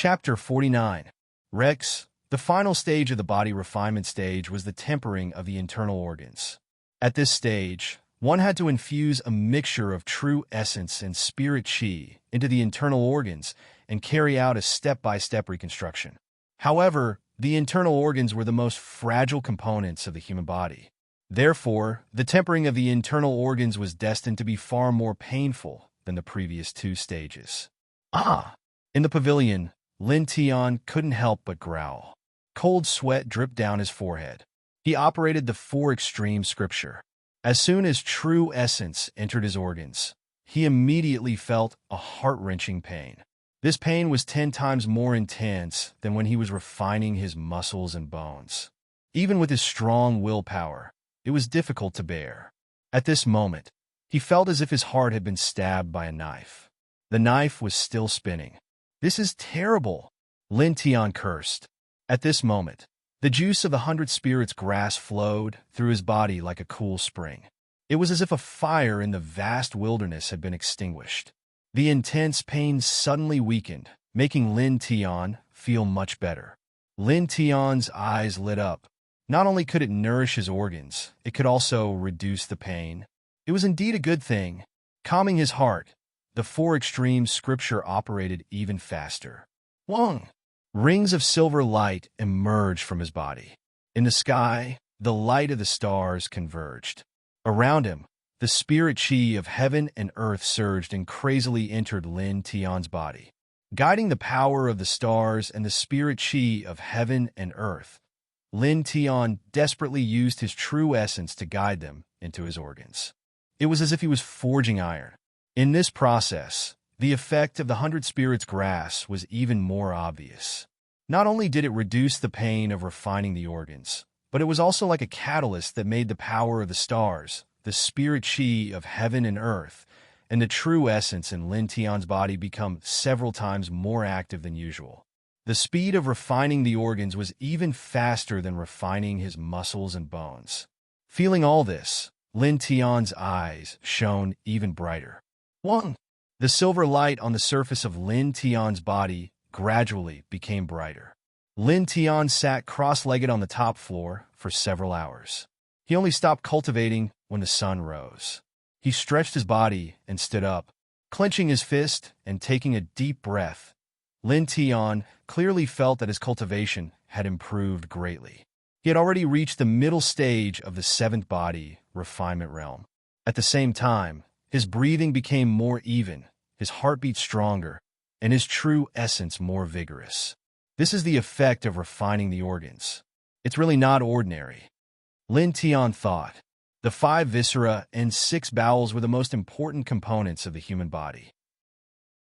Chapter 49. Rex. The final stage of the body refinement stage was the tempering of the internal organs. At this stage, one had to infuse a mixture of true essence and spirit chi into the internal organs and carry out a step-by-step reconstruction. However, the internal organs were the most fragile components of the human body. Therefore, the tempering of the internal organs was destined to be far more painful than the previous two stages. In the pavilion, Lin Tian couldn't help but growl. Cold sweat dripped down his forehead. He operated the four extreme scripture. As soon as true essence entered his organs, he immediately felt a heart-wrenching pain. This pain was 10 times more intense than when he was refining his muscles and bones. Even with his strong willpower, it was difficult to bear. At this moment, he felt as if his heart had been stabbed by a knife. The knife was still spinning. "This is terrible," Lin Tian cursed. At this moment, the juice of the 100 spirits grass flowed through his body like a cool spring. It was as if a fire in the vast wilderness had been extinguished. The intense pain suddenly weakened, making Lin Tian feel much better. Lin Tian's eyes lit up. Not only could it nourish his organs, it could also reduce the pain. It was indeed a good thing. Calming his heart, the four extreme scripture operated even faster. Wong! Rings of silver light emerged from his body. In the sky, the light of the stars converged. Around him, the spirit chi of heaven and earth surged and crazily entered Lin Tian's body. Guiding the power of the stars and the spirit chi of heaven and earth, Lin Tian desperately used his true essence to guide them into his organs. It was as if he was forging iron. In this process, the effect of the 100 spirits grass was even more obvious. Not only did it reduce the pain of refining the organs, but it was also like a catalyst that made the power of the stars, the spirit chi of heaven and earth, and the true essence in Lin Tian's body become several times more active than usual. The speed of refining the organs was even faster than refining his muscles and bones. Feeling all this, Lin Tian's eyes shone even brighter. Wong! The silver light on the surface of Lin Tian's body gradually became brighter. Lin Tian sat cross-legged on the top floor for several hours. He only stopped cultivating when the sun rose. He stretched his body and stood up, clenching his fist and taking a deep breath. Lin Tian clearly felt that his cultivation had improved greatly. He had already reached the middle stage of the 7th body refinement realm. At the same time, his breathing became more even, his heartbeat stronger, and his true essence more vigorous. This is the effect of refining the organs. It's really not ordinary. Lin Tian thought. The 5 viscera and 6 bowels were the most important components of the human body.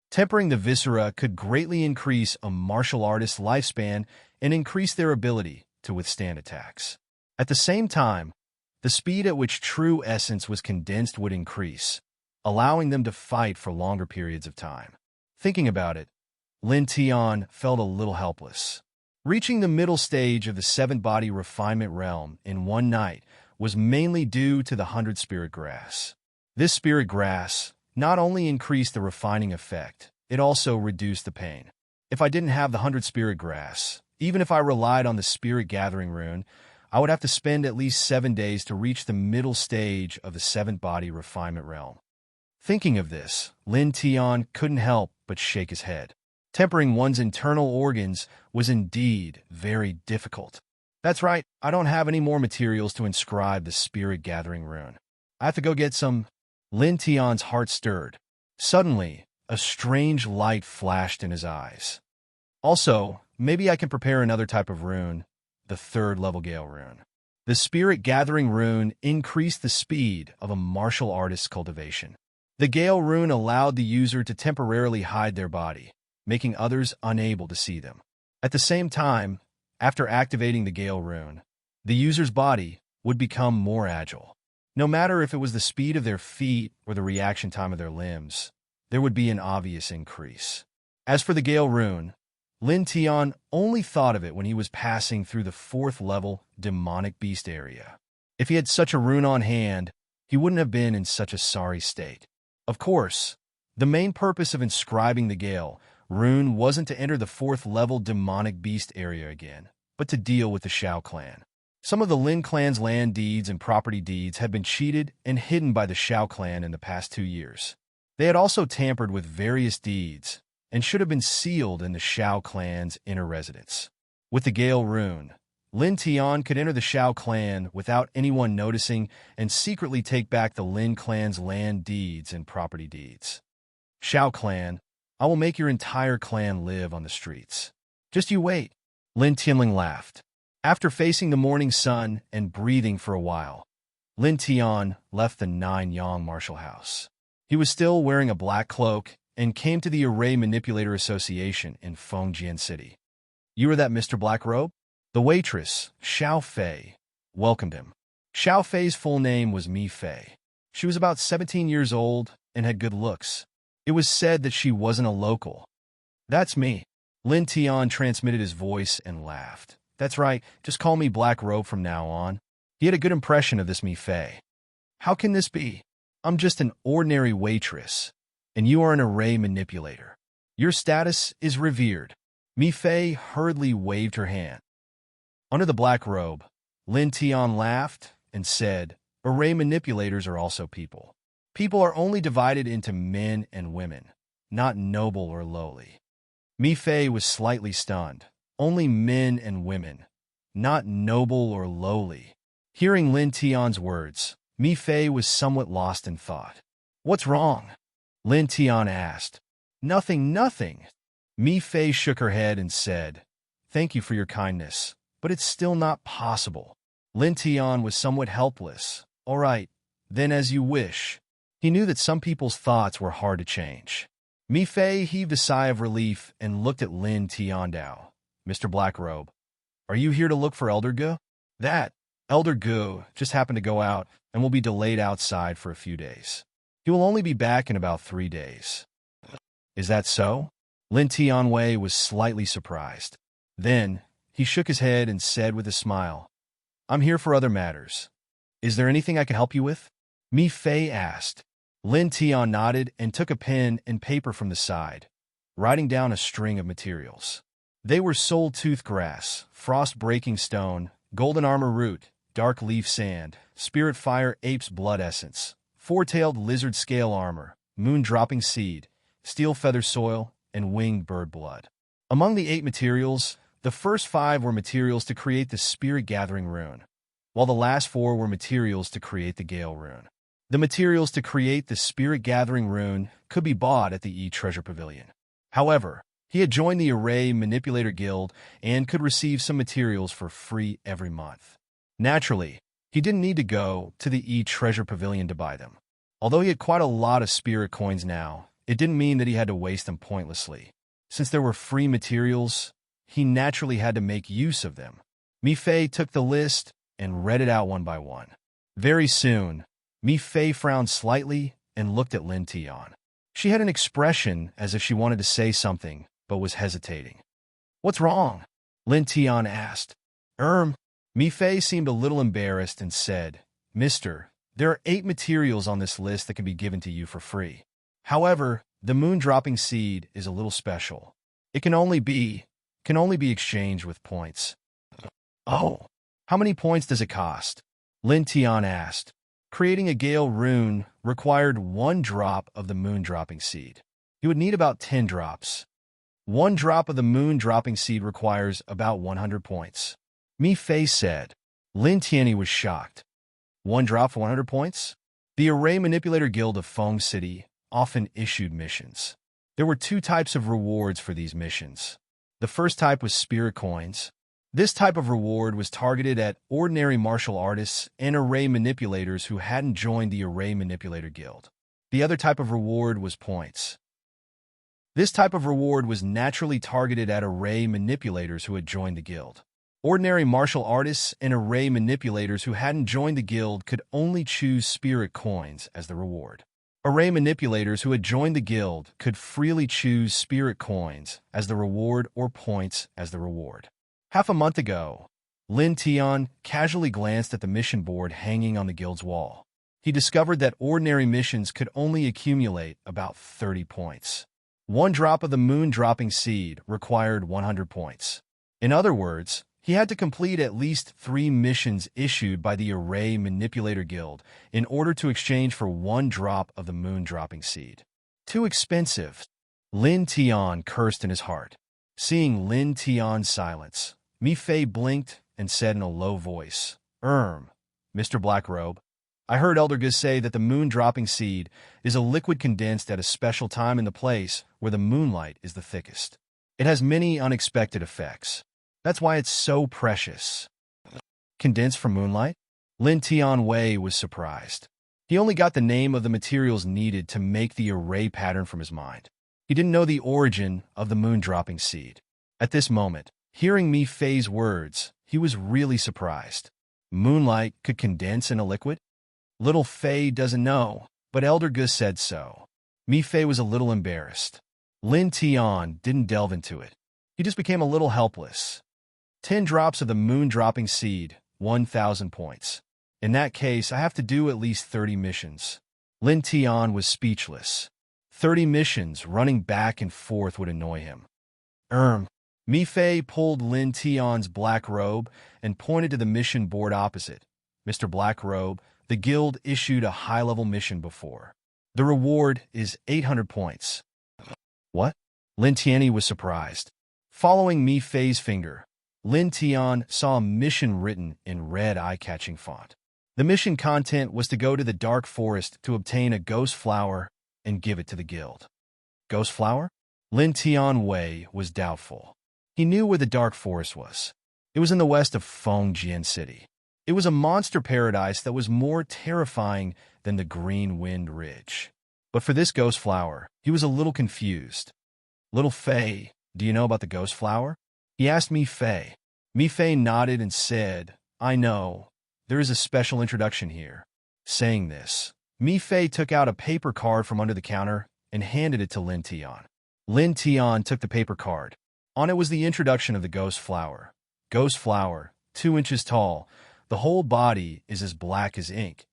Tempering the viscera could greatly increase a martial artist's lifespan and increase their ability to withstand attacks. At the same time, the speed at which true essence was condensed would increase, allowing them to fight for longer periods of time. Thinking about it, Lin Tian felt a little helpless. Reaching the middle stage of the 7th body refinement realm in one night was mainly due to the 100 spirit grass. This spirit grass not only increased the refining effect, it also reduced the pain. If I didn't have the 100 spirit grass, even if I relied on the spirit gathering rune, I would have to spend at least 7 days to reach the middle stage of the 7th body refinement realm. Thinking of this, Lin Tian couldn't help but shake his head. Tempering one's internal organs was indeed very difficult. That's right, I don't have any more materials to inscribe the spirit gathering rune. I have to go get some. Lin Tian's heart stirred. Suddenly, a strange light flashed in his eyes. Also, maybe I can prepare another type of rune, the 3rd level Gale rune. The spirit gathering rune increased the speed of a martial artist's cultivation. The Gale rune allowed the user to temporarily hide their body, making others unable to see them. At the same time, after activating the Gale rune, the user's body would become more agile. No matter if it was the speed of their feet or the reaction time of their limbs, there would be an obvious increase. As for the Gale rune, Lin Tian only thought of it when he was passing through the 4th level demonic beast area. If he had such a rune on hand, he wouldn't have been in such a sorry state. Of course, the main purpose of inscribing the Gale rune wasn't to enter the 4th-level demonic beast area again, but to deal with the Shao clan. Some of the Lin clan's land deeds and property deeds had been cheated and hidden by the Shao clan in the past 2 years. They had also tampered with various deeds and should have been sealed in the Shao clan's inner residence. With the Gale rune, Lin Tian could enter the Shao clan without anyone noticing and secretly take back the Lin clan's land deeds and property deeds. Shao clan, I will make your entire clan live on the streets. Just you wait. Lin Tianling laughed. After facing the morning sun and breathing for a while, Lin Tian left the Nine-Yang martial house. He was still wearing a black cloak and came to the Array Manipulator Association in Fengjian City. You are that Mr. Black Robe? The waitress, Xiao Fei, welcomed him. Xiao Fei's full name was Mi Fei. She was about 17 years old and had good looks. It was said that she wasn't a local. That's me. Lin Tian transmitted his voice and laughed. That's right, just call me Black Robe from now on. He had a good impression of this Mi Fei. How can this be? I'm just an ordinary waitress, and you are an array manipulator. Your status is revered. Mi Fei hurriedly waved her hand. Under the black robe, Lin Tian laughed and said, Array manipulators are also people. People are only divided into men and women, not noble or lowly. Mi Fei was slightly stunned. Only men and women, not noble or lowly. Hearing Lin Tian's words, Mi Fei was somewhat lost in thought. What's wrong? Lin Tian asked. Nothing, nothing. Mi Fei shook her head and said, Thank you for your kindness, but it's still not possible. Lin Tian was somewhat helpless. All right, then as you wish. He knew that some people's thoughts were hard to change. Mi Fei heaved a sigh of relief and looked at Lin Tiandao. Mr. Blackrobe, are you here to look for Elder Gu? That Elder Gu just happened to go out and will be delayed outside for a few days. He will only be back in about 3 days. Is that so? Lin Tianwei was slightly surprised. Then, he shook his head and said with a smile, I'm here for other matters. Is there anything I can help you with? Mi Fei asked. Lin Tian nodded and took a pen and paper from the side, writing down a string of materials. They were soul-tooth grass, frost-breaking stone, golden armor root, dark leaf sand, spirit fire ape's blood essence, four-tailed lizard scale armor, moon-dropping seed, steel feather soil, and winged bird blood. Among the 8 materials, the first 5 were materials to create the spirit gathering rune, while the last 4 were materials to create the Gale rune. The materials to create the spirit gathering rune could be bought at the E-Treasure Pavilion. However, he had joined the Array Manipulator Guild and could receive some materials for free every month. Naturally, he didn't need to go to the E-Treasure Pavilion to buy them. Although he had quite a lot of spirit coins now, it didn't mean that he had to waste them pointlessly. Since there were free materials, he naturally had to make use of them. Mi Fei took the list and read it out one by one. Very soon, Mi Fei frowned slightly and looked at Lin Tian. She had an expression as if she wanted to say something, but was hesitating. What's wrong? Lin Tian asked. Mi Fei seemed a little embarrassed and said, Mister, there are 8 materials on this list that can be given to you for free. However, the moon-dropping seed is a little special. It can only be exchanged with points. Oh, how many points does it cost? Lin Tian asked. Creating a Gale rune required 1 drop of the moon-dropping seed. You would need about 10 drops. 1 drop of the moon-dropping seed requires about 100 points. Mi Fei said. Lin Tianyi was shocked. 1 drop for 100 points? The Array Manipulator Guild of Feng City often issued missions. There were 2 types of rewards for these missions. The first type was spirit coins. This type of reward was targeted at ordinary martial artists and array manipulators who hadn't joined the Array Manipulator Guild. The other type of reward was points. This type of reward was naturally targeted at array manipulators who had joined the guild. Ordinary martial artists and array manipulators who hadn't joined the guild could only choose spirit coins as the reward. Array manipulators who had joined the guild could freely choose spirit coins as the reward or points as the reward. Half a month ago, Lin Tian casually glanced at the mission board hanging on the guild's wall. He discovered that ordinary missions could only accumulate about 30 points. One drop of the moon-dropping seed required 100 points. In other words, he had to complete at least 3 missions issued by the Array Manipulator Guild in order to exchange for 1 drop of the moon-dropping seed. Too expensive. Lin Tian cursed in his heart. Seeing Lin Tian's silence, Mi Fei blinked and said in a low voice, Mr. Blackrobe, I heard Elder Gus say that the moon-dropping seed is a liquid condensed at a special time in the place where the moonlight is the thickest. It has many unexpected effects. That's why it's so precious. Condensed from moonlight? Lin Tian Wei was surprised. He only got the name of the materials needed to make the array pattern from his mind. He didn't know the origin of the moon-dropping seed. At this moment, hearing Mi Fei's words, he was really surprised. Moonlight could condense in a liquid? Little Fei doesn't know, but Elder Gus said so. Mi Fei was a little embarrassed. Lin Tian didn't delve into it. He just became a little helpless. 10 drops of the moon-dropping seed, 1,000 points. In that case, I have to do at least 30 missions. Lin Tian was speechless. 30 missions running back and forth would annoy him. Mi Fei pulled Lin Tian's black robe and pointed to the mission board opposite. Mr. Blackrobe, the guild issued a high-level mission before. The reward is 800 points. What? Lin Tian was surprised. Following Mi Fei's finger, Lin Tian saw a mission written in red eye-catching font. The mission content was to go to the dark forest to obtain a ghost flower and give it to the guild. Ghost flower? Lin Tian Wei was doubtful. He knew where the dark forest was. It was in the west of Fengjian City. It was a monster paradise that was more terrifying than the Green Wind Ridge. But for this ghost flower, he was a little confused. Little Fei, do you know about the ghost flower? He asked Mi Fei. Mi Fei nodded and said, I know. There is a special introduction here. Saying this, Mi Fei took out a paper card from under the counter and handed it to Lin Tian. Lin Tian took the paper card. On it was the introduction of the ghost flower. Ghost flower, 2 inches tall. The whole body is as black as ink,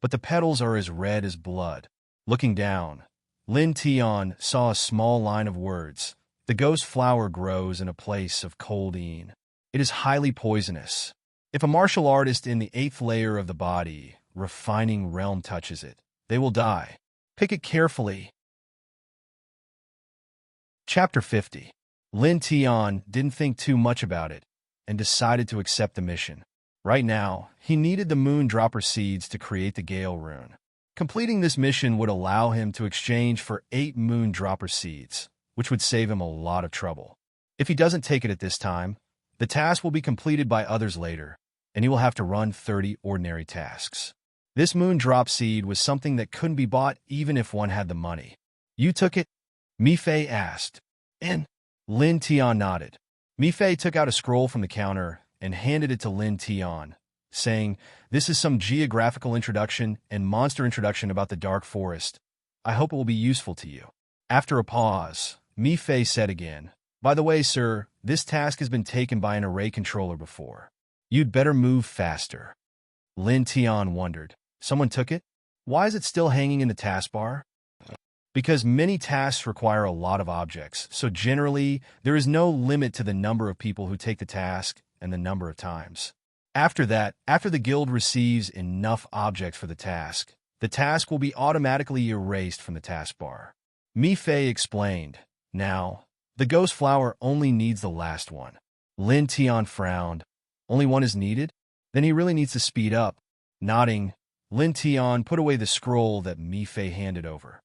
but the petals are as red as blood. Looking down, Lin Tian saw a small line of words. The ghost flower grows in a place of coldine. It is highly poisonous. If a martial artist in the 8th layer of the body, refining realm, touches it, they will die. Pick it carefully. Chapter 50. Lin Tian didn't think too much about it and decided to accept the mission. Right now, he needed the moon dropper seeds to create the Gale rune. Completing this mission would allow him to exchange for 8 moon dropper seeds, which would save him a lot of trouble. If he doesn't take it at this time, the task will be completed by others later, and he will have to run 30 ordinary tasks. This moon drop seed was something that couldn't be bought even if one had the money. You took it? Mi Fei asked. And Lin Tian nodded. Mi Fei took out a scroll from the counter and handed it to Lin Tian, saying, This is some geographical introduction and monster introduction about the dark forest. I hope it will be useful to you. After a pause, Mi Fei said again, By the way, sir, this task has been taken by an array controller before. You'd better move faster. Lin Tian wondered. Someone took it? Why is it still hanging in the taskbar? Because many tasks require a lot of objects, so generally, there is no limit to the number of people who take the task and the number of times. After that, after the guild receives enough objects for the task will be automatically erased from the taskbar. Mi Fei explained. Now, the ghost flower only needs the last one. Lin Tian frowned. Only one is needed? Then he really needs to speed up. Nodding, Lin Tian put away the scroll that Mi Fei handed over.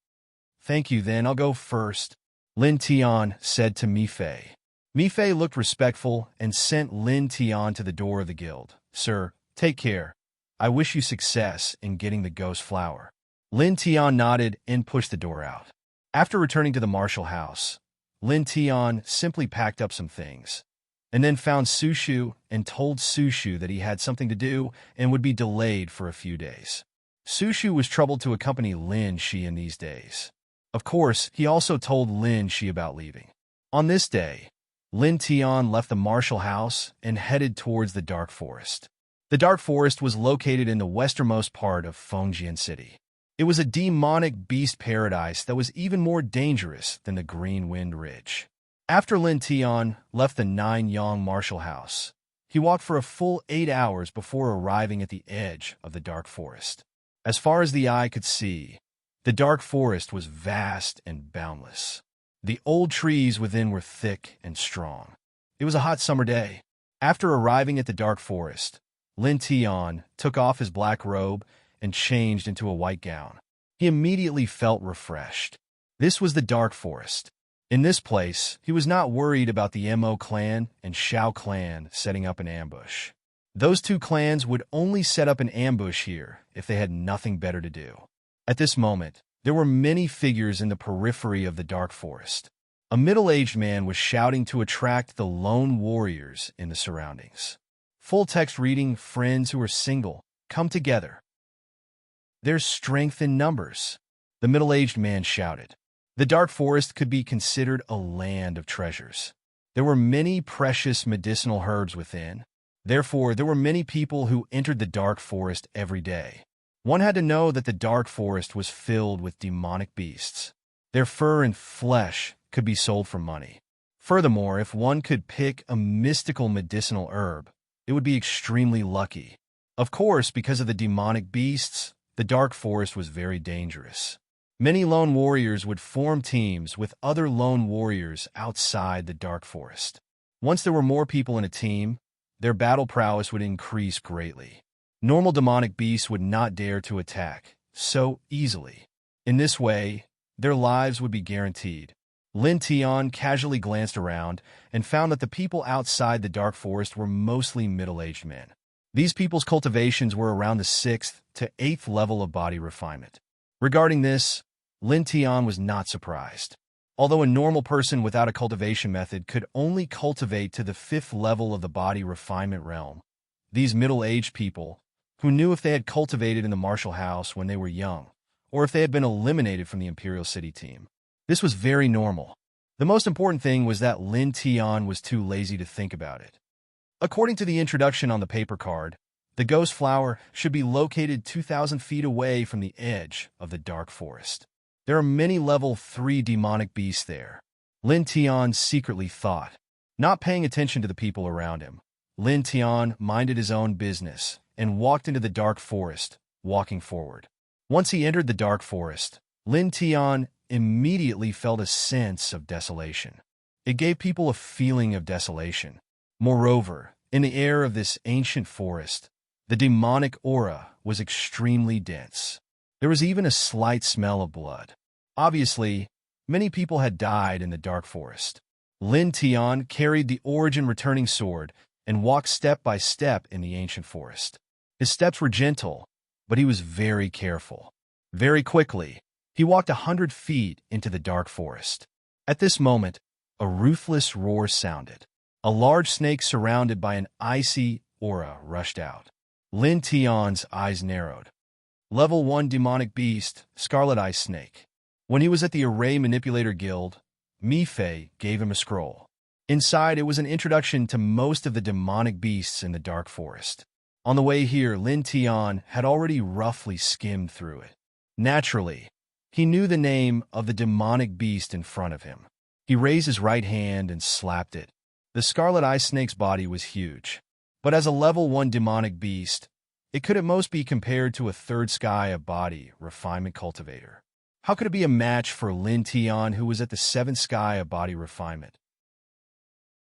Thank you, then I'll go first, Lin Tian said to Mi Fei. Mi Fei looked respectful and sent Lin Tian to the door of the guild. Sir, take care. I wish you success in getting the ghost flower. Lin Tian nodded and pushed the door out. After returning to the martial house, Lin Tian simply packed up some things, and then found Sushu and told Sushu that he had something to do and would be delayed for a few days. Sushu was troubled to accompany Lin Shi in these days. Of course, he also told Lin Shi about leaving. On this day, Lin Tian left the martial house and headed towards the dark forest. The dark forest was located in the westernmost part of Fengjian City. It was a demonic beast paradise that was even more dangerous than the Green Wind Ridge. After Lin Tian left the Nine Yang Martial House, he walked for a full 8 hours before arriving at the edge of the dark forest. As far as the eye could see, the dark forest was vast and boundless. The old trees within were thick and strong. It was a hot summer day. After arriving at the dark forest, Lin Tian took off his black robe and changed into a white gown. He immediately felt refreshed. This was the dark forest. In this place, he was not worried about the Mo clan and Shao clan setting up an ambush. Those two clans would only set up an ambush here if they had nothing better to do. At this moment, there were many figures in the periphery of the dark forest. A middle-aged man was shouting to attract the lone warriors in the surroundings. Full text reading, friends who are single, come together. There's strength in numbers, the middle-aged man shouted. The dark forest could be considered a land of treasures. There were many precious medicinal herbs within. Therefore, there were many people who entered the dark forest every day. One had to know that the dark forest was filled with demonic beasts. Their fur and flesh could be sold for money. Furthermore, if one could pick a mystical medicinal herb, it would be extremely lucky. Of course, because of the demonic beasts, the dark forest was very dangerous. Many lone warriors would form teams with other lone warriors outside the dark forest. Once there were more people in a team, their battle prowess would increase greatly. Normal demonic beasts would not dare to attack so easily. In this way, their lives would be guaranteed. Lin Tian casually glanced around and found that the people outside the dark forest were mostly middle-aged men. These people's cultivations were around the 6th to 8th level of body refinement. Regarding this, Lin Tian was not surprised. Although a normal person without a cultivation method could only cultivate to the 5th level of the body refinement realm, these middle-aged people, who knew if they had cultivated in the martial house when they were young, or if they had been eliminated from the Imperial City team. This was very normal. The most important thing was that Lin Tian was too lazy to think about it. According to the introduction on the paper card, the ghost flower should be located 2,000 feet away from the edge of the dark forest. There are many level 3 demonic beasts there. Lin Tian secretly thought. Not paying attention to the people around him, Lin Tian minded his own business and walked into the dark forest, walking forward. Once he entered the dark forest, Lin Tian immediately felt a sense of desolation. It gave people a feeling of desolation. Moreover, in the air of this ancient forest, the demonic aura was extremely dense. There was even a slight smell of blood. Obviously, many people had died in the dark forest. Lin Tian carried the origin returning sword and walked step by step in the ancient forest. His steps were gentle, but he was very careful. Very quickly, he walked 100 feet into the dark forest. At this moment, a ruthless roar sounded. A large snake surrounded by an icy aura rushed out. Lin Tian's eyes narrowed. Level 1 demonic beast, Scarlet Ice Snake. When he was at the Array Manipulator Guild, Mi Fei gave him a scroll. Inside, it was an introduction to most of the demonic beasts in the dark forest. On the way here, Lin Tian had already roughly skimmed through it. Naturally, he knew the name of the demonic beast in front of him. He raised his right hand and slapped it. The Scarlet Ice Snake's body was huge, but as a level 1 demonic beast, it could at most be compared to a 3rd sky of body refinement cultivator. How could it be a match for Lin Tian, who was at the 7th sky of body refinement?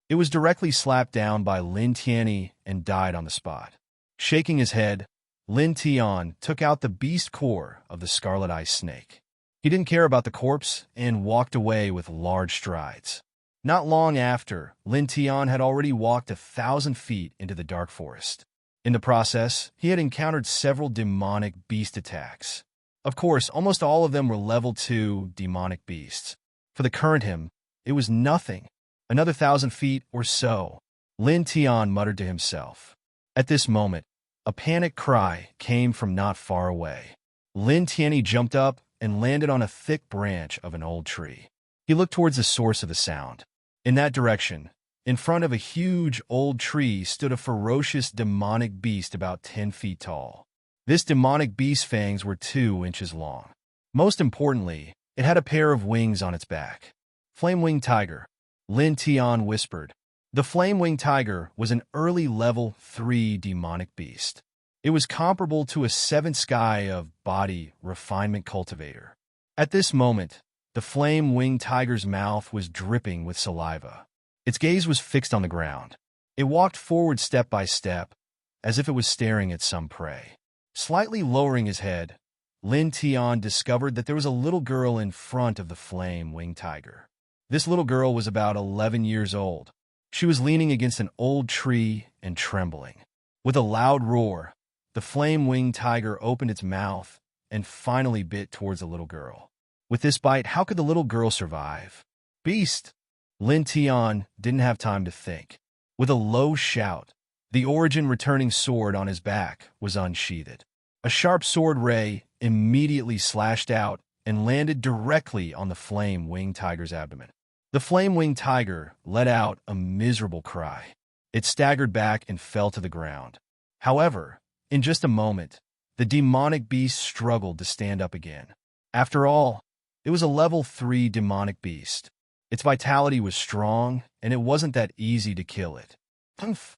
It was directly slapped down by Lin Tianyi and died on the spot. Shaking his head, Lin Tian took out the beast core of the Scarlet Ice Snake. He didn't care about the corpse and walked away with large strides. Not long after, Lin Tian had already walked 1,000 feet into the dark forest. In the process, he had encountered several demonic beast attacks. Of course, almost all of them were level 2 demonic beasts. For the current him, it was nothing. Another 1,000 feet or so, Lin Tian muttered to himself. At this moment, a panic cry came from not far away. Lin Tianyi jumped up and landed on a thick branch of an old tree. He looked towards the source of the sound. In that direction, in front of a huge old tree, stood a ferocious demonic beast about 10 feet tall. This demonic beast's fangs were 2 inches long. Most importantly, it had a pair of wings on its back. Flame-winged tiger, Lin Tian whispered. The flame-winged tiger was an early level 3 demonic beast. It was comparable to a 7th sky of body refinement cultivator. At this moment, the flame-winged tiger's mouth was dripping with saliva. Its gaze was fixed on the ground. It walked forward step by step, as if it was staring at some prey. Slightly lowering his head, Lin Tian discovered that there was a little girl in front of the flame-winged tiger. This little girl was about 11 years old. She was leaning against an old tree and trembling. With a loud roar, the flame-winged tiger opened its mouth and finally bit towards the little girl. With this bite, how could the little girl survive? Beast! Lin Tian didn't have time to think. With a low shout, the origin returning sword on his back was unsheathed. A sharp sword ray immediately slashed out and landed directly on the flame-winged tiger's abdomen. The flame-winged tiger let out a miserable cry. It staggered back and fell to the ground. However, in just a moment, the demonic beast struggled to stand up again. After all, it was a level 3 demonic beast. Its vitality was strong, and it wasn't that easy to kill it. Humph!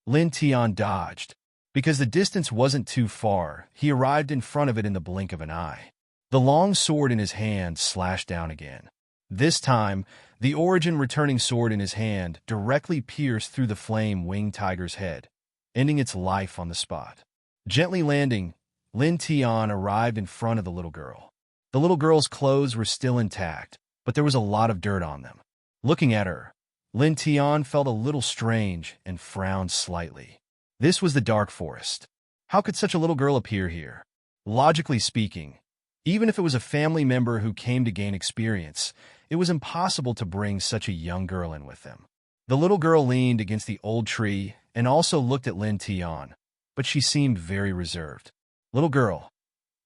Lin Tian dodged. Because the distance wasn't too far, he arrived in front of it in the blink of an eye. The long sword in his hand slashed down again. This time, the origin returning sword in his hand directly pierced through the flame-winged tiger's head, ending its life on the spot. Gently landing, Lin Tian arrived in front of the little girl. The little girl's clothes were still intact, but there was a lot of dirt on them. Looking at her, Lin Tian felt a little strange and frowned slightly. This was the Dark Forest. How could such a little girl appear here? Logically speaking, even if it was a family member who came to gain experience, it was impossible to bring such a young girl in with them. The little girl leaned against the old tree and also looked at Lin Tian, but she seemed very reserved. Little girl,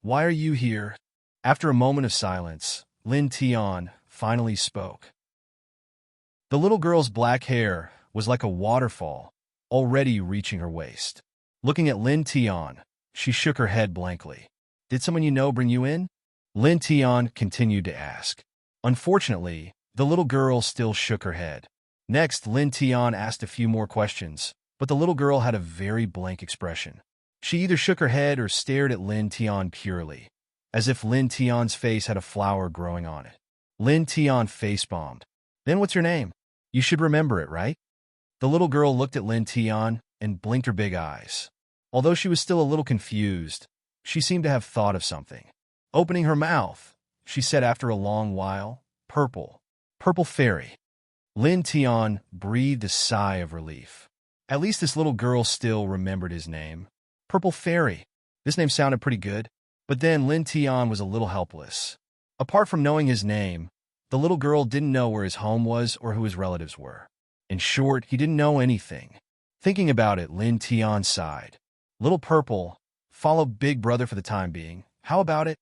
why are you here? After a moment of silence, Lin Tian finally spoke. The little girl's black hair was like a waterfall, already reaching her waist. Looking at Lin Tian, she shook her head blankly. Did someone you know bring you in? Lin Tian continued to ask. Unfortunately, the little girl still shook her head. Next, Lin Tian asked a few more questions, but the little girl had a very blank expression. She either shook her head or stared at Lin Tian purely, as if Lin Tian's face had a flower growing on it. Lin Tian face-bombed. Then what's your name? You should remember it, right? The little girl looked at Lin Tian and blinked her big eyes. Although she was still a little confused, she seemed to have thought of something. Opening her mouth, she said after a long while, Purple. Purple fairy. Lin Tian breathed a sigh of relief. At least this little girl still remembered his name. Purple fairy. This name sounded pretty good, but then Lin Tian was a little helpless. Apart from knowing his name, the little girl didn't know where his home was or who his relatives were. In short, he didn't know anything. Thinking about it, Lin Tian sighed. Little Purple, follow Big Brother for the time being. How about it?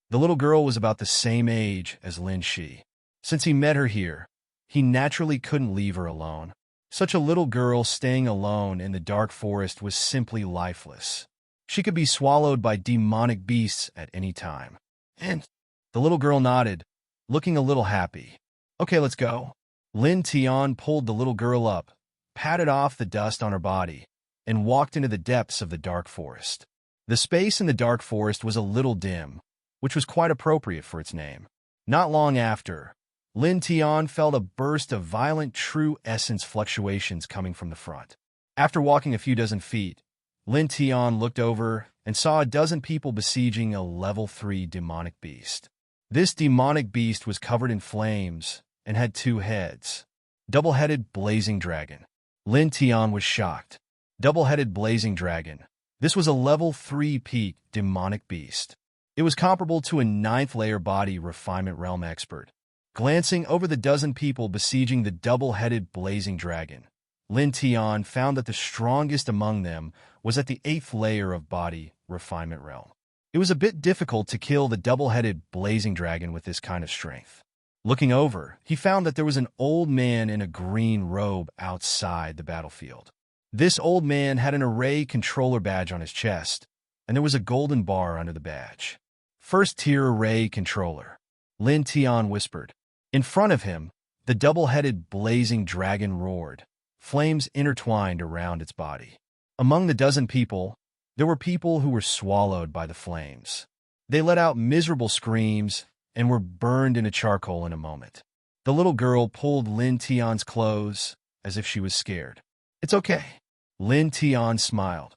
The little girl was about the same age as Lin Shi. Since he met her here, he naturally couldn't leave her alone. Such a little girl staying alone in the dark forest was simply lifeless. She could be swallowed by demonic beasts at any time. And the little girl nodded, looking a little happy. Okay, let's go. Lin Tian pulled the little girl up, patted off the dust on her body, and walked into the depths of the dark forest. The space in the dark forest was a little dim, which was quite appropriate for its name. Not long after, Lin Tian felt a burst of violent true essence fluctuations coming from the front. After walking a few dozen feet, Lin Tian looked over and saw a dozen people besieging a level 3 demonic beast. This demonic beast was covered in flames and had 2 heads. Double-headed blazing dragon. Lin Tian was shocked. Double-headed blazing dragon. This was a level 3 peak demonic beast. It was comparable to a 9th layer body refinement realm expert. Glancing over the dozen people besieging the double-headed blazing dragon, Lin Tian found that the strongest among them was at the 8th layer of body refinement realm. It was a bit difficult to kill the double-headed blazing dragon with this kind of strength. Looking over, he found that there was an old man in a green robe outside the battlefield. This old man had an array controller badge on his chest, and there was a golden bar under the badge. First tier array controller, Lin Tian whispered. In front of him, the double-headed blazing dragon roared, flames intertwined around its body. Among the dozen people, there were people who were swallowed by the flames. They let out miserable screams and were burned into charcoal in a moment. The little girl pulled Lin Tian's clothes as if she was scared. It's okay. Lin Tian smiled.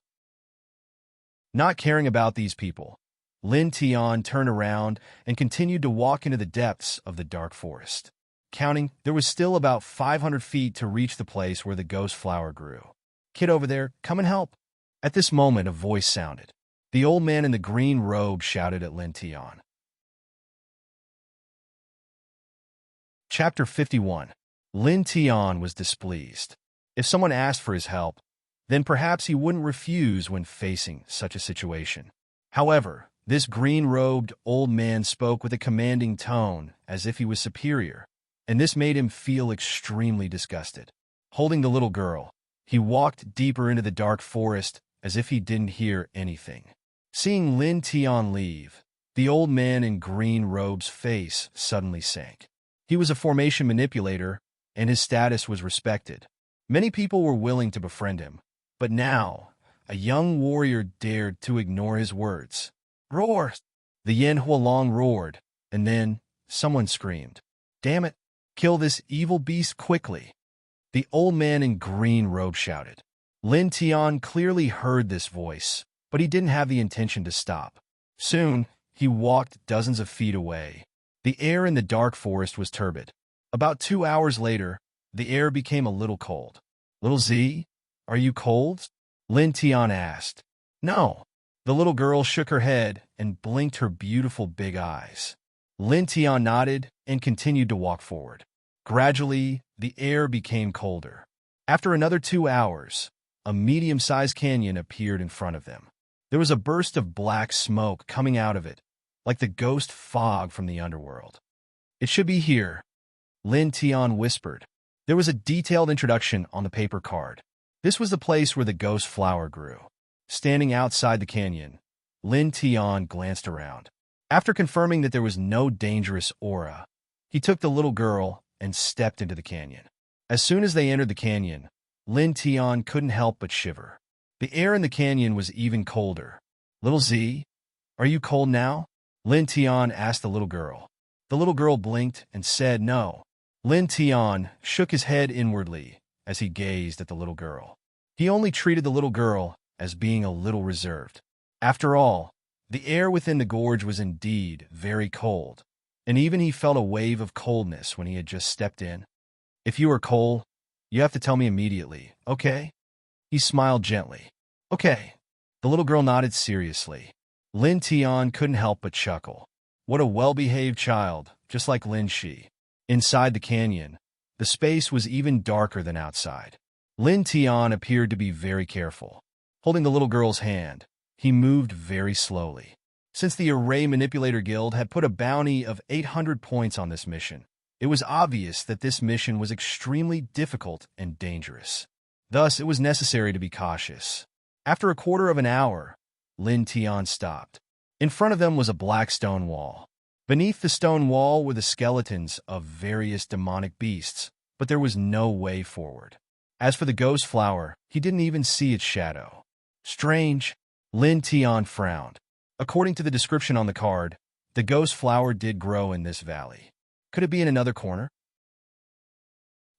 Not caring about these people, Lin Tian turned around and continued to walk into the depths of the dark forest. Counting, there was still about 500 feet to reach the place where the ghost flower grew. Kid over there, come and help. At this moment, a voice sounded. The old man in the green robe shouted at Lin Tian. Chapter 51. Lin Tian was displeased. If someone asked for his help, then perhaps he wouldn't refuse when facing such a situation. However, this green-robed old man spoke with a commanding tone as if he was superior, and this made him feel extremely disgusted. Holding the little girl, he walked deeper into the dark forest as if he didn't hear anything. Seeing Lin Tian leave, the old man in green robe's face suddenly sank. He was a formation manipulator, and his status was respected. Many people were willing to befriend him, but now, a young warrior dared to ignore his words. Roar! The Yin Hualong roared, and then someone screamed. Damn it! Kill this evil beast quickly! The old man in green robe shouted. Lin Tian clearly heard this voice, but he didn't have the intention to stop. Soon, he walked dozens of feet away. The air in the dark forest was turbid. About 2 hours later, the air became a little cold. Little Z, are you cold? Lin Tian asked. No. The little girl shook her head and blinked her beautiful big eyes. Lin Tian nodded and continued to walk forward. Gradually, the air became colder. After another 2 hours, a medium-sized canyon appeared in front of them. There was a burst of black smoke coming out of it, like the ghost fog from the underworld. It should be here, Lin Tian whispered. There was a detailed introduction on the paper card. This was the place where the ghost flower grew. Standing outside the canyon, Lin Tian glanced around. After confirming that there was no dangerous aura, he took the little girl and stepped into the canyon. As soon as they entered the canyon, Lin Tian couldn't help but shiver. The air in the canyon was even colder. Little Z, are you cold now? Lin Tian asked the little girl. The little girl blinked and said no. Lin Tian shook his head inwardly as he gazed at the little girl. He only treated the little girl as being a little reserved. After all, the air within the gorge was indeed very cold, and even he felt a wave of coldness when he had just stepped in. If you are cold, you have to tell me immediately, okay? He smiled gently. Okay. The little girl nodded seriously. Lin Tian couldn't help but chuckle. What a well-behaved child, just like Lin Shi. Inside the canyon, the space was even darker than outside. Lin Tian appeared to be very careful. Holding the little girl's hand, he moved very slowly. Since the Array Manipulator Guild had put a bounty of 800 points on this mission, it was obvious that this mission was extremely difficult and dangerous. Thus, it was necessary to be cautious. After a quarter of an hour, Lin Tian stopped. In front of them was a black stone wall. Beneath the stone wall were the skeletons of various demonic beasts, but there was no way forward. As for the ghost flower, he didn't even see its shadow. Strange, Lin Tian frowned. According to the description on the card, the ghost flower did grow in this valley. Could it be in another corner?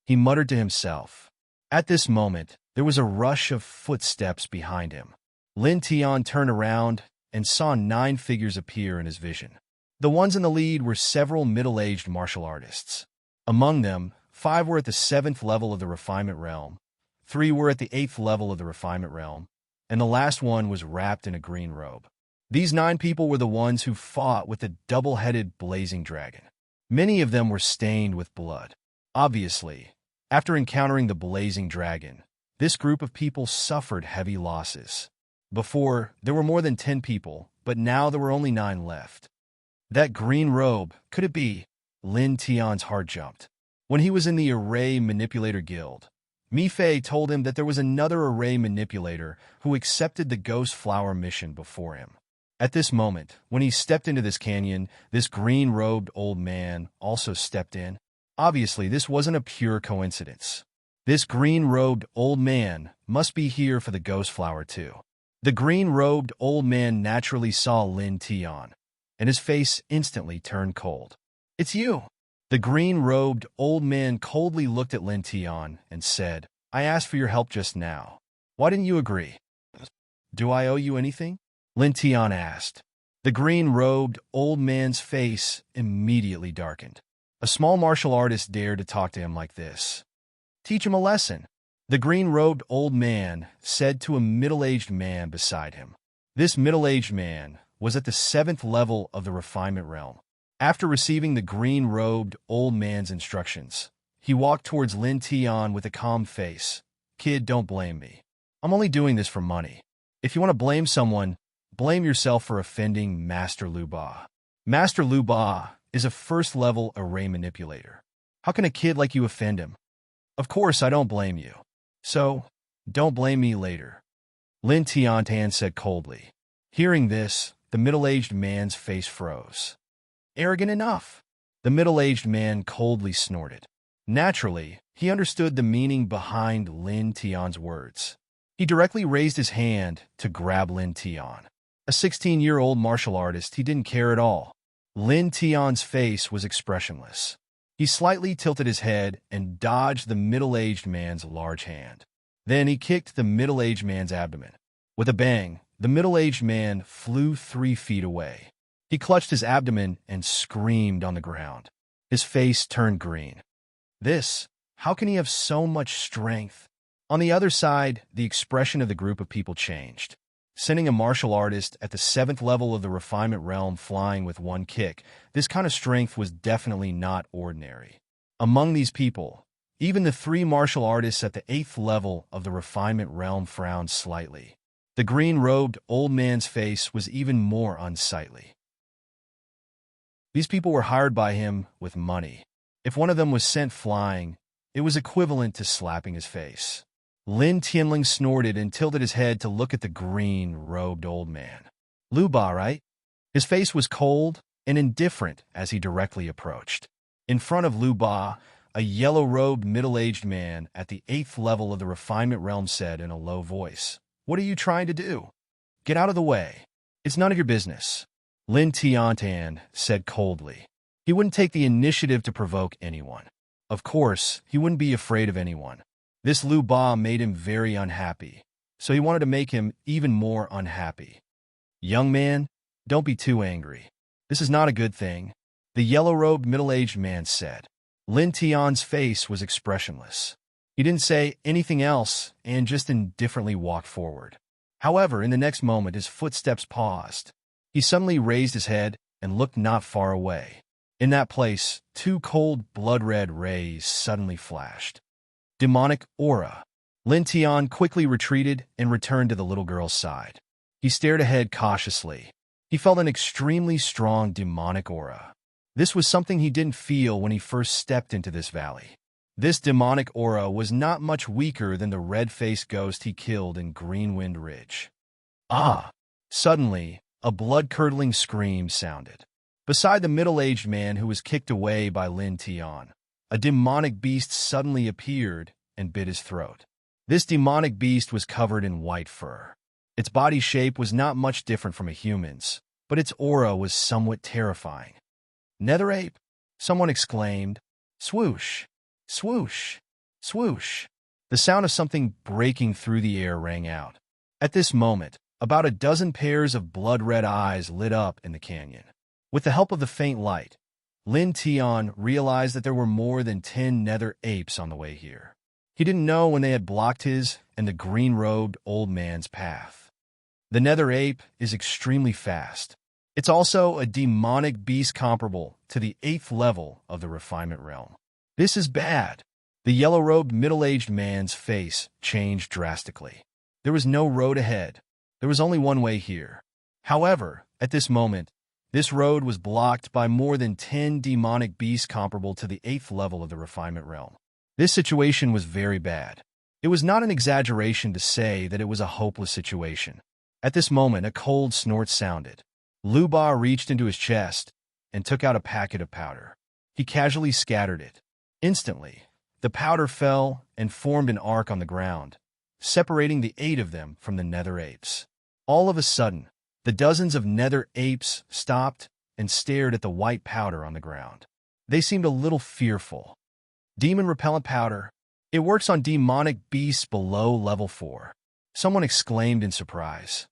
He muttered to himself. At this moment, there was a rush of footsteps behind him. Lin Tian turned around and saw 9 figures appear in his vision. The ones in the lead were several middle-aged martial artists. Among them, 5 were at the 7th level of the refinement realm, 3 were at the 8th level of the refinement realm, and the last one was wrapped in a green robe. These 9 people were the ones who fought with the double-headed blazing dragon. Many of them were stained with blood. Obviously, after encountering the blazing dragon, this group of people suffered heavy losses. Before, there were more than 10 people, but now there were only 9 left. That green robe, could it be? Lin Tian's heart jumped. When he was in the Array Manipulator Guild, Mi-Fei told him that there was another array manipulator who accepted the Ghost Flower mission before him. At this moment, when he stepped into this canyon, this green-robed old man also stepped in. Obviously, this wasn't a pure coincidence. This green-robed old man must be here for the Ghost Flower too. The green-robed old man naturally saw Lin Tian, and his face instantly turned cold. "It's you!" The green-robed old man coldly looked at Lin Tian and said, "I asked for your help just now. Why didn't you agree?" "Do I owe you anything?" Lin Tian asked. The green-robed old man's face immediately darkened. A small martial artist dared to talk to him like this. "Teach him a lesson," the green-robed old man said to a middle-aged man beside him. This middle-aged man was at the 7th level of the refinement realm. After receiving the green-robed old man's instructions, he walked towards Lin Tian with a calm face. "Kid, don't blame me. I'm only doing this for money. If you want to blame someone, blame yourself for offending Master Lu Ba. Master Lu Ba is a first-level array manipulator. How can a kid like you offend him? Of course, I don't blame you. So, don't blame me later," Lin Tian said coldly. Hearing this, the middle-aged man's face froze. "Arrogant enough," the middle-aged man coldly snorted. Naturally, he understood the meaning behind Lin Tian's words. He directly raised his hand to grab Lin Tian. A 16-year-old martial artist, he didn't care at all. Lin Tian's face was expressionless. He slightly tilted his head and dodged the middle-aged man's large hand. Then he kicked the middle-aged man's abdomen. With a bang, the middle-aged man flew 3 feet away. He clutched his abdomen and screamed on the ground. His face turned green. How can he have so much strength? On the other side, the expression of the group of people changed. Sending a martial artist at the 7th level of the refinement realm flying with one kick, this kind of strength was definitely not ordinary. Among these people, even the 3 martial artists at the 8th level of the refinement realm frowned slightly. The green-robed old man's face was even more unsightly. These people were hired by him with money. If one of them was sent flying, it was equivalent to slapping his face. Lin Tianling snorted and tilted his head to look at the green-robed old man. "Lu Ba, right?" His face was cold and indifferent as he directly approached. In front of Lu Ba, a yellow-robed middle-aged man at the 8th level of the refinement realm said in a low voice, "What are you trying to do? Get out of the way. It's none of your business," Lin Tian said coldly. He wouldn't take the initiative to provoke anyone. Of course, he wouldn't be afraid of anyone. This Lu Ba made him very unhappy, so he wanted to make him even more unhappy. "Young man, don't be too angry. This is not a good thing," the yellow-robed middle-aged man said. Lin Tian's face was expressionless. He didn't say anything else and just indifferently walked forward. However, in the next moment, his footsteps paused. He suddenly raised his head and looked not far away. In that place, 2 cold, blood-red rays suddenly flashed. Demonic aura. Lin Tian quickly retreated and returned to the little girl's side. He stared ahead cautiously. He felt an extremely strong demonic aura. This was something he didn't feel when he first stepped into this valley. This demonic aura was not much weaker than the red-faced ghost he killed in Greenwind Ridge. "Ah!" Suddenly, a blood-curdling scream sounded. Beside the middle-aged man who was kicked away by Lin Tian, a demonic beast suddenly appeared and bit his throat. This demonic beast was covered in white fur. Its body shape was not much different from a human's, but its aura was somewhat terrifying. "Nether ape!" someone exclaimed. Swoosh! Swoosh! Swoosh! The sound of something breaking through the air rang out. At this moment, about a dozen pairs of blood-red eyes lit up in the canyon. With the help of the faint light, Lin Tian realized that there were more than 10 nether apes on the way here. He didn't know when they had blocked his and the green-robed old man's path. The nether ape is extremely fast. It's also a demonic beast comparable to the 8th level of the refinement realm. This is bad. The yellow-robed middle-aged man's face changed drastically. There was no road ahead. There was only one way here. However, at this moment, this road was blocked by more than 10 demonic beasts comparable to the 8th level of the refinement realm. This situation was very bad. It was not an exaggeration to say that it was a hopeless situation. At this moment, a cold snort sounded. Lu Ba reached into his chest and took out a packet of powder. He casually scattered it. Instantly, the powder fell and formed an arc on the ground, separating the 8 of them from the nether apes. All of a sudden, the dozens of nether apes stopped and stared at the white powder on the ground. They seemed a little fearful. Demon repellent powder. It works on demonic beasts below level 4. Someone exclaimed in surprise.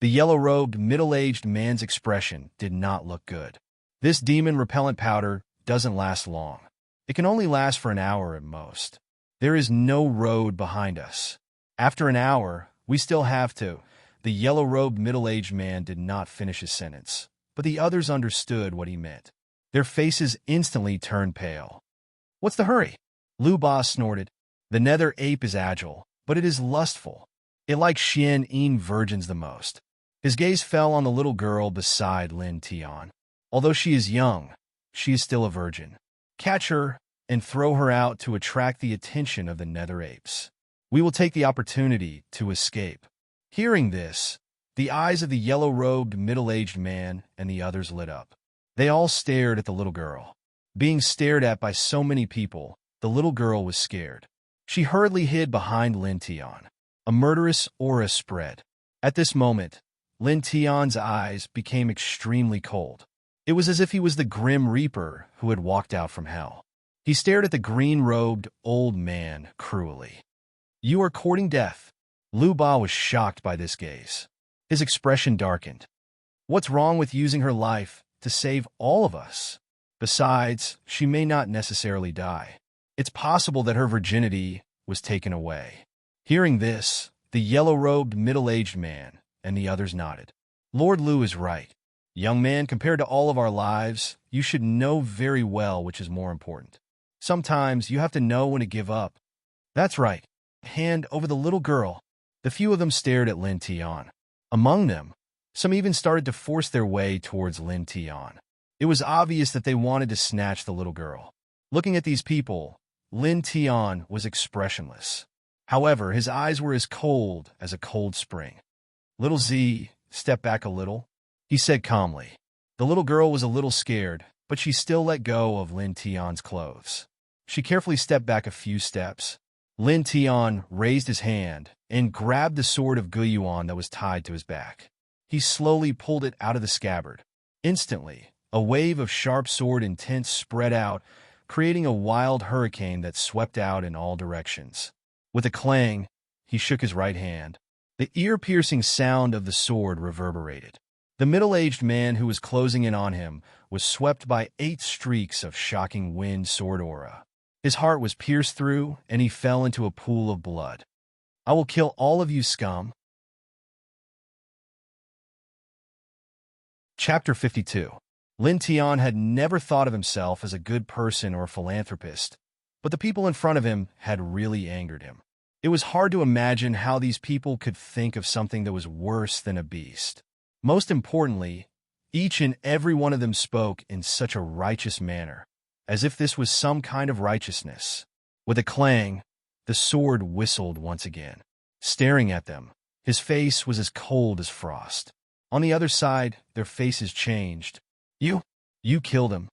The yellow-robed, middle-aged man's expression did not look good. This demon repellent powder doesn't last long. It can only last for an hour at most. There is no road behind us. After an hour, we still have to. The yellow-robed, middle-aged man did not finish his sentence, but the others understood what he meant. Their faces instantly turned pale. What's the hurry? Lu Ba snorted. The nether ape is agile, but it is lustful. It likes Xian virgins the most. His gaze fell on the little girl beside Lin Tian. Although she is young, she is still a virgin. Catch her and throw her out to attract the attention of the nether apes. We will take the opportunity to escape. Hearing this, the eyes of the yellow-robed, middle-aged man and the others lit up. They all stared at the little girl. Being stared at by so many people, the little girl was scared. She hurriedly hid behind Lin Tian. A murderous aura spread. At this moment, Lin Tian's eyes became extremely cold. It was as if he was the Grim Reaper who had walked out from hell. He stared at the green-robed old man cruelly. You are courting death. Lu Ba was shocked by this gaze. His expression darkened. What's wrong with using her life to save all of us? Besides, she may not necessarily die. It's possible that her virginity was taken away. Hearing this, the yellow-robed middle-aged man and the others nodded. Lord Lu is right. Young man, compared to all of our lives, you should know very well which is more important. Sometimes you have to know when to give up. That's right. Hand over the little girl. The few of them stared at Lin Tian. Among them, some even started to force their way towards Lin Tian. It was obvious that they wanted to snatch the little girl. Looking at these people, Lin Tian was expressionless. However, his eyes were as cold as a cold spring. Little Z, step back a little, he said calmly. The little girl was a little scared, but she still let go of Lin Tian's clothes. She carefully stepped back a few steps. Lin Tian raised his hand and grabbed the sword of Guyuan that was tied to his back. He slowly pulled it out of the scabbard. Instantly, a wave of sharp sword intent spread out, creating a wild hurricane that swept out in all directions. With a clang, he shook his right hand. The ear-piercing sound of the sword reverberated. The middle-aged man who was closing in on him was swept by 8 streaks of shocking wind sword aura. His heart was pierced through, and he fell into a pool of blood. I will kill all of you, scum. Chapter 52. Lin Tian had never thought of himself as a good person or a philanthropist, but the people in front of him had really angered him. It was hard to imagine how these people could think of something that was worse than a beast. Most importantly, each and every one of them spoke in such a righteous manner, as if this was some kind of righteousness. With a clang, the sword whistled once again. Staring at them, his face was as cold as frost. On the other side, their faces changed. You killed him,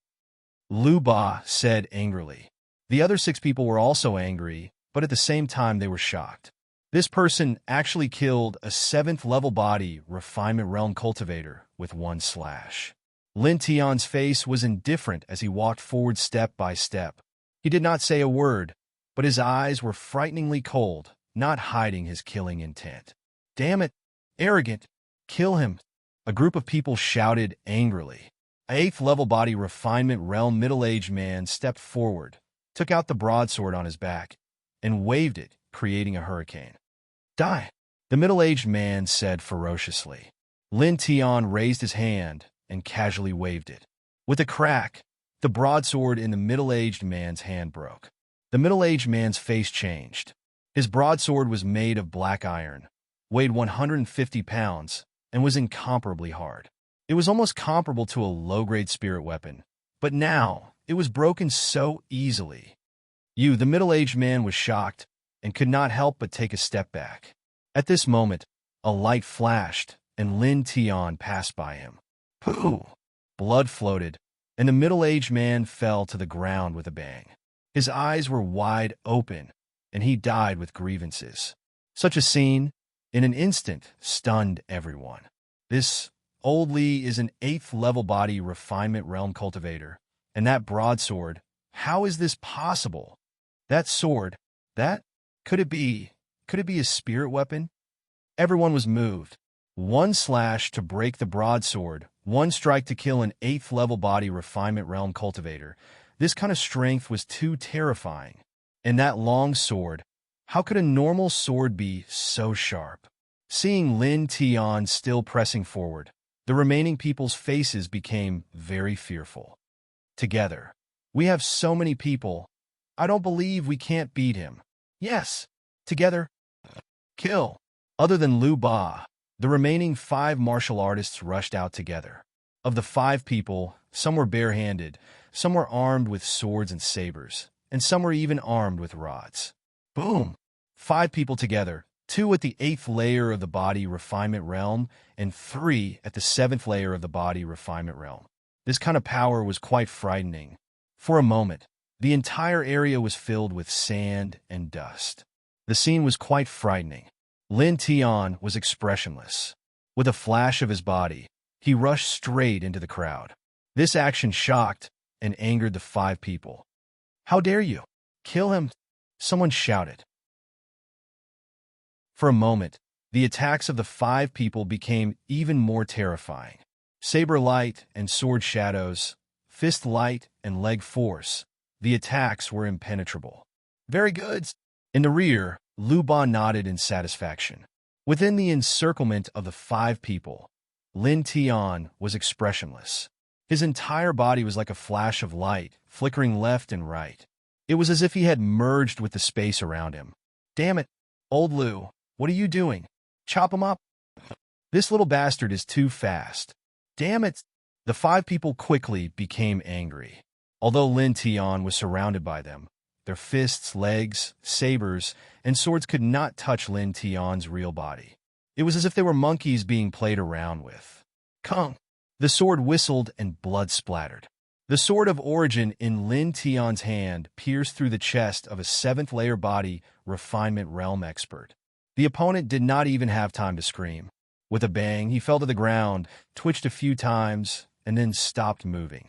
Lu Ba said angrily. The other 6 people were also angry, but at the same time they were shocked. This person actually killed a 7th level body refinement realm cultivator with 1 slash. Lin Tian's face was indifferent as he walked forward step by step. He did not say a word, but his eyes were frighteningly cold, not hiding his killing intent. Damn it! Arrogant! Kill him! A group of people shouted angrily. A 8th level body refinement realm middle-aged man stepped forward, took out the broadsword on his back, and waved it, creating a hurricane. Die! The middle-aged man said ferociously. Lin Tian raised his hand and casually waved it. With a crack, the broadsword in the middle-aged man's hand broke. The middle-aged man's face changed. His broadsword was made of black iron, weighed 150 pounds, and was incomparably hard. It was almost comparable to a low-grade spirit weapon, but now it was broken so easily. The middle-aged man was shocked and could not help but take a step back. At this moment, a light flashed, and Lin Tian passed by him. Pooh! Blood floated, and the middle-aged man fell to the ground with a bang. His eyes were wide open, and he died with grievances. Such a scene, in an instant, stunned everyone. This old Li is an 8th-level body refinement realm cultivator, and that broadsword, how is this possible? That sword, could it be a spirit weapon? Everyone was moved. One slash to break the broadsword, one strike to kill an 8th-level body refinement realm cultivator. This kind of strength was too terrifying. And that long sword, how could a normal sword be so sharp? Seeing Lin Tian still pressing forward, the remaining people's faces became very fearful. Together, we have so many people. I don't believe we can't beat him. Yes, together, kill. Other than Lu Ba, the remaining 5 martial artists rushed out together. Of the 5 people, some were barehanded, some were armed with swords and sabers, and some were even armed with rods. Boom! 5 people together, 2 at the 8th layer of the body refinement realm, and 3 at the 7th layer of the body refinement realm. This kind of power was quite frightening. For a moment, the entire area was filled with sand and dust. The scene was quite frightening. Lin Tian was expressionless. With a flash of his body, he rushed straight into the crowd. This action shocked and angered the 5 people. How dare you? Kill him! Someone shouted. For a moment, the attacks of the 5 people became even more terrifying. Saber light and sword shadows, fist light and leg force, the attacks were impenetrable. Very good. In the rear, Lu Ba nodded in satisfaction. Within the encirclement of the 5 people, Lin Tian was expressionless. His entire body was like a flash of light, flickering left and right. It was as if he had merged with the space around him. Damn it, old Lu, what are you doing? Chop him up? This little bastard is too fast. Damn it! The 5 people quickly became angry. Although Lin Tian was surrounded by them, their fists, legs, sabers, and swords could not touch Lin Tian's real body. It was as if they were monkeys being played around with. Kung! The sword whistled and blood splattered. The sword of origin in Lin Tian's hand pierced through the chest of a 7th layer body refinement realm expert. The opponent did not even have time to scream. With a bang, he fell to the ground, twitched a few times, and then stopped moving.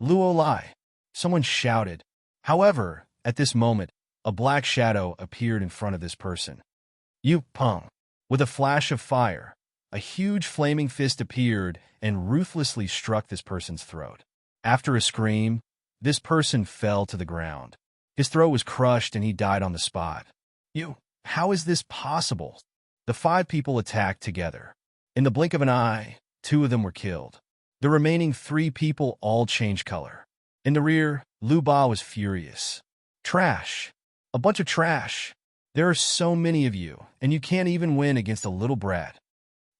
Luo Lai! Someone shouted. However, at this moment, a black shadow appeared in front of this person. Yu Peng! With a flash of fire, a huge flaming fist appeared and ruthlessly struck this person's throat. After a scream, this person fell to the ground. His throat was crushed and he died on the spot. How is this possible? The 5 people attacked together. In the blink of an eye, 2 of them were killed. The remaining 3 people all changed color. In the rear, Lu Ba was furious. Trash. A bunch of trash. There are so many of you, and you can't even win against a little brat.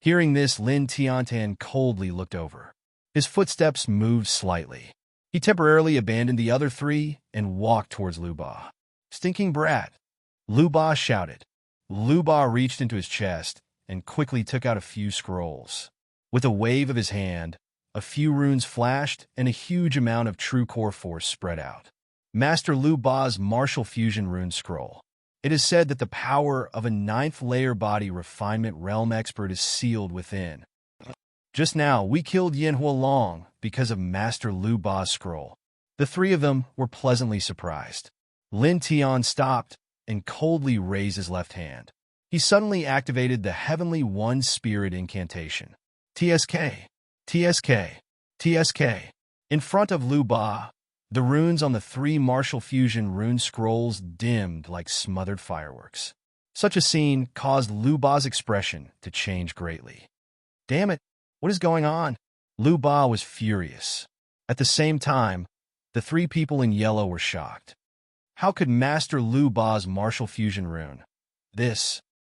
Hearing this, Lin Tian coldly looked over. His footsteps moved slightly. He temporarily abandoned the other 3 and walked towards Lu Ba. Stinking brat! Lu Ba shouted. Lu Ba reached into his chest and quickly took out a few scrolls. With a wave of his hand, a few runes flashed and a huge amount of true core force spread out. Master Lu Ba's martial fusion rune scroll. It is said that the power of a 9th layer body refinement realm expert is sealed within. Just now, we killed Yin Huolong because of Master Lu Ba's scroll. The 3 of them were pleasantly surprised. Lin Tian stopped and coldly raised his left hand. He suddenly activated the Heavenly One Spirit incantation. TSK, TSK, TSK. In front of Lu Ba, the runes on the 3 martial fusion rune scrolls dimmed like smothered fireworks. Such a scene caused Lu Ba's expression to change greatly. Damn it, what is going on? Lu Ba was furious. At the same time, the 3 people in yellow were shocked. How could Master Lu Ba's martial fusion rune?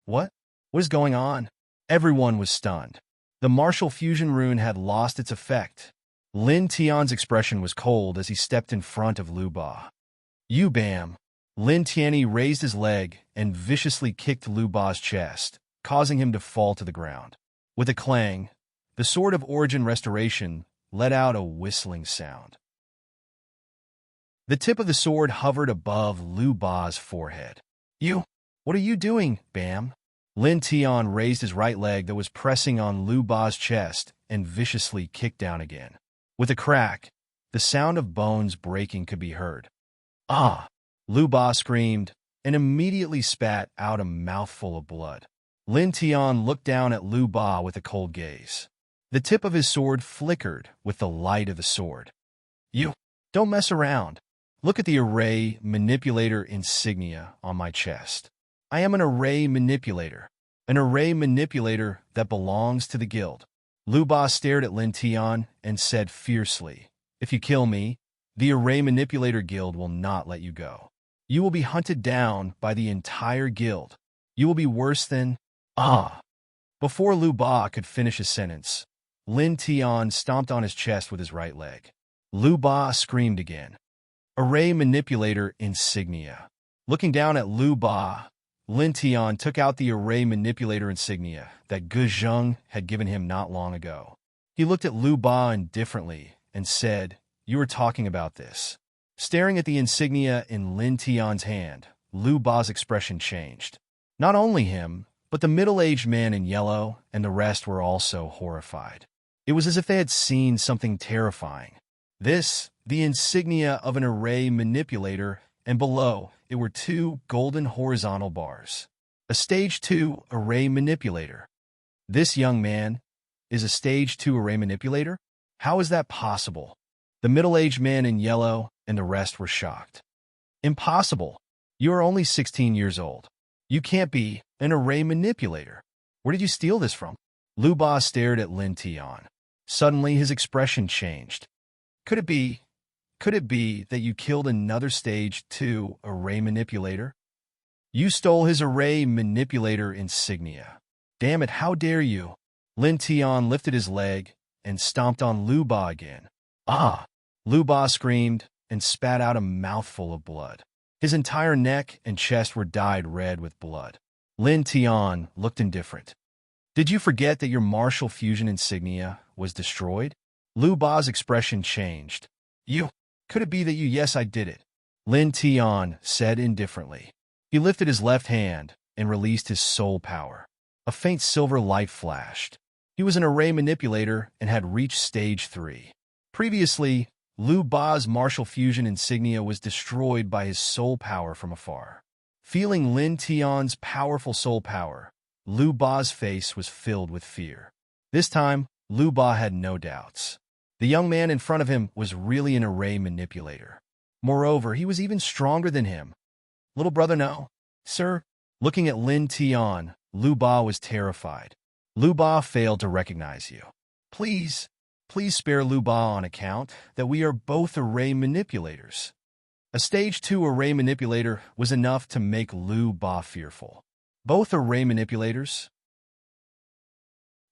What is going on? Everyone was stunned. The martial fusion rune had lost its effect. Lin Tian's expression was cold as he stepped in front of Lu Ba. Bam! Lin Tianyi raised his leg and viciously kicked Lu Ba's chest, causing him to fall to the ground. With a clang, the Sword of Origin Restoration let out a whistling sound. The tip of the sword hovered above Lu Ba's forehead. What are you doing, Bam? Lin Tian raised his right leg that was pressing on Lu Ba's chest and viciously kicked down again. With a crack, the sound of bones breaking could be heard. Ah! Lu Ba screamed and immediately spat out a mouthful of blood. Lin Tian looked down at Lu Ba with a cold gaze. The tip of his sword flickered with the light of the sword. Don't mess around. Look at the array manipulator insignia on my chest. I am an array manipulator. An array manipulator that belongs to the guild. Lu Ba stared at Lin Tian and said fiercely, "If you kill me, the array manipulator guild will not let you go. You will be hunted down by the entire guild. You will be worse than..." Ah! Before Lu Ba could finish his sentence, Lin Tian stomped on his chest with his right leg. Lu Ba screamed again. Array manipulator insignia. Looking down at Lu Ba, Lin Tian took out the array manipulator insignia that Ge Zheng had given him not long ago. He looked at Lu Ba indifferently and said, "You were talking about this." Staring at the insignia in Lin Tian's hand, Lu Ba's expression changed. Not only him, but the middle-aged man in yellow and the rest were also horrified. It was as if they had seen something terrifying. The insignia of an array manipulator, and below it were two golden horizontal bars. A Stage 2 array manipulator. This young man is a Stage 2 array manipulator? How is that possible? The middle-aged man in yellow and the rest were shocked. Impossible. You are only 16 years old. You can't be an array manipulator. Where did you steal this from? Lu Ba stared at Lin Tian. Suddenly his expression changed. Could it be that you killed another Stage 2 array manipulator? You stole his array manipulator insignia. Damn it, how dare you? Lin Tian lifted his leg and stomped on Lu Ba again. Ah! Lu Ba screamed and spat out a mouthful of blood. His entire neck and chest were dyed red with blood. Lin Tian looked indifferent. Did you forget that your martial fusion insignia was destroyed? Lu Ba's expression changed. Could it be that you... Yes, I did it. Lin Tian said indifferently. He lifted his left hand and released his soul power. A faint silver light flashed. He was an array manipulator and had reached Stage 3. Previously, Lu Ba's martial fusion insignia was destroyed by his soul power from afar. Feeling Lin Tian's powerful soul power, Lu Ba's face was filled with fear. This time, Lu Ba had no doubts. The young man in front of him was really an array manipulator. Moreover, he was even stronger than him. Little brother, no. Sir, looking at Lin Tian, Lu Ba was terrified. Lu Ba failed to recognize you. Please spare Lu Ba on account that we are both array manipulators. A Stage 2 array manipulator was enough to make Lu Ba fearful. Both array manipulators?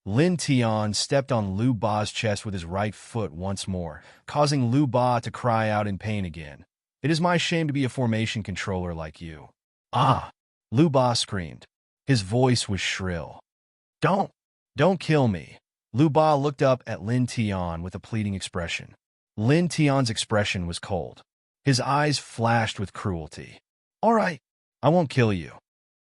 Lin Tian stepped on Lu Ba's chest with his right foot once more, causing Lu Ba to cry out in pain again. It is my shame to be a formation controller like you. Ah! Lu Ba screamed. His voice was shrill. Don't kill me. Lu Ba looked up at Lin Tian with a pleading expression. Lin Tian's expression was cold. His eyes flashed with cruelty. All right, I won't kill you.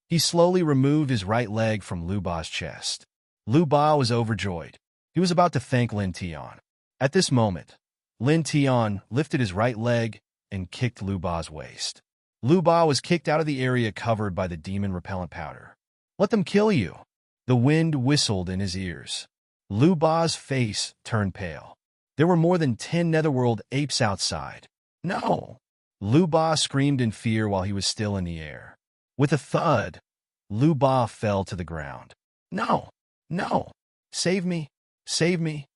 He slowly removed his right leg from Lu Ba's chest. Lu Ba was overjoyed. He was about to thank Lin Tian. At this moment, Lin Tian lifted his right leg and kicked Lu Ba's waist. Lu Ba was kicked out of the area covered by the demon repellent powder. Let them kill you. The wind whistled in his ears. Lu Ba's face turned pale. There were more than 10 netherworld apes outside. No! Lu Ba screamed in fear while he was still in the air. With a thud, Lu Ba fell to the ground. No! Save me! Save me!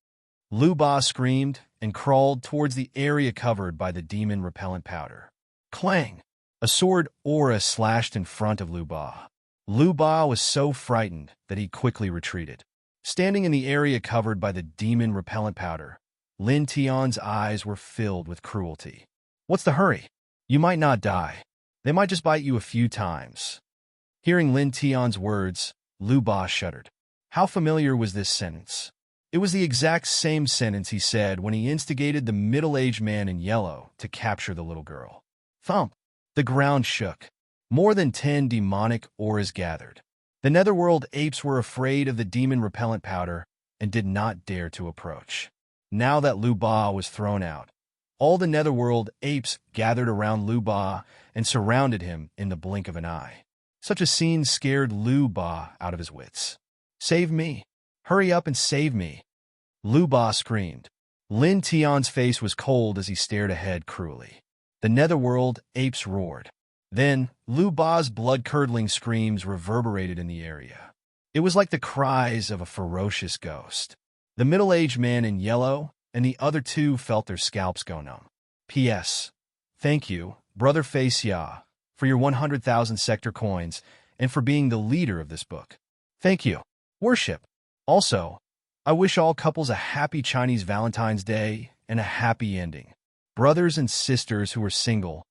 Lu Ba screamed and crawled towards the area covered by the demon repellent powder. Clang! A sword aura slashed in front of Lu Ba. Lu Ba was so frightened that he quickly retreated. Standing in the area covered by the demon repellent powder, Lin Tian's eyes were filled with cruelty. What's the hurry? You might not die. They might just bite you a few times. Hearing Lin Tian's words, Lu Ba shuddered. How familiar was this sentence? It was the exact same sentence he said when he instigated the middle-aged man in yellow to capture the little girl. Thump! The ground shook. More than 10 demonic auras gathered. The netherworld apes were afraid of the demon repellent powder and did not dare to approach. Now that Lu Ba was thrown out, all the netherworld apes gathered around Lu Ba and surrounded him in the blink of an eye. Such a scene scared Lu Ba out of his wits. Save me! Hurry up and save me! Lu Ba screamed. Lin Tian's face was cold as he stared ahead cruelly. The netherworld apes roared. Then, Lu Ba's blood-curdling screams reverberated in the area. It was like the cries of a ferocious ghost. The middle-aged man in yellow and the other two felt their scalps go numb. P.S. Thank you, Brother Face Ya, for your 100,000 sector coins and for being the leader of this book. Thank you. Worship. Also, I wish all couples a happy Chinese Valentine's Day and a happy ending. Brothers and sisters who are single,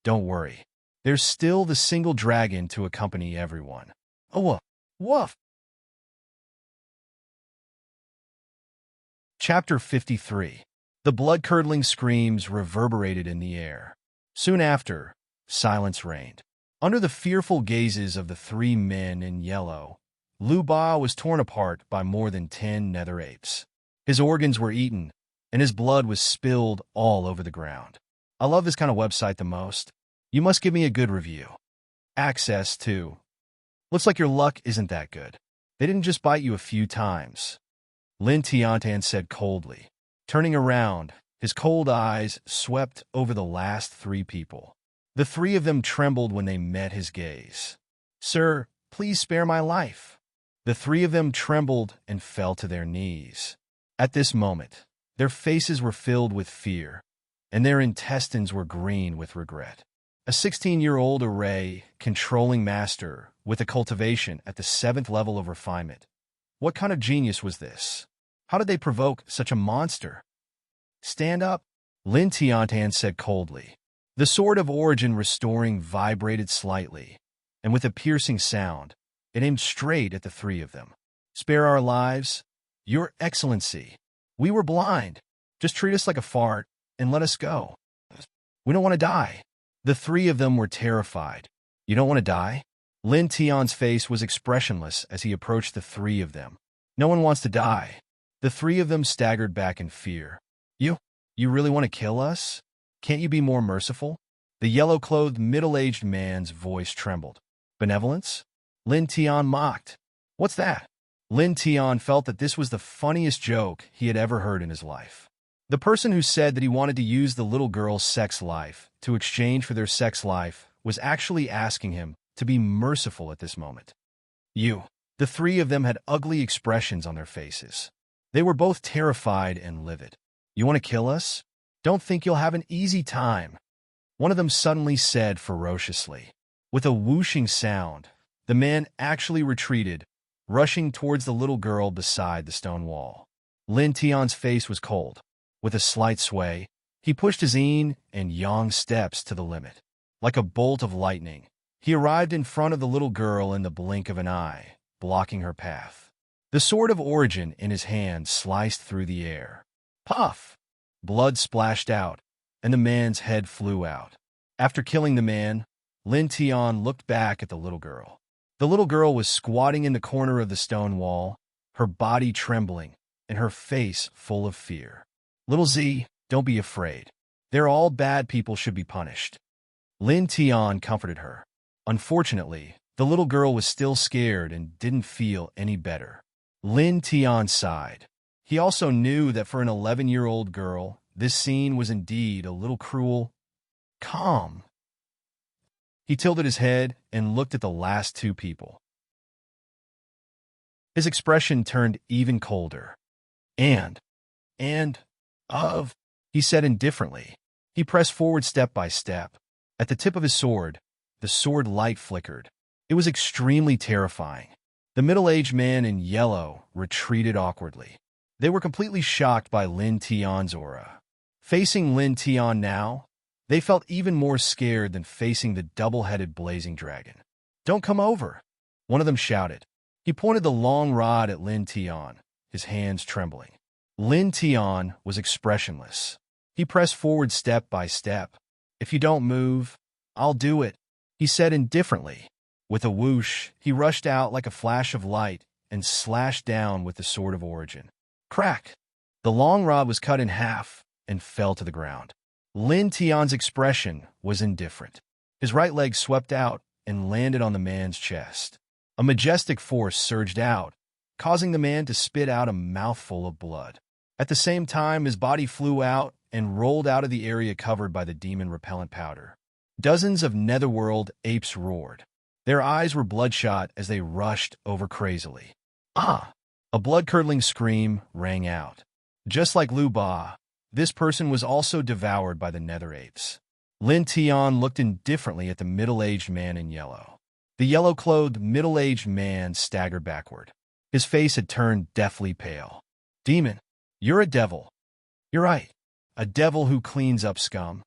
don't worry. There's still the single dragon to accompany everyone. Oh, woof. Woof. Chapter 53. The blood-curdling screams reverberated in the air. Soon after, silence reigned. Under the fearful gazes of the three men in yellow, Lu Ba was torn apart by more than 10 nether apes. His organs were eaten, and his blood was spilled all over the ground. I love this kind of website the most. You must give me a good review. Access to. Looks like your luck isn't that good. They didn't just bite you a few times. Lin Tiantan said coldly. Turning around, his cold eyes swept over the last three people. The three of them trembled when they met his gaze. Sir, please spare my life. The three of them trembled and fell to their knees. At this moment, their faces were filled with fear, and their intestines were green with regret. A 16-year-old array controlling master with a cultivation at the 7th level of refinement. What kind of genius was this? How did they provoke such a monster? Stand up, Lin Tiantan said coldly. The sword of origin restoring vibrated slightly, and with a piercing sound, it aimed straight at the three of them. Spare our lives, Your Excellency. We were blind. Just treat us like a fart and let us go. We don't want to die. The three of them were terrified. You don't want to die? Lin Tian's face was expressionless as he approached the three of them. No one wants to die. The three of them staggered back in fear. You really want to kill us? Can't you be more merciful? The yellow-clothed, middle-aged man's voice trembled. Benevolence? Lin Tian mocked. What's that? Lin Tian felt that this was the funniest joke he had ever heard in his life. The person who said that he wanted to use the little girl's sex life to exchange for their sex life was actually asking him to be merciful at this moment. The three of them had ugly expressions on their faces. They were both terrified and livid. You want to kill us? Don't think you'll have an easy time. One of them suddenly said ferociously. With a whooshing sound, the man actually retreated, rushing towards the little girl beside the stone wall. Lin Tian's face was cold. With a slight sway, he pushed his yin and yang steps to the limit. Like a bolt of lightning, he arrived in front of the little girl in the blink of an eye, blocking her path. The sword of origin in his hand sliced through the air. Puff! Blood splashed out, and the man's head flew out. After killing the man, Lin Tian looked back at the little girl. The little girl was squatting in the corner of the stone wall, her body trembling, and her face full of fear. Little Z, don't be afraid. They're all bad people should be punished. Lin Tian comforted her. Unfortunately, the little girl was still scared and didn't feel any better. Lin Tian sighed. He also knew that for an 11-year-old girl, this scene was indeed a little cruel. Calm. He tilted his head and looked at the last two people. His expression turned even colder. He said indifferently. He pressed forward step by step. At the tip of his sword, the sword light flickered. It was extremely terrifying. The middle-aged man in yellow retreated awkwardly. They were completely shocked by Lin Tian's aura. Facing Lin Tian now, They felt even more scared than facing the double-headed blazing dragon. "Don't come over," one of them shouted. He pointed the long rod at Lin Tian, his hands trembling. Lin Tian was expressionless. He pressed forward step by step. "If you don't move, I'll do it," he said indifferently. With a whoosh, he rushed out like a flash of light and slashed down with the sword of origin. Crack! The long rod was cut in half and fell to the ground. Lin Tian's expression was indifferent. His right leg swept out and landed on the man's chest. A majestic force surged out, causing the man to spit out a mouthful of blood. At the same time, his body flew out and rolled out of the area covered by the demon repellent powder. Dozens of netherworld apes roared. Their eyes were bloodshot as they rushed over crazily. "Ah!" A blood-curdling scream rang out. Just like Lu Ba, this person was also devoured by the nether apes. Lin Tian looked indifferently at the middle-aged man in yellow. The yellow-clothed middle-aged man staggered backward. His face had turned deathly pale. "Demon, you're a devil." "You're right. A devil who cleans up scum,"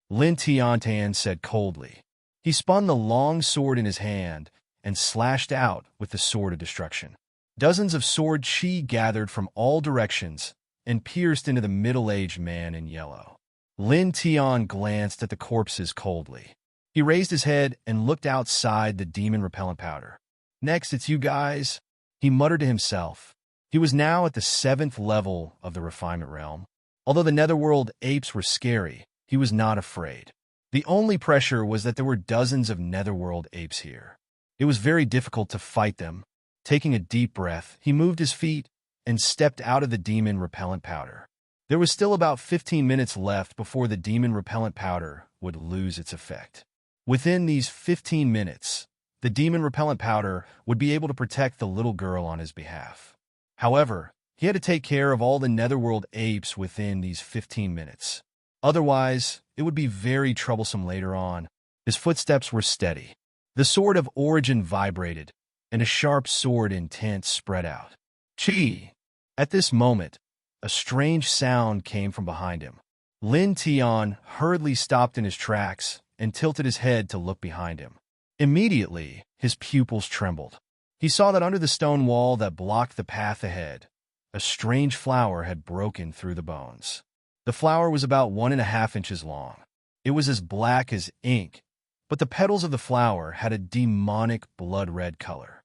Lin Tian said coldly. He spun the long sword in his hand and slashed out with the sword of destruction. Dozens of sword chi gathered from all directions and pierced into the middle-aged man in yellow. Lin Tian glanced at the corpses coldly. He raised his head and looked outside the demon repellent powder. "Next, it's you guys," he muttered to himself. He was now at the 7th level of the refinement realm. Although the netherworld apes were scary, he was not afraid. The only pressure was that there were dozens of netherworld apes here. It was very difficult to fight them. Taking a deep breath, he moved his feet and stepped out of the demon repellent powder. There was still about 15 minutes left before the demon repellent powder would lose its effect. Within these 15 minutes, the demon repellent powder would be able to protect the little girl on his behalf. However, he had to take care of all the netherworld apes within these 15 minutes. Otherwise, it would be very troublesome later on. His footsteps were steady. The sword of origin vibrated, and a sharp sword intent spread out. Chi! At this moment, a strange sound came from behind him. Lin Tian hurriedly stopped in his tracks and tilted his head to look behind him. Immediately, his pupils trembled. He saw that under the stone wall that blocked the path ahead, a strange flower had broken through the bones. The flower was about 1.5 inches long. It was as black as ink, but the petals of the flower had a demonic blood-red color.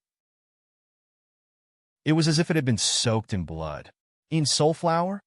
It was as if it had been soaked in blood. "In soulflower?"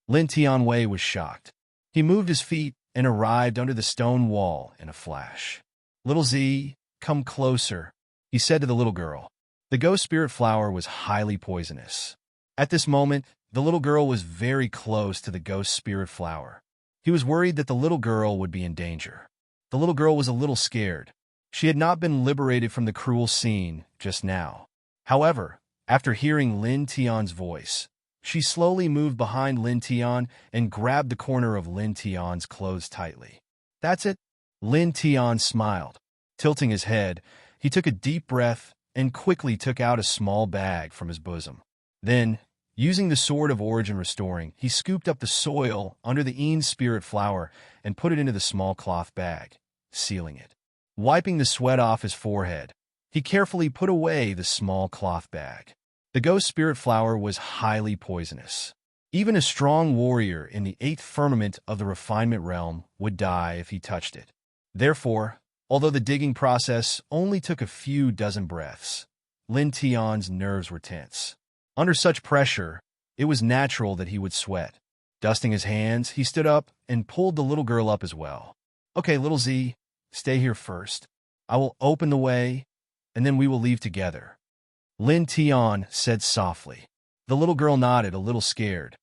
Lin Tianwei was shocked. He moved his feet and arrived under the stone wall in a flash. "Little Z, come closer," he said to the little girl. The ghost spirit flower was highly poisonous. At this moment, the little girl was very close to the ghost spirit flower. He was worried that the little girl would be in danger. The little girl was a little scared. She had not been liberated from the cruel scene just now. However, after hearing Lin Tian's voice, she slowly moved behind Lin Tian and grabbed the corner of Lin Tian's clothes tightly. "That's it." Lin Tian smiled. Tilting his head, he took a deep breath and quickly took out a small bag from his bosom. Then, using the sword of origin restoring, he scooped up the soil under the Een spirit flower and put it into the small cloth bag, sealing it. Wiping the sweat off his forehead, he carefully put away the small cloth bag. The ghost spirit flower was highly poisonous. Even a strong warrior in the 8th firmament of the refinement realm would die if he touched it. Therefore, although the digging process only took a few dozen breaths, Lin Tian's nerves were tense. Under such pressure, it was natural that he would sweat. Dusting his hands, he stood up and pulled the little girl up as well. "Okay, little Z, stay here first. I will open the way, and then we will leave together," Lin Tian said softly. The little girl nodded, a little scared.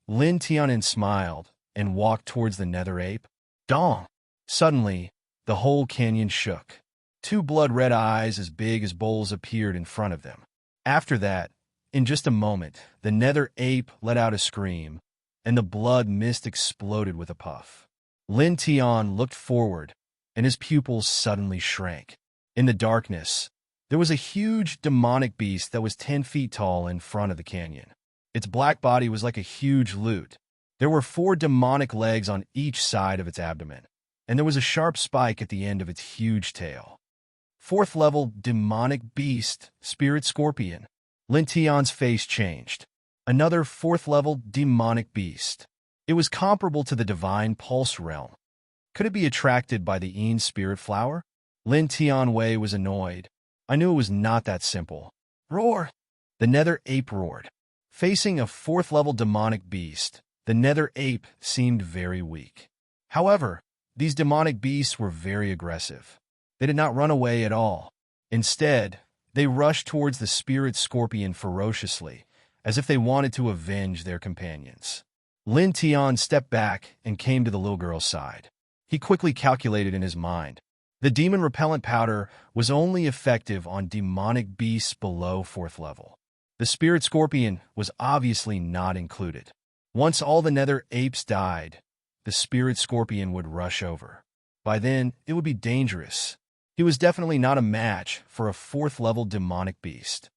Lin Tianin smiled and walked towards the nether ape. Dong! Suddenly, the whole canyon shook. 2 blood-red eyes as big as bowls appeared in front of them. After that, in just a moment, the nether ape let out a scream, and the blood mist exploded with a puff. Lin Tian looked forward, and his pupils suddenly shrank. In the darkness, there was a huge demonic beast that was 10 feet tall in front of the canyon. Its black body was like a huge lute, There were 4 demonic legs on each side of its abdomen, and there was a sharp spike at the end of its huge tail. 4th level demonic beast, spirit scorpion. Lin Tian's face changed. Another 4th level demonic beast. It was comparable to the divine pulse realm. Could it be attracted by the Yin spirit flower? Lin Tian Wei was annoyed. I knew it was not that simple. Roar! The nether ape roared. Facing a 4th level demonic beast, the nether ape seemed very weak. However, these demonic beasts were very aggressive. They did not run away at all. Instead, they rushed towards the spirit scorpion ferociously, as if they wanted to avenge their companions. Lin Tian stepped back and came to the little girl's side. He quickly calculated in his mind. The demon repellent powder was only effective on demonic beasts below 4th level. The spirit scorpion was obviously not included. Once all the nether apes died, the spirit scorpion would rush over. By then, it would be dangerous. He was definitely not a match for a 4th level demonic beast.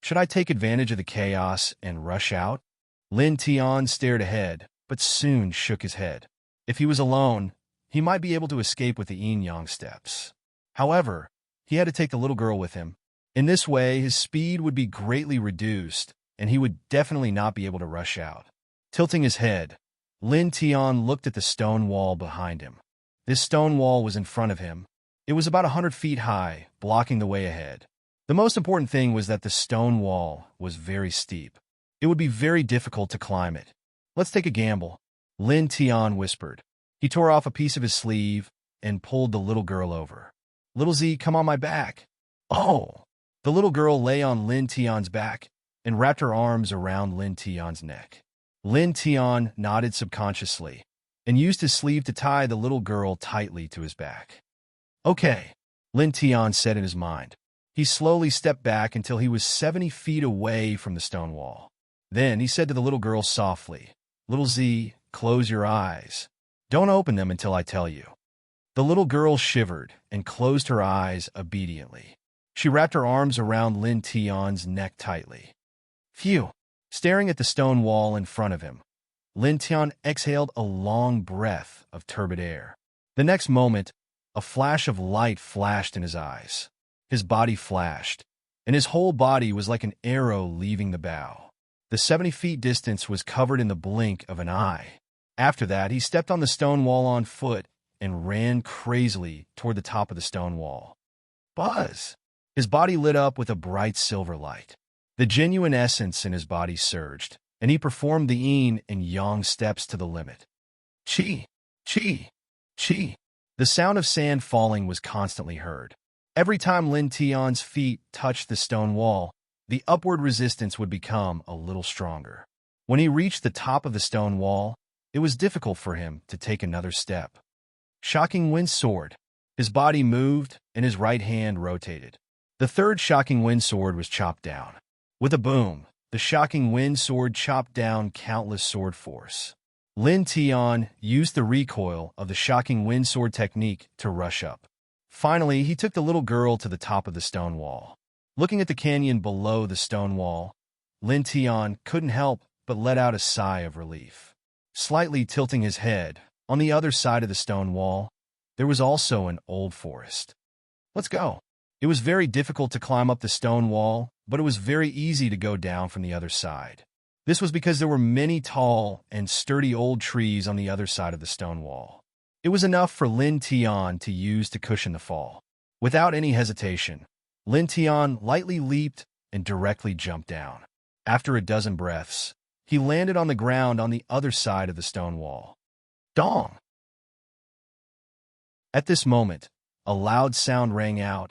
Should I take advantage of the chaos and rush out? Lin Tian stared ahead, but soon shook his head. If he was alone, he might be able to escape with the yin-yang steps. However, he had to take the little girl with him. In this way, his speed would be greatly reduced, and he would definitely not be able to rush out. Tilting his head, Lin Tian looked at the stone wall behind him. This stone wall was in front of him. It was about 100 feet high, blocking the way ahead. The most important thing was that the stone wall was very steep. It would be very difficult to climb it. Let's take a gamble, Lin Tian whispered. He tore off a piece of his sleeve and pulled the little girl over. Little Z, come on my back. Oh! The little girl lay on Lin Tian's back and wrapped her arms around Lin Tian's neck. Lin Tian nodded subconsciously and used his sleeve to tie the little girl tightly to his back. Okay, Lin Tian said in his mind. He slowly stepped back until he was 70 feet away from the stone wall. Then he said to the little girl softly, Little Z, close your eyes. Don't open them until I tell you. The little girl shivered and closed her eyes obediently. She wrapped her arms around Lin Tian's neck tightly. Phew! Staring at the stone wall in front of him, Lin Tian exhaled a long breath of turbid air. The next moment, a flash of light flashed in his eyes. His body flashed, and his whole body was like an arrow leaving the bow. The 70 feet distance was covered in the blink of an eye. After that, he stepped on the stone wall on foot and ran crazily toward the top of the stone wall. Buzz! His body lit up with a bright silver light. The genuine essence in his body surged, and he performed the yin and yang steps to the limit. Chi! Chi! Chi! The sound of sand falling was constantly heard. Every time Lin Tian's feet touched the stone wall, the upward resistance would become a little stronger. When he reached the top of the stone wall, it was difficult for him to take another step. Shocking Wind Sword. His body moved, and his right hand rotated. The third Shocking Wind Sword was chopped down. With a boom, the Shocking Wind Sword chopped down countless sword force. Lin Tian used the recoil of the Shocking Wind Sword technique to rush up. Finally, he took the little girl to the top of the stone wall. Looking at the canyon below the stone wall, Lin Tian couldn't help but let out a sigh of relief. Slightly tilting his head, on the other side of the stone wall, there was also an old forest. Let's go. It was very difficult to climb up the stone wall, but it was very easy to go down from the other side. This was because there were many tall and sturdy old trees on the other side of the stone wall. It was enough for Lin Tian to use to cushion the fall. Without any hesitation, Lin Tian lightly leaped and directly jumped down. After a dozen breaths, he landed on the ground on the other side of the stone wall. Dong! At this moment, a loud sound rang out,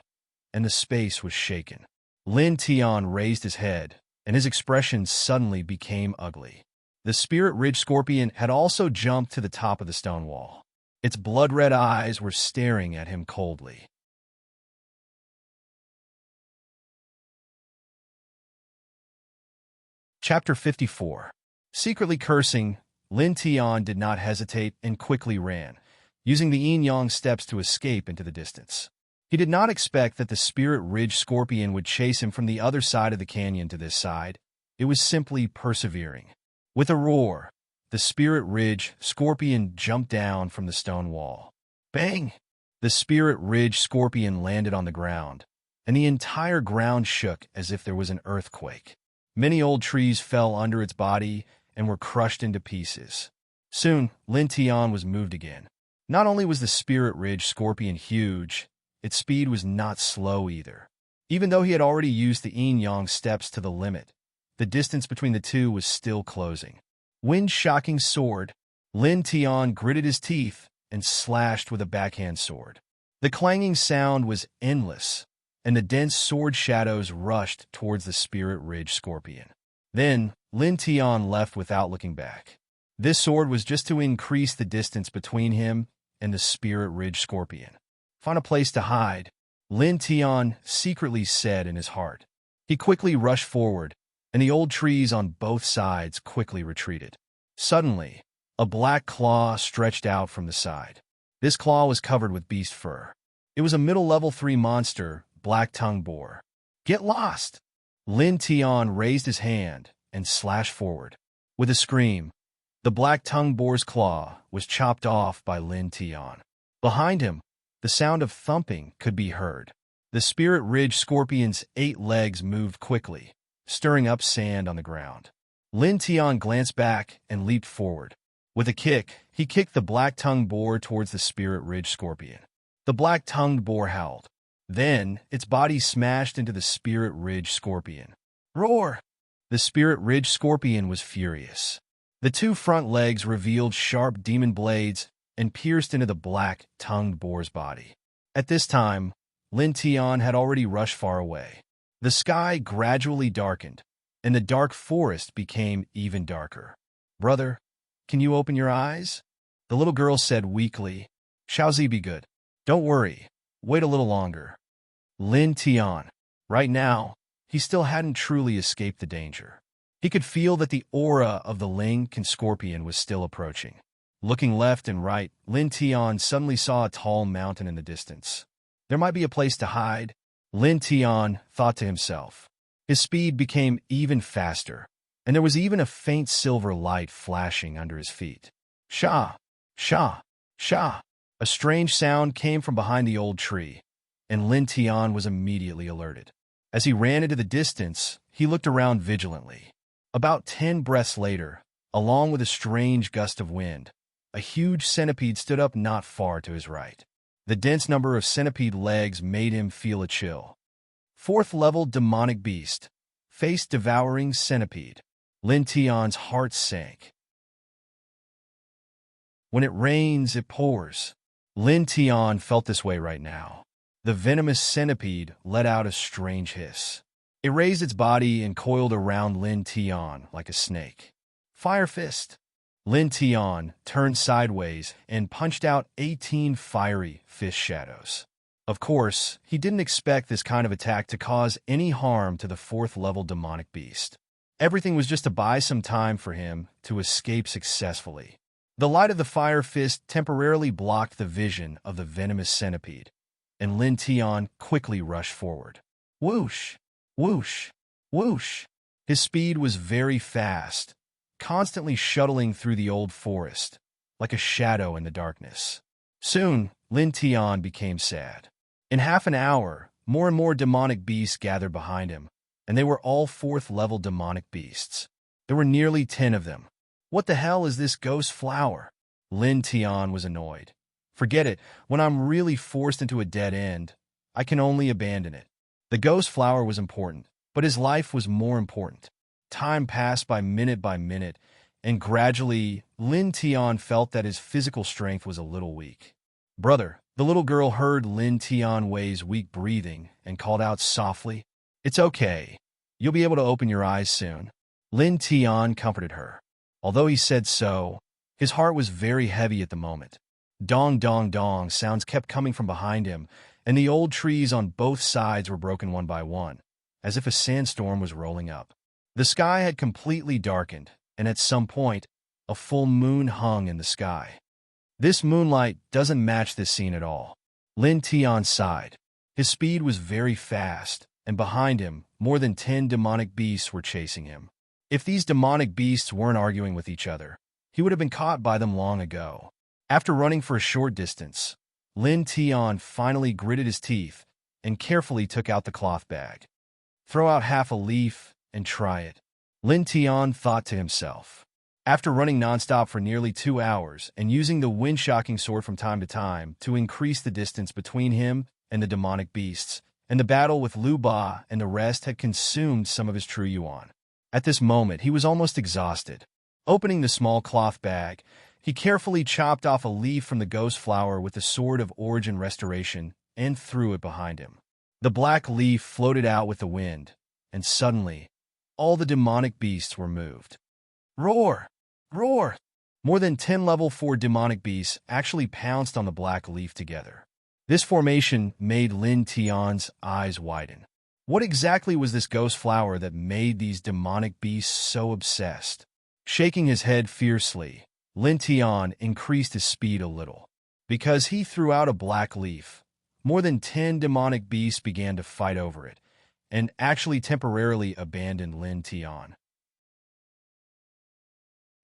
and the space was shaken. Lin Tian raised his head, and his expression suddenly became ugly. The Spirit Ridge Scorpion had also jumped to the top of the stone wall. Its blood-red eyes were staring at him coldly. Chapter 54. Secretly cursing, Lin Tian did not hesitate and quickly ran, using the yin-yang steps to escape into the distance. He did not expect that the Spirit Ridge Scorpion would chase him from the other side of the canyon to this side. It was simply persevering. With a roar, the Spirit Ridge scorpion jumped down from the stone wall. Bang! The Spirit Ridge scorpion landed on the ground, and the entire ground shook as if there was an earthquake. Many old trees fell under its body and were crushed into pieces. Soon, Lin Tian was moved again. Not only was the Spirit Ridge scorpion huge, its speed was not slow either. Even though he had already used the yin-yang steps to the limit, the distance between the two was still closing. Wind-shocking sword, Lin Tian gritted his teeth and slashed with a backhand sword. The clanging sound was endless, and the dense sword shadows rushed towards the Spirit Ridge scorpion. Then, Lin Tian left without looking back. This sword was just to increase the distance between him and the Spirit Ridge scorpion. Find a place to hide, Lin Tian secretly said in his heart. He quickly rushed forward, and the old trees on both sides quickly retreated. Suddenly, a black claw stretched out from the side. This claw was covered with beast fur. It was a middle-level 3 monster, black-tongued boar. Get lost! Lin Tian raised his hand and slashed forward. With a scream, the black-tongued boar's claw was chopped off by Lin Tian. Behind him, the sound of thumping could be heard. The Spirit Ridge scorpion's 8 legs moved quickly, stirring up sand on the ground. Lin Tian glanced back and leaped forward. With a kick, he kicked the black-tongued boar towards the Spirit Ridge scorpion. The black-tongued boar howled. Then, its body smashed into the Spirit Ridge scorpion. Roar! The Spirit Ridge scorpion was furious. The 2 front legs revealed sharp demon blades and pierced into the black-tongued boar's body. At this time, Lin Tian had already rushed far away. The sky gradually darkened, and the dark forest became even darker. Brother, can you open your eyes? The little girl said weakly. Xiaozi, be good. Don't worry. Wait a little longer. Lin Tian. Right now, he still hadn't truly escaped the danger. He could feel that the aura of the Ling scorpion was still approaching. Looking left and right, Lin Tian suddenly saw a tall mountain in the distance. There might be a place to hide, Lin Tian thought to himself. His speed became even faster, and there was even a faint silver light flashing under his feet. Sha! Sha! Sha! A strange sound came from behind the old tree, and Lin Tian was immediately alerted. As he ran into the distance, he looked around vigilantly. About 10 breaths later, along with a strange gust of wind, a huge centipede stood up not far to his right. The dense number of centipede legs made him feel a chill. 4th level demonic beast, face-devouring centipede. Lin Tian's heart sank. When it rains, it pours. Lin Tian felt this way right now. The venomous centipede let out a strange hiss. It raised its body and coiled around Lin Tian like a snake. Fire Fist. Lin Tian turned sideways and punched out 18 fiery fist shadows. Of course, he didn't expect this kind of attack to cause any harm to the 4th level demonic beast. Everything was just to buy some time for him to escape successfully. The light of the fire fist temporarily blocked the vision of the venomous centipede, and Lin Tian quickly rushed forward. Whoosh! Whoosh! Whoosh! His speed was very fast, constantly shuttling through the old forest, like a shadow in the darkness. Soon, Lin Tian became sad. In half an hour, more and more demonic beasts gathered behind him, and they were all 4th level demonic beasts. There were nearly 10 of them. What the hell is this ghost flower? Lin Tian was annoyed. Forget it, when I'm really forced into a dead end, I can only abandon it. The ghost flower was important, but his life was more important. Time passed by minute, and gradually, Lin Tian felt that his physical strength was a little weak. Brother, the little girl heard Lin Tian Wei's weak breathing and called out softly, It's okay. You'll be able to open your eyes soon. Lin Tian comforted her. Although he said so, his heart was very heavy at the moment. Dong dong dong sounds kept coming from behind him, and the old trees on both sides were broken one by one, as if a sandstorm was rolling up. The sky had completely darkened, and at some point, a full moon hung in the sky. This moonlight doesn't match this scene at all. Lin Tian sighed. His speed was very fast, and behind him, more than 10 demonic beasts were chasing him. If these demonic beasts weren't arguing with each other, he would have been caught by them long ago. After running for a short distance, Lin Tian finally gritted his teeth and carefully took out the cloth bag. Throw out half a leaf and try it, Lin Tian thought to himself. After running nonstop for nearly 2 hours and using the wind-shocking sword from time to time to increase the distance between him and the demonic beasts, and the battle with Lu Ba and the rest had consumed some of his true yuan. At this moment, he was almost exhausted. Opening the small cloth bag, he carefully chopped off a leaf from the ghost flower with the sword of origin restoration and threw it behind him. The black leaf floated out with the wind, and suddenly, all the demonic beasts were moved. Roar! Roar! More than 10 level 4 demonic beasts actually pounced on the black leaf together. This formation made Lin Tian's eyes widen. What exactly was this ghost flower that made these demonic beasts so obsessed? Shaking his head fiercely, Lin Tian increased his speed a little. Because he threw out a black leaf, more than 10 demonic beasts began to fight over it, and actually temporarily abandoned Lin Tian.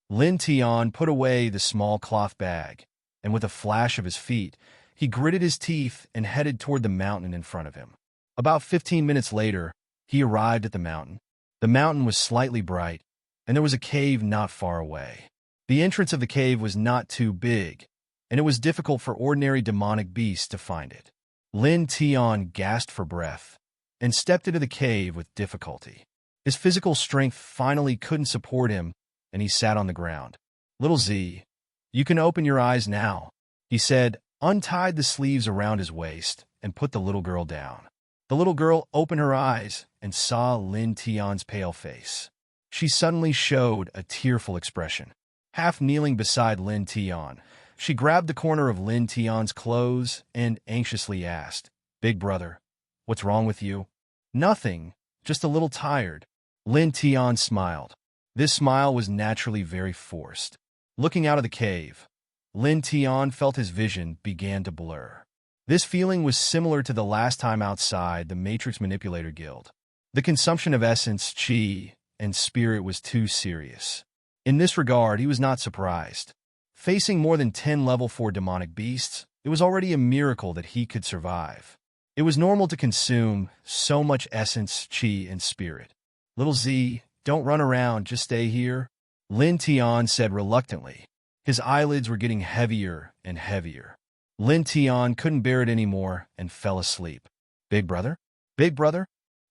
Lin Tian put away the small cloth bag, and with a flash of his feet, he gritted his teeth and headed toward the mountain in front of him. About 15 minutes later, he arrived at the mountain. The mountain was slightly bright, and there was a cave not far away. The entrance of the cave was not too big, and it was difficult for ordinary demonic beasts to find it. Lin Tian gasped for breath and stepped into the cave with difficulty. His physical strength finally couldn't support him, and he sat on the ground. "Little Z, you can open your eyes now," he said, untied the sleeves around his waist, and put the little girl down. The little girl opened her eyes and saw Lin Tian's pale face. She suddenly showed a tearful expression. Half kneeling beside Lin Tian, she grabbed the corner of Lin Tian's clothes and anxiously asked, "Big brother, what's wrong with you?" "Nothing, just a little tired." Lin Tian smiled. This smile was naturally very forced. Looking out of the cave, Lin Tian felt his vision began to blur. This feeling was similar to the last time outside the Matrix Manipulator Guild. The consumption of essence, chi, and spirit was too serious. In this regard, he was not surprised. Facing more than 10 level 4 demonic beasts, it was already a miracle that he could survive. It was normal to consume so much essence, chi, and spirit. "Little Z, don't run around, just stay here," Lin Tian said reluctantly. His eyelids were getting heavier and heavier. Lin Tian couldn't bear it anymore and fell asleep. "Big brother? Big brother?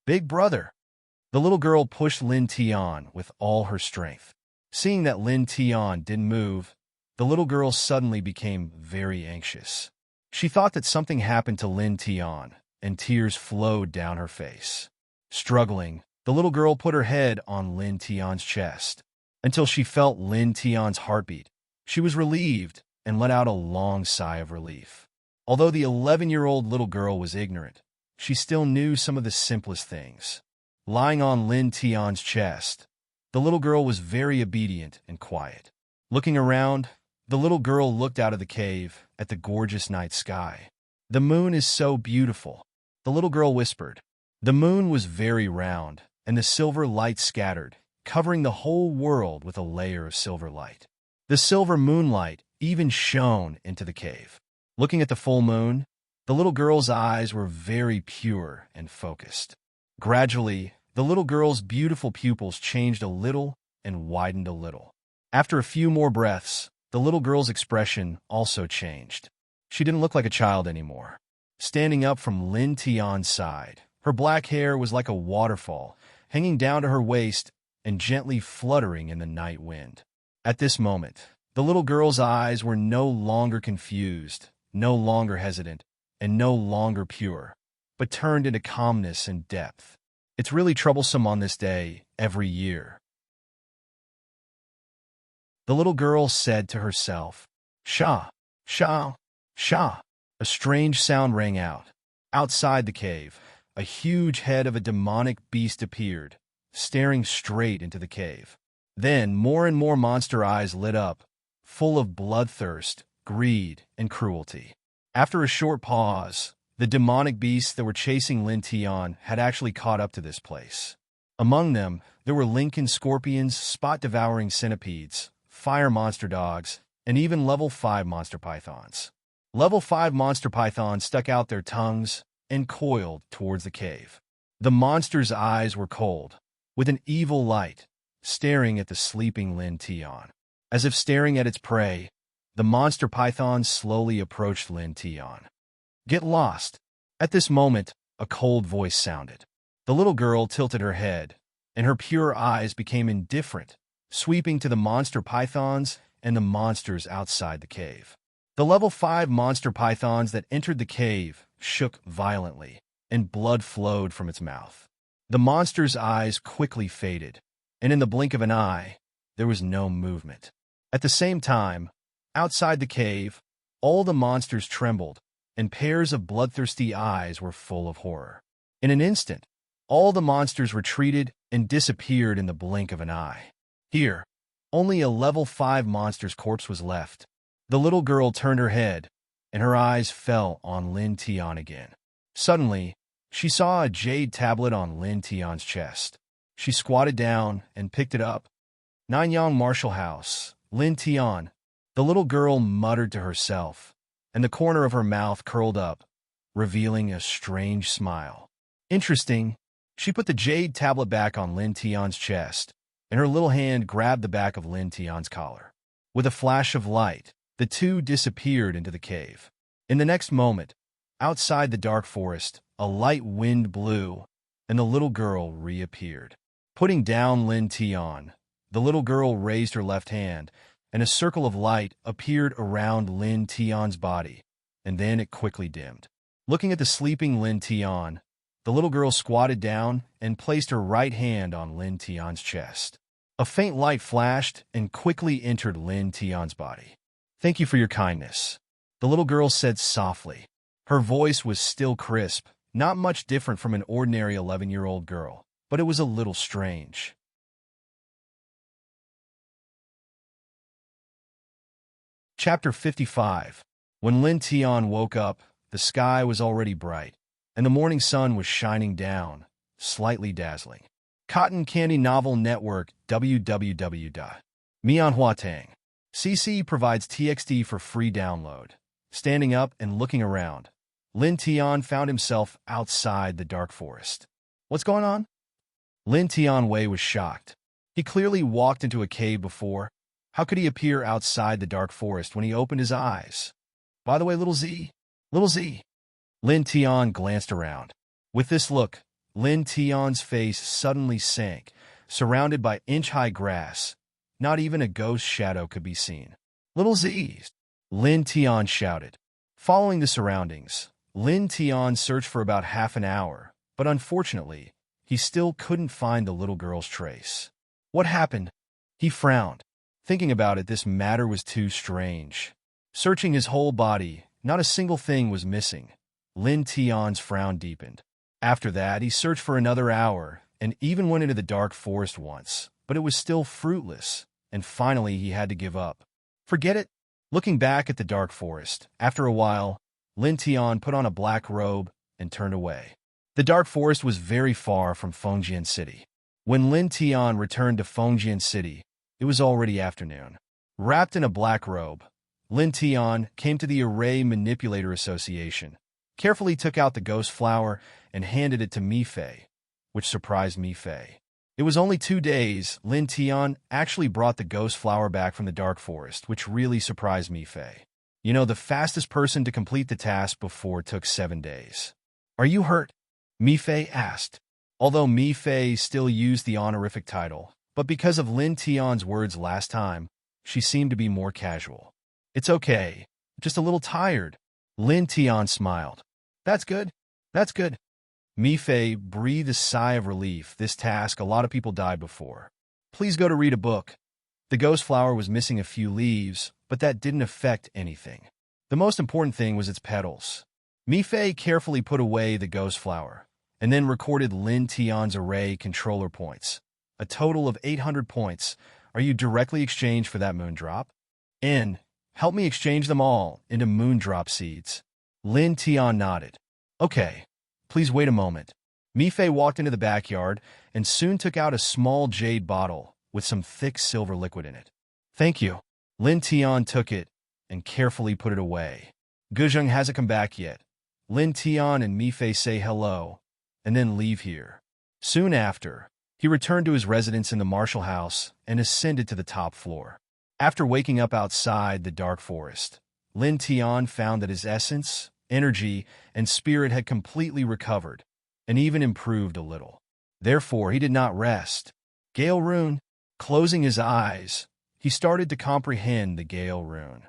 Big brother!" The little girl pushed Lin Tian with all her strength. Seeing that Lin Tian didn't move, the little girl suddenly became very anxious. She thought that something happened to Lin Tian, and tears flowed down her face. Struggling, the little girl put her head on Lin Tian's chest until she felt Lin Tian's heartbeat. She was relieved and let out a long sigh of relief. Although the 11-year-old little girl was ignorant, she still knew some of the simplest things. Lying on Lin Tian's chest, the little girl was very obedient and quiet. Looking around, the little girl looked out of the cave at the gorgeous night sky. "The moon is so beautiful," the little girl whispered. The moon was very round, and the silver light scattered, covering the whole world with a layer of silver light. The silver moonlight even shone into the cave. Looking at the full moon, the little girl's eyes were very pure and focused. Gradually, the little girl's beautiful pupils changed a little and widened a little. After a few more breaths, the little girl's expression also changed. She didn't look like a child anymore. Standing up from Lin Tian's side, her black hair was like a waterfall, hanging down to her waist and gently fluttering in the night wind. At this moment, the little girl's eyes were no longer confused, no longer hesitant, and no longer pure, but turned into calmness and depth. It's really troublesome on this day every year, the little girl said to herself. "Sha, sha, sha." A strange sound rang out. Outside the cave, a huge head of a demonic beast appeared, staring straight into the cave. Then more and more monster eyes lit up, full of bloodthirst, greed, and cruelty. After a short pause, the demonic beasts that were chasing Lin Tian had actually caught up to this place. Among them, there were Lincoln scorpions, spot-devouring centipedes, fire monster dogs, and even level 5 monster pythons. Level 5 monster pythons stuck out their tongues and coiled towards the cave. The monster's eyes were cold, with an evil light, staring at the sleeping Lin Tian. As if staring at its prey, the monster python slowly approached Lin Tian. "Get lost." At this moment, a cold voice sounded. The little girl tilted her head, and her pure eyes became indifferent, sweeping to the monster pythons and the monsters outside the cave. The level 5 monster pythons that entered the cave shook violently, and blood flowed from its mouth. The monster's eyes quickly faded, and in the blink of an eye, there was no movement. At the same time, outside the cave, all the monsters trembled, and pairs of bloodthirsty eyes were full of horror. In an instant, all the monsters retreated and disappeared in the blink of an eye. Here, only a level 5 monster's corpse was left. The little girl turned her head, and her eyes fell on Lin Tian again. Suddenly, she saw a jade tablet on Lin Tian's chest. She squatted down and picked it up. "Nanyang Martial House, Lin Tian," the little girl muttered to herself, and the corner of her mouth curled up, revealing a strange smile. Interesting. She put the jade tablet back on Lin Tian's chest, and her little hand grabbed the back of Lin Tian's collar. With a flash of light, the two disappeared into the cave. In the next moment, outside the dark forest, a light wind blew, and the little girl reappeared. Putting down Lin Tian, the little girl raised her left hand, and a circle of light appeared around Lin Tian's body, and then it quickly dimmed. Looking at the sleeping Lin Tian, the little girl squatted down and placed her right hand on Lin Tian's chest. A faint light flashed and quickly entered Lin Tian's body. "Thank you for your kindness," the little girl said softly. Her voice was still crisp, not much different from an ordinary 11-year-old girl, but it was a little strange. Chapter 55. When Lin Tian woke up, the sky was already bright, and the morning sun was shining down, slightly dazzling. Cotton Candy Novel Network www.mianhuatang.cc provides TXT for free download. Standing up and looking around, Lin Tian found himself outside the dark forest. "What's going on?" Lin Tian Wei was shocked. He clearly walked into a cave before. How could he appear outside the dark forest when he opened his eyes? "By the way, Little Z. Lin Tian glanced around. With this look, Lin Tian's face suddenly sank, surrounded by inch-high grass. Not even a ghost shadow could be seen. "Little Z!" Lin Tian shouted. Following the surroundings, Lin Tian searched for about half an hour, but unfortunately, he still couldn't find the little girl's trace. What happened? He frowned. Thinking about it, this matter was too strange. Searching his whole body, not a single thing was missing. Lin Tian's frown deepened. After that, he searched for another hour, and even went into the dark forest once, but it was still fruitless, and finally he had to give up. Forget it. Looking back at the dark forest, after a while, Lin Tian put on a black robe and turned away. The dark forest was very far from Fengjian City. When Lin Tian returned to Fengjian City, it was already afternoon. Wrapped in a black robe, Lin Tian came to the Array Manipulator Association, carefully took out the ghost flower and handed it to Mi Fei, which surprised Mi Fei. It was only 2 days. Lin Tian actually brought the ghost flower back from the dark forest, which really surprised Mi Fei. You know, the fastest person to complete the task before took 7 days. "Are you hurt?" Mi Fei asked. Although Mi Fei still used the honorific title, but because of Lin Tian's words last time, she seemed to be more casual. "It's okay. Just a little tired." Lin Tian smiled. That's good. Mi Fei breathed a sigh of relief. This task, a lot of people died before. "Please go to read a book." The ghost flower was missing a few leaves, but that didn't affect anything. The most important thing was its petals. Mi Fei carefully put away the ghost flower, and then recorded Lin Tian's array controller points. A total of 800 points. Are you directly exchanged for that moondrop? Help me exchange them all into moondrop seeds. Lin Tian nodded. "Okay, please wait a moment." Mifei walked into the backyard and soon took out a small jade bottle with some thick silver liquid in it. Thank you. Lin Tian took it and carefully put it away. Guzheng hasn't come back yet. Lin Tian and Mifei say hello and then leave here. Soon after, he returned to his residence in the Marshall House and ascended to the top floor. After waking up outside the dark forest, Lin Tian found that his essence, energy, and spirit had completely recovered and even improved a little. Therefore, he did not rest. Gale Rune, closing his eyes, he started to comprehend the Gale Rune.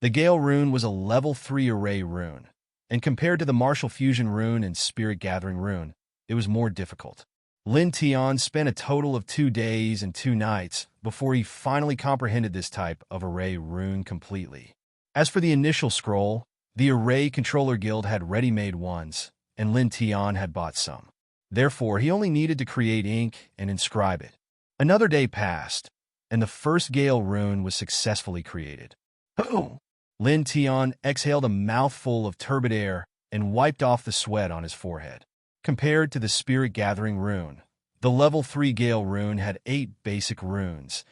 The Gale Rune was a level 3 array rune, and compared to the Martial Fusion Rune and Spirit Gathering Rune, it was more difficult. Lin Tian spent a total of 2 days and 2 nights before he finally comprehended this type of array rune completely. As for the initial scroll, the Array Controller Guild had ready-made ones, and Lin Tian had bought some. Therefore, he only needed to create ink and inscribe it. Another day passed, and the first Gale Rune was successfully created. Oh! Lin Tian exhaled a mouthful of turbid air and wiped off the sweat on his forehead. Compared to the Spirit Gathering Rune, the level 3 Gale Rune had 8 basic runes,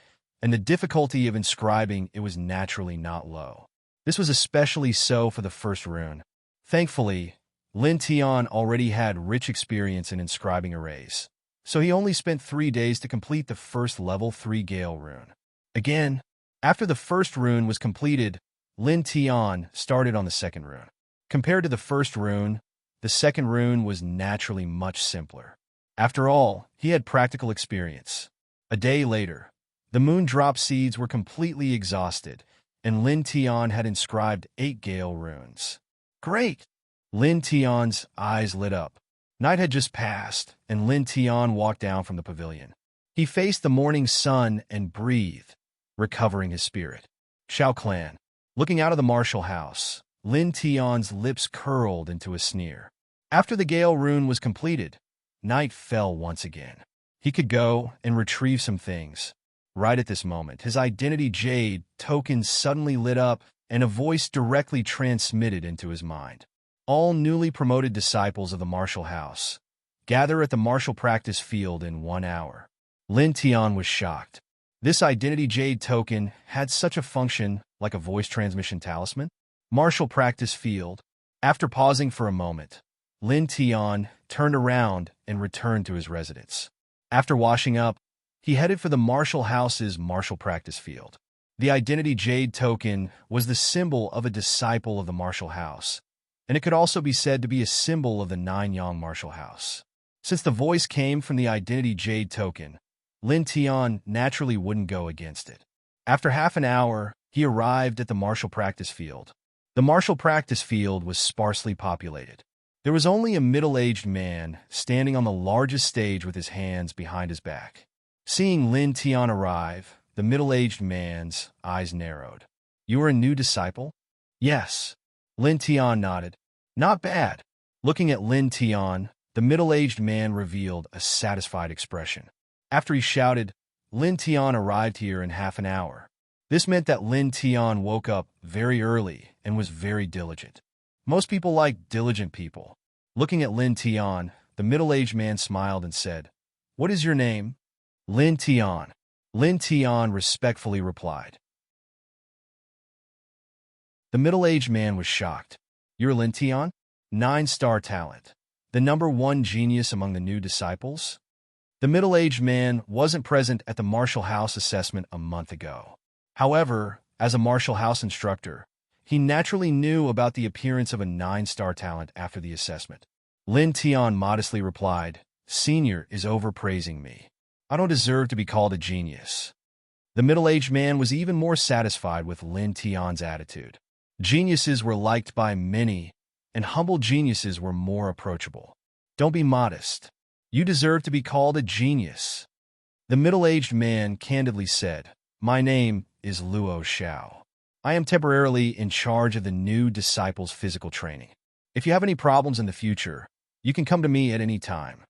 and the difficulty of inscribing it was naturally not low. This was especially so for the first rune. Thankfully, Lin Tian already had rich experience in inscribing arrays, so he only spent 3 days to complete the first level 3 Gale Rune. Again, after the first rune was completed, Lin Tian started on the second rune. Compared to the first rune, the second rune was naturally much simpler. After all, he had practical experience. A day later, the moon drop seeds were completely exhausted, and Lin Tian had inscribed 8 Gale runes. Great! Lin Tian's eyes lit up. Night had just passed, and Lin Tian walked down from the pavilion. He faced the morning sun and breathed, recovering his spirit. Shao Clan. Looking out of the Marshall House, Lin Tian's lips curled into a sneer. After the Gale Rune was completed, night fell once again. He could go and retrieve some things. Right at this moment, his identity jade token suddenly lit up and a voice directly transmitted into his mind. All newly promoted disciples of the Marshall House, gather at the Martial Practice Field in 1 hour. Lin Tian was shocked. This identity jade token had such a function like a voice transmission talisman. Martial Practice Field. After pausing for a moment, Lin Tian turned around and returned to his residence. After washing up, he headed for the Marshall House's Martial Practice Field. The Identity Jade token was the symbol of a disciple of the Marshall House, and it could also be said to be a symbol of the Nine-Yang Marshall House. Since the voice came from the Identity Jade token, Lin Tian naturally wouldn't go against it. After half an hour, he arrived at the Martial Practice Field. The Martial Practice Field was sparsely populated. There was only a middle-aged man standing on the largest stage with his hands behind his back. Seeing Lin Tian arrive, the middle-aged man's eyes narrowed. You are a new disciple? Yes. Lin Tian nodded. Not bad. Looking at Lin Tian, the middle-aged man revealed a satisfied expression. After he shouted, Lin Tian arrived here in half an hour. This meant that Lin Tian woke up very early and was very diligent. Most people like diligent people. Looking at Lin Tian, the middle-aged man smiled and said, What is your name? Lin Tian. Lin Tian respectfully replied. The middle-aged man was shocked. You're Lin Tian? 9-star talent. The #1 genius among the new disciples? The middle-aged man wasn't present at the Marshall House assessment a month ago. However, as a Marshall House instructor, he naturally knew about the appearance of a 9-star talent after the assessment. Lin Tian modestly replied, Senior is overpraising me. I don't deserve to be called a genius. The middle-aged man was even more satisfied with Lin Tian's attitude. Geniuses were liked by many, and humble geniuses were more approachable. Don't be modest. You deserve to be called a genius. The middle-aged man candidly said, My name is Luo Xiao. I am temporarily in charge of the new disciples' physical training. If you have any problems in the future, you can come to me at any time.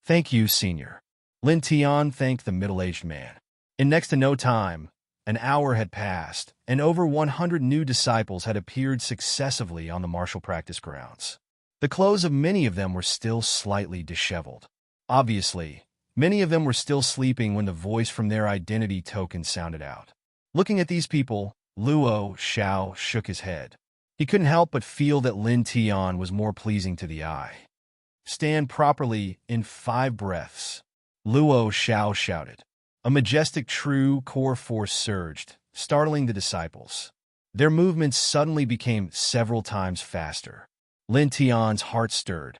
Thank you, Senior. Lin Tian thanked the middle-aged man. In next to no time, an hour had passed, and over 100 new disciples had appeared successively on the martial practice grounds. The clothes of many of them were still slightly disheveled. Obviously, many of them were still sleeping when the voice from their identity token sounded out. Looking at these people, Luo Xiao shook his head. He couldn't help but feel that Lin Tian was more pleasing to the eye. Stand properly in 5 breaths, Luo Xiao shouted. A majestic true core force surged, startling the disciples. Their movements suddenly became several times faster. Lin Tian's heart stirred.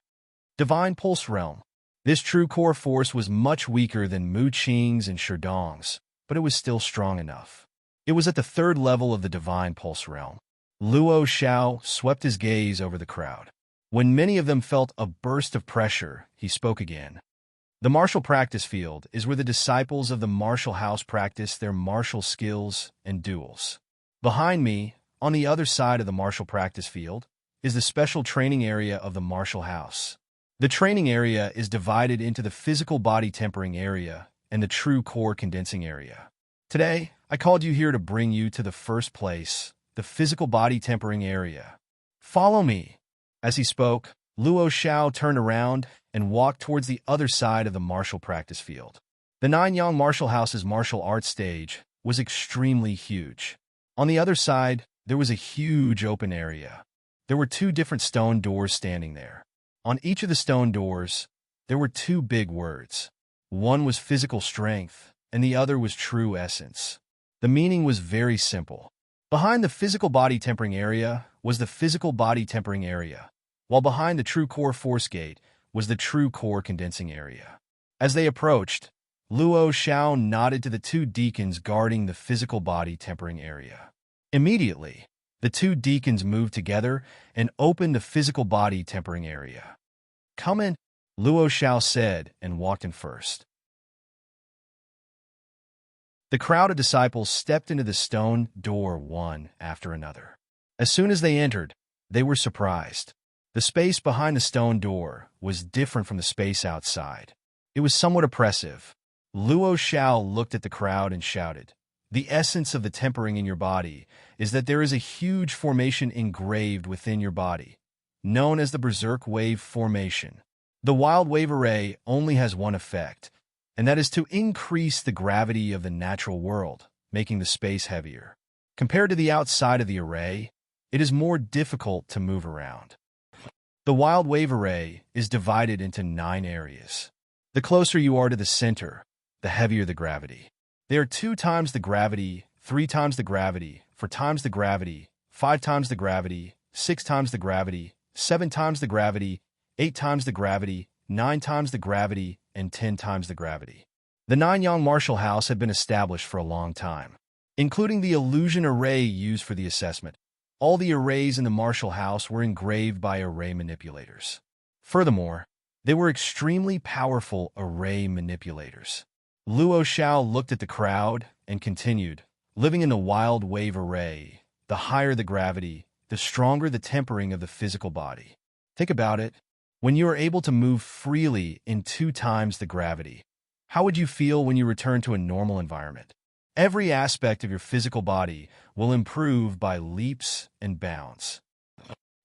Divine Pulse Realm. This true core force was much weaker than Mu Qing's and Sherdong's, but it was still strong enough. It was at the 3rd level of the Divine Pulse Realm. Luo Xiao swept his gaze over the crowd. When many of them felt a burst of pressure, he spoke again. The martial practice field is where the disciples of the martial house practice their martial skills and duels. Behind me, on the other side of the martial practice field, is the special training area of the martial house. The training area is divided into the physical body tempering area and the true core condensing area. Today, I called you here to bring you to the first place, the physical body tempering area. Follow me. As he spoke, Luo Xiao turned around and walked towards the other side of the martial practice field. The Nanyang Martial House's martial arts stage was extremely huge. On the other side, there was a huge open area. There were 2 different stone doors standing there. On each of the stone doors, there were 2 big words. One was physical strength, and the other was true essence. The meaning was very simple. Behind the physical body tempering area was the physical body tempering area, while behind the true core force gate was the true core condensing area. As they approached, Luo Xiao nodded to the 2 deacons guarding the physical body tempering area. Immediately, the 2 deacons moved together and opened the physical body tempering area. Come in, Luo Xiao said and walked in first. The crowd of disciples stepped into the stone door one after another. As soon as they entered, they were surprised. The space behind the stone door was different from the space outside. It was somewhat oppressive. Luo Xiao looked at the crowd and shouted, "The essence of the tempering in your body is that there is a huge formation engraved within your body, known as the Berserk Wave Formation. The Wild Wave Array only has one effect, and that is to increase the gravity of the natural world, making the space heavier. Compared to the outside of the array, it is more difficult to move around. The Wild Wave Array is divided into 9 areas. The closer you are to the center, the heavier the gravity. They are 2 times the gravity, 3 times the gravity, 4 times the gravity, 5 times the gravity, 6 times the gravity, 7 times the gravity, 8 times the gravity, 9 times the gravity, and 10 times the gravity. The Nanyang Martial House had been established for a long time, including the illusion array used for the assessment. All the arrays in the Martial House were engraved by array manipulators. Furthermore, they were extremely powerful array manipulators. Luo Xiao looked at the crowd and continued, living in the Wild Wave Array, the higher the gravity, the stronger the tempering of the physical body. Think about it. When you are able to move freely in 2 times the gravity, how would you feel when you return to a normal environment? Every aspect of your physical body will improve by leaps and bounds.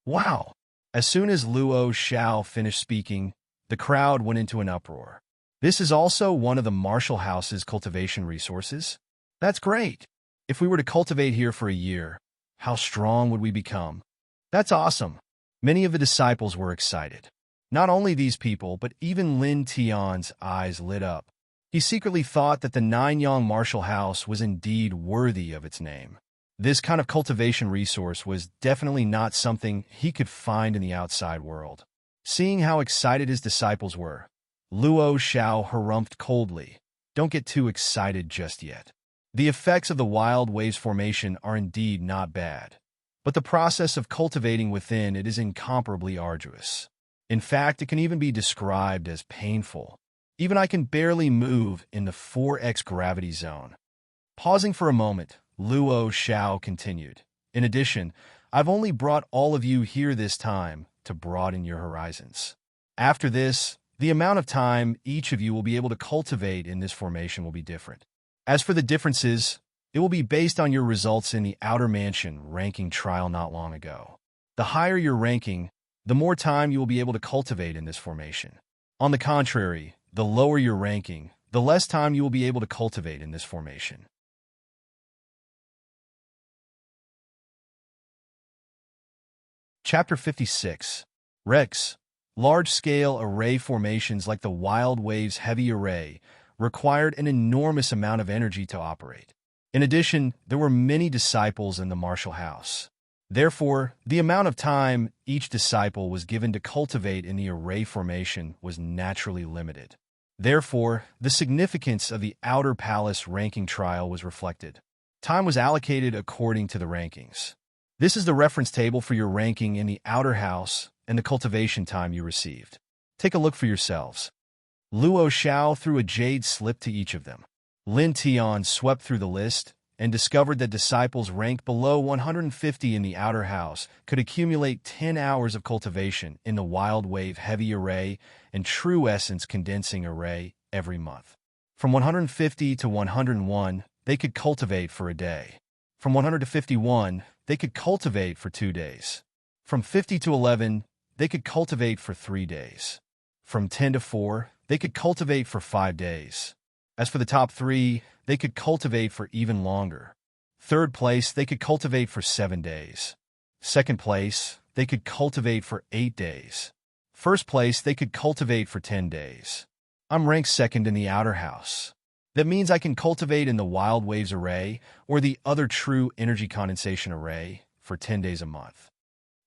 Wow! As soon as Luo Xiao finished speaking, the crowd went into an uproar. This is also one of the Martial House's cultivation resources? That's great! If we were to cultivate here for a year, how strong would we become? That's awesome! Many of the disciples were excited. Not only these people, but even Lin Tian's eyes lit up. He secretly thought that the Nanyang Martial House was indeed worthy of its name. This kind of cultivation resource was definitely not something he could find in the outside world. Seeing how excited his disciples were, Luo Xiao harumphed coldly. Don't get too excited just yet. The effects of the Wild Waves Formation are indeed not bad, but the process of cultivating within it is incomparably arduous. In fact, it can even be described as painful. Even I can barely move in the 4x gravity zone. Pausing for a moment, Luo Xiao continued. In addition, I've only brought all of you here this time to broaden your horizons. After this, the amount of time each of you will be able to cultivate in this formation will be different. As for the differences, it will be based on your results in the Outer Mansion ranking trial not long ago. The higher your ranking, the more time you will be able to cultivate in this formation. On the contrary, the lower your ranking, the less time you will be able to cultivate in this formation. Chapter 56. Rex. Large-scale array formations like the Wild Waves Heavy Array required an enormous amount of energy to operate. In addition, there were many disciples in the martial house. Therefore, the amount of time each disciple was given to cultivate in the array formation was naturally limited. Therefore, the significance of the Outer Palace ranking trial was reflected. Time was allocated according to the rankings. This is the reference table for your ranking in the Outer House and the cultivation time you received. Take a look for yourselves. Luo Xiao threw a jade slip to each of them. Lin Tian swept through the list and discovered that disciples ranked below 150 in the Outer House could accumulate 10 hours of cultivation in the Wild Wave Heavy Array and True Essence Condensing Array every month. From 150 to 101, they could cultivate for a day. From 100 to 51, they could cultivate for 2 days. From 50 to 11, they could cultivate for 3 days. From 10 to 4, they could cultivate for 5 days. As for the top 3, they could cultivate for even longer. Third place, they could cultivate for 7 days. Second place, they could cultivate for 8 days. First place, they could cultivate for 10 days. I'm ranked second in the Outer House. That means I can cultivate in the Wild Waves Array or the other True Energy Condensation Array for 10 days a month.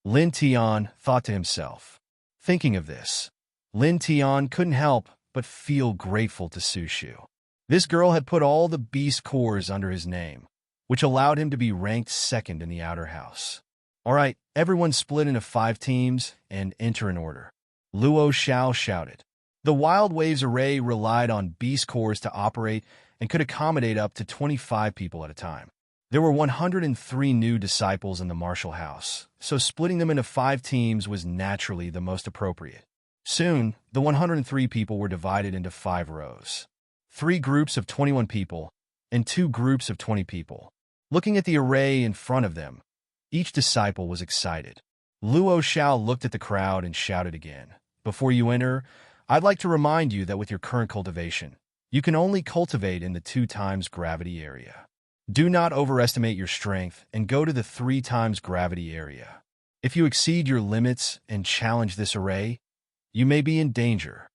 Lin Tian thought to himself. Thinking of this, Lin Tian couldn't help but feel grateful to Su Shu. This girl had put all the beast cores under his name, which allowed him to be ranked second in the Outer House. All right, everyone split into 5 teams and enter in order. Luo Xiao shouted. The Wild Waves Array relied on beast cores to operate and could accommodate up to 25 people at a time. There were 103 new disciples in the martial house, so splitting them into 5 teams was naturally the most appropriate. Soon, the 103 people were divided into 5 rows. 3 groups of 21 people and 2 groups of 20 people. Looking at the array in front of them, each disciple was excited. Luo Xiao looked at the crowd and shouted again. Before you enter, I'd like to remind you that with your current cultivation, you can only cultivate in the 2 times gravity area. Do not overestimate your strength and go to the 3 times gravity area. If you exceed your limits and challenge this array, you may be in danger.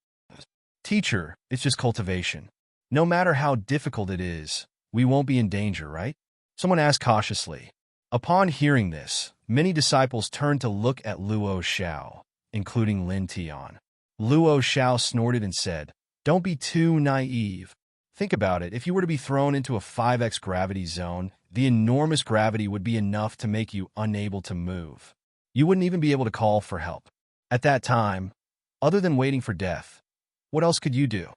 Teacher, it's just cultivation. No matter how difficult it is, we won't be in danger, right? Someone asked cautiously. Upon hearing this, many disciples turned to look at Luo Xiao, including Lin Tian. Luo Xiao snorted and said, "Don't be too naive. Think about it. If you were to be thrown into a 5x gravity zone, the enormous gravity would be enough to make you unable to move. You wouldn't even be able to call for help. At that time, other than waiting for death, what else could you do?"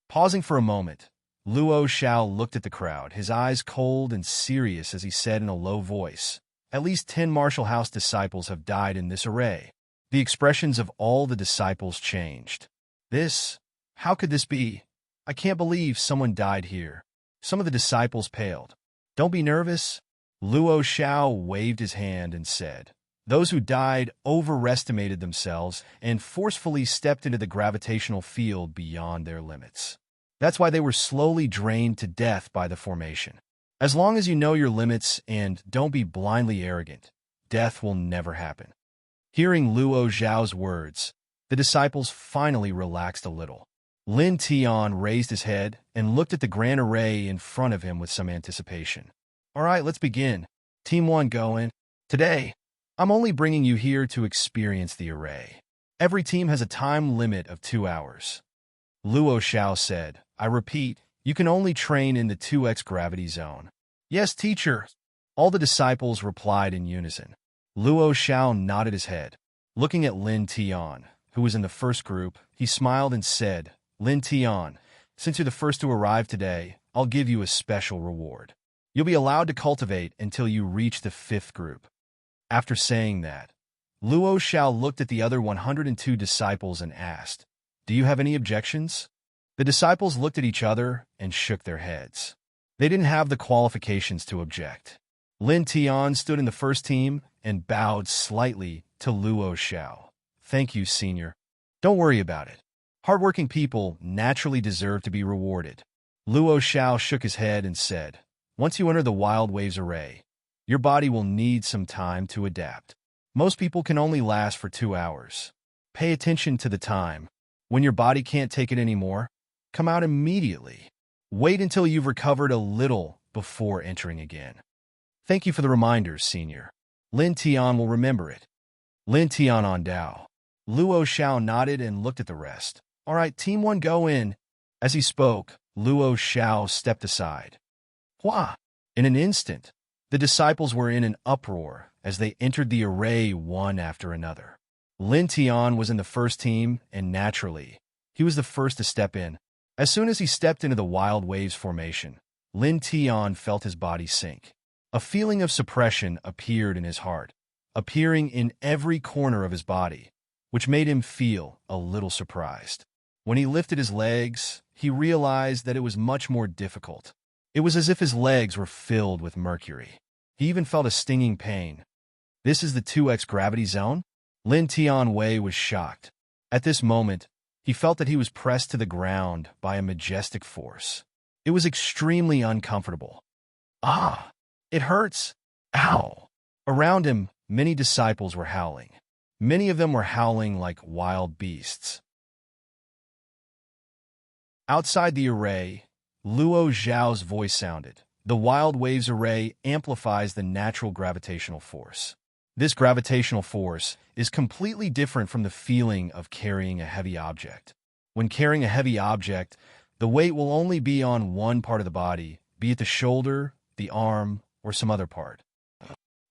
Pausing for a moment, Luo Xiao looked at the crowd, his eyes cold and serious as he said in a low voice, "At least 10 martial house disciples have died in this array." The expressions of all the disciples changed. How could this be? I can't believe someone died here. Some of the disciples paled. Don't be nervous. Luo Xiao waved his hand and said, "Those who died overestimated themselves and forcefully stepped into the gravitational field beyond their limits. That's why they were slowly drained to death by the formation. As long as you know your limits and don't be blindly arrogant, death will never happen." Hearing Luo Xiao's words, the disciples finally relaxed a little. Lin Tian raised his head and looked at the grand array in front of him with some anticipation. "All right, let's begin. Team 1 go in. Today, I'm only bringing you here to experience the array. Every team has a time limit of 2 hours. Luo Xiao said, "I repeat, you can only train in the 2x gravity zone." "Yes, teacher." All the disciples replied in unison. Luo Xiao nodded his head. Looking at Lin Tian, who was in the first group, he smiled and said, "Lin Tian, since you're the first to arrive today, I'll give you a special reward. You'll be allowed to cultivate until you reach the 5th group." After saying that, Luo Xiao looked at the other 102 disciples and asked, "Do you have any objections?" The disciples looked at each other and shook their heads. They didn't have the qualifications to object. Lin Tian stood in the first team and bowed slightly to Luo Xiao. Thank you, senior. Don't worry about it. Hardworking people naturally deserve to be rewarded. Luo Xiao shook his head and said, once you enter the Wild Waves Array, your body will need some time to adapt. Most people can only last for 2 hours. Pay attention to the time. When your body can't take it anymore, come out immediately. Wait until you've recovered a little before entering again. Thank you for the reminders, senior. Lin Tian will remember it. Lin Tian on Dao. Luo Xiao nodded and looked at the rest. All right, Team 1 go in. As he spoke, Luo Xiao stepped aside. Hua! In an instant, the disciples were in an uproar as they entered the array one after another. Lin Tian was in the first team, and naturally, he was the first to step in. As soon as he stepped into the Wild Waves formation, Lin Tian felt his body sink. A feeling of suppression appeared in his heart, appearing in every corner of his body, which made him feel a little surprised. When he lifted his legs, he realized that it was much more difficult. It was as if his legs were filled with mercury. He even felt a stinging pain. This is the 2x gravity zone? Lin Tian Wei was shocked. At this moment, he felt that he was pressed to the ground by a majestic force. It was extremely uncomfortable. Ah! It hurts! Ow! Around him, many disciples were howling. Many of them were howling like wild beasts. Outside the array, Luo Xiao's voice sounded. The Wild Waves Array amplifies the natural gravitational force. This gravitational force is completely different from the feeling of carrying a heavy object. When carrying a heavy object, the weight will only be on one part of the body, be it the shoulder, the arm, or some other part.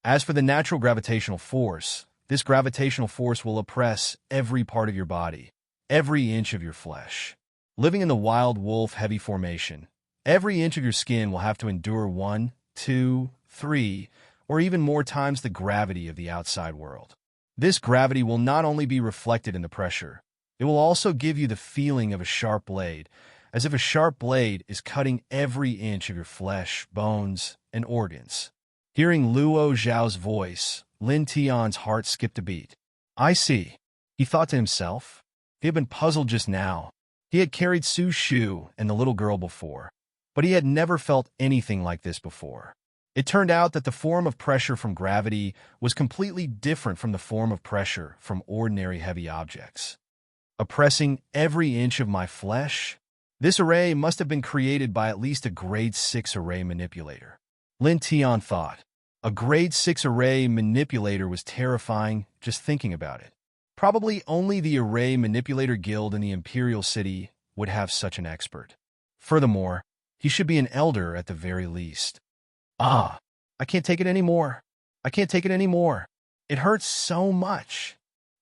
As for the natural gravitational force, this gravitational force will oppress every part of your body, every inch of your flesh. Living in the wild wolf heavy formation, every inch of your skin will have to endure 1, 2, 3, or even more times the gravity of the outside world. This gravity will not only be reflected in the pressure, it will also give you the feeling of a sharp blade, as if a sharp blade is cutting every inch of your flesh, bones, and organs. Hearing Luo Xiao's voice, Lin Tian's heart skipped a beat. I see, he thought to himself. He had been puzzled just now. He had carried Su Shu and the little girl before, but he had never felt anything like this before. It turned out that the form of pressure from gravity was completely different from the form of pressure from ordinary heavy objects. Oppressing every inch of my flesh? This array must have been created by at least a grade 6 array manipulator. Lin Tian thought. A grade 6 array manipulator was terrifying just thinking about it. Probably only the Array Manipulator Guild in the Imperial City would have such an expert. Furthermore, he should be an elder at the very least. Ah, I can't take it anymore. I can't take it anymore. It hurts so much.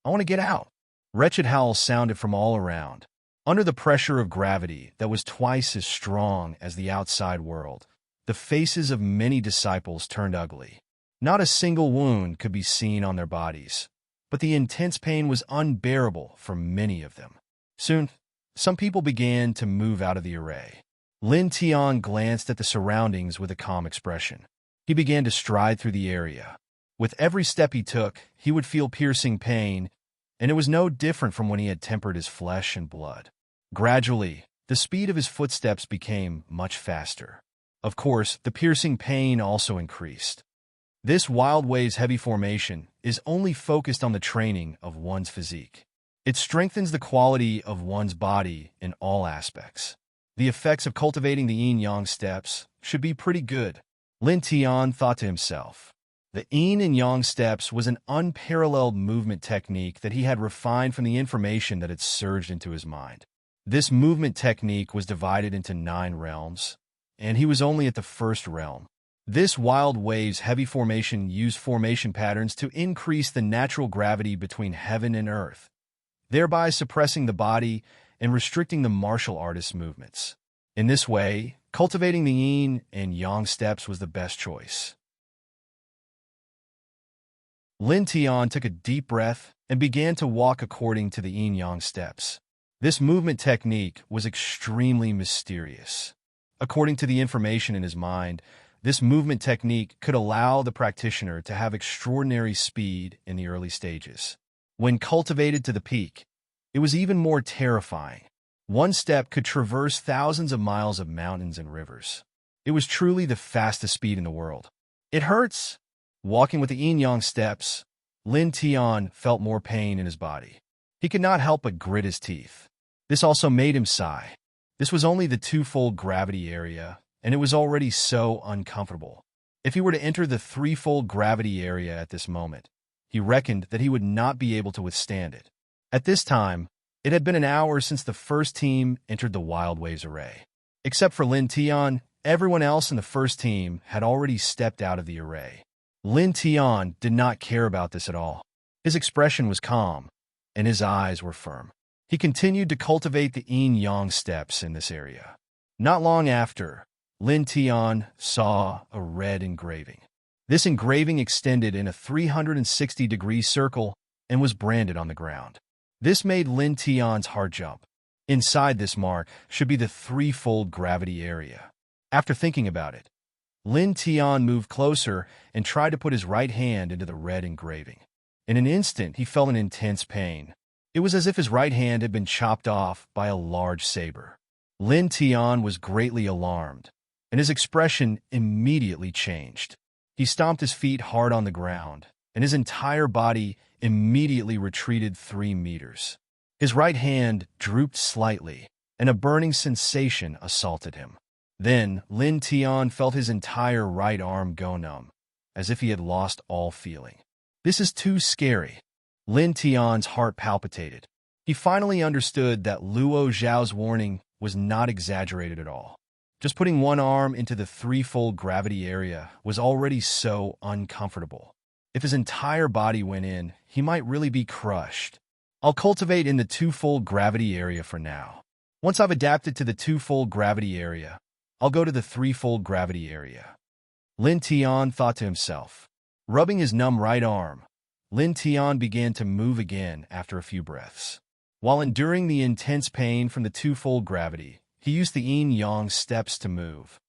I want to get out. Wretched howls sounded from all around. Under the pressure of gravity that was twice as strong as the outside world, the faces of many disciples turned ugly. Not a single wound could be seen on their bodies, but the intense pain was unbearable for many of them. Soon, some people began to move out of the array. Lin Tian glanced at the surroundings with a calm expression. He began to stride through the area. With every step he took, he would feel piercing pain, and it was no different from when he had tempered his flesh and blood. Gradually, the speed of his footsteps became much faster. Of course, the piercing pain also increased. This Wild Waves heavy formation is only focused on the training of one's physique. It strengthens the quality of one's body in all aspects. The effects of cultivating the yin-yang steps should be pretty good. Lin Tian thought to himself. The yin and yang steps was an unparalleled movement technique that he had refined from the information that had surged into his mind. This movement technique was divided into 9 realms, and he was only at the first realm. This Wild Waves heavy formation used formation patterns to increase the natural gravity between heaven and earth, thereby suppressing the body and restricting the martial artist's movements. In this way, cultivating the yin and yang steps was the best choice. Lin Tian took a deep breath and began to walk according to the yin-yang steps. This movement technique was extremely mysterious. According to the information in his mind, This movement technique could allow the practitioner to have extraordinary speed in the early stages. When cultivated to the peak, it was even more terrifying. One step could traverse thousands of miles of mountains and rivers. It was truly the fastest speed in the world. It hurts. Walking with the yin-yang steps, Lin Tian felt more pain in his body. He could not help but grit his teeth. This also made him sigh. This was only the twofold gravity area, and it was already so uncomfortable. If he were to enter the threefold gravity area at this moment, he reckoned that he would not be able to withstand it. At this time, it had been an hour since the first team entered the Wild Waves array. Except for Lin Tian, everyone else in the first team had already stepped out of the array. Lin Tian did not care about this at all. His expression was calm, and his eyes were firm. He continued to cultivate the yin-yang steps in this area. Not long after, Lin Tian saw a red engraving. This engraving extended in a 360-degree circle and was branded on the ground. This made Lin Tian's heart jump. Inside this mark should be the threefold gravity area. After thinking about it, Lin Tian moved closer and tried to put his right hand into the red engraving. In an instant, he felt an intense pain. It was as if his right hand had been chopped off by a large saber. Lin Tian was greatly alarmed, and his expression immediately changed. He stomped his feet hard on the ground, and his entire body immediately retreated 3 meters. His right hand drooped slightly, and a burning sensation assaulted him. Then, Lin Tian felt his entire right arm go numb, as if he had lost all feeling. This is too scary. Lin Tian's heart palpitated. He finally understood that Luo Zhao's warning was not exaggerated at all. Just putting one arm into the threefold gravity area was already so uncomfortable. If his entire body went in, he might really be crushed. I'll cultivate in the twofold gravity area for now. Once I've adapted to the twofold gravity area, I'll go to the threefold gravity area. Lin Tian thought to himself. Rubbing his numb right arm, Lin Tian began to move again after a few breaths. While enduring the intense pain from the twofold gravity, he used the yin-yang steps to move.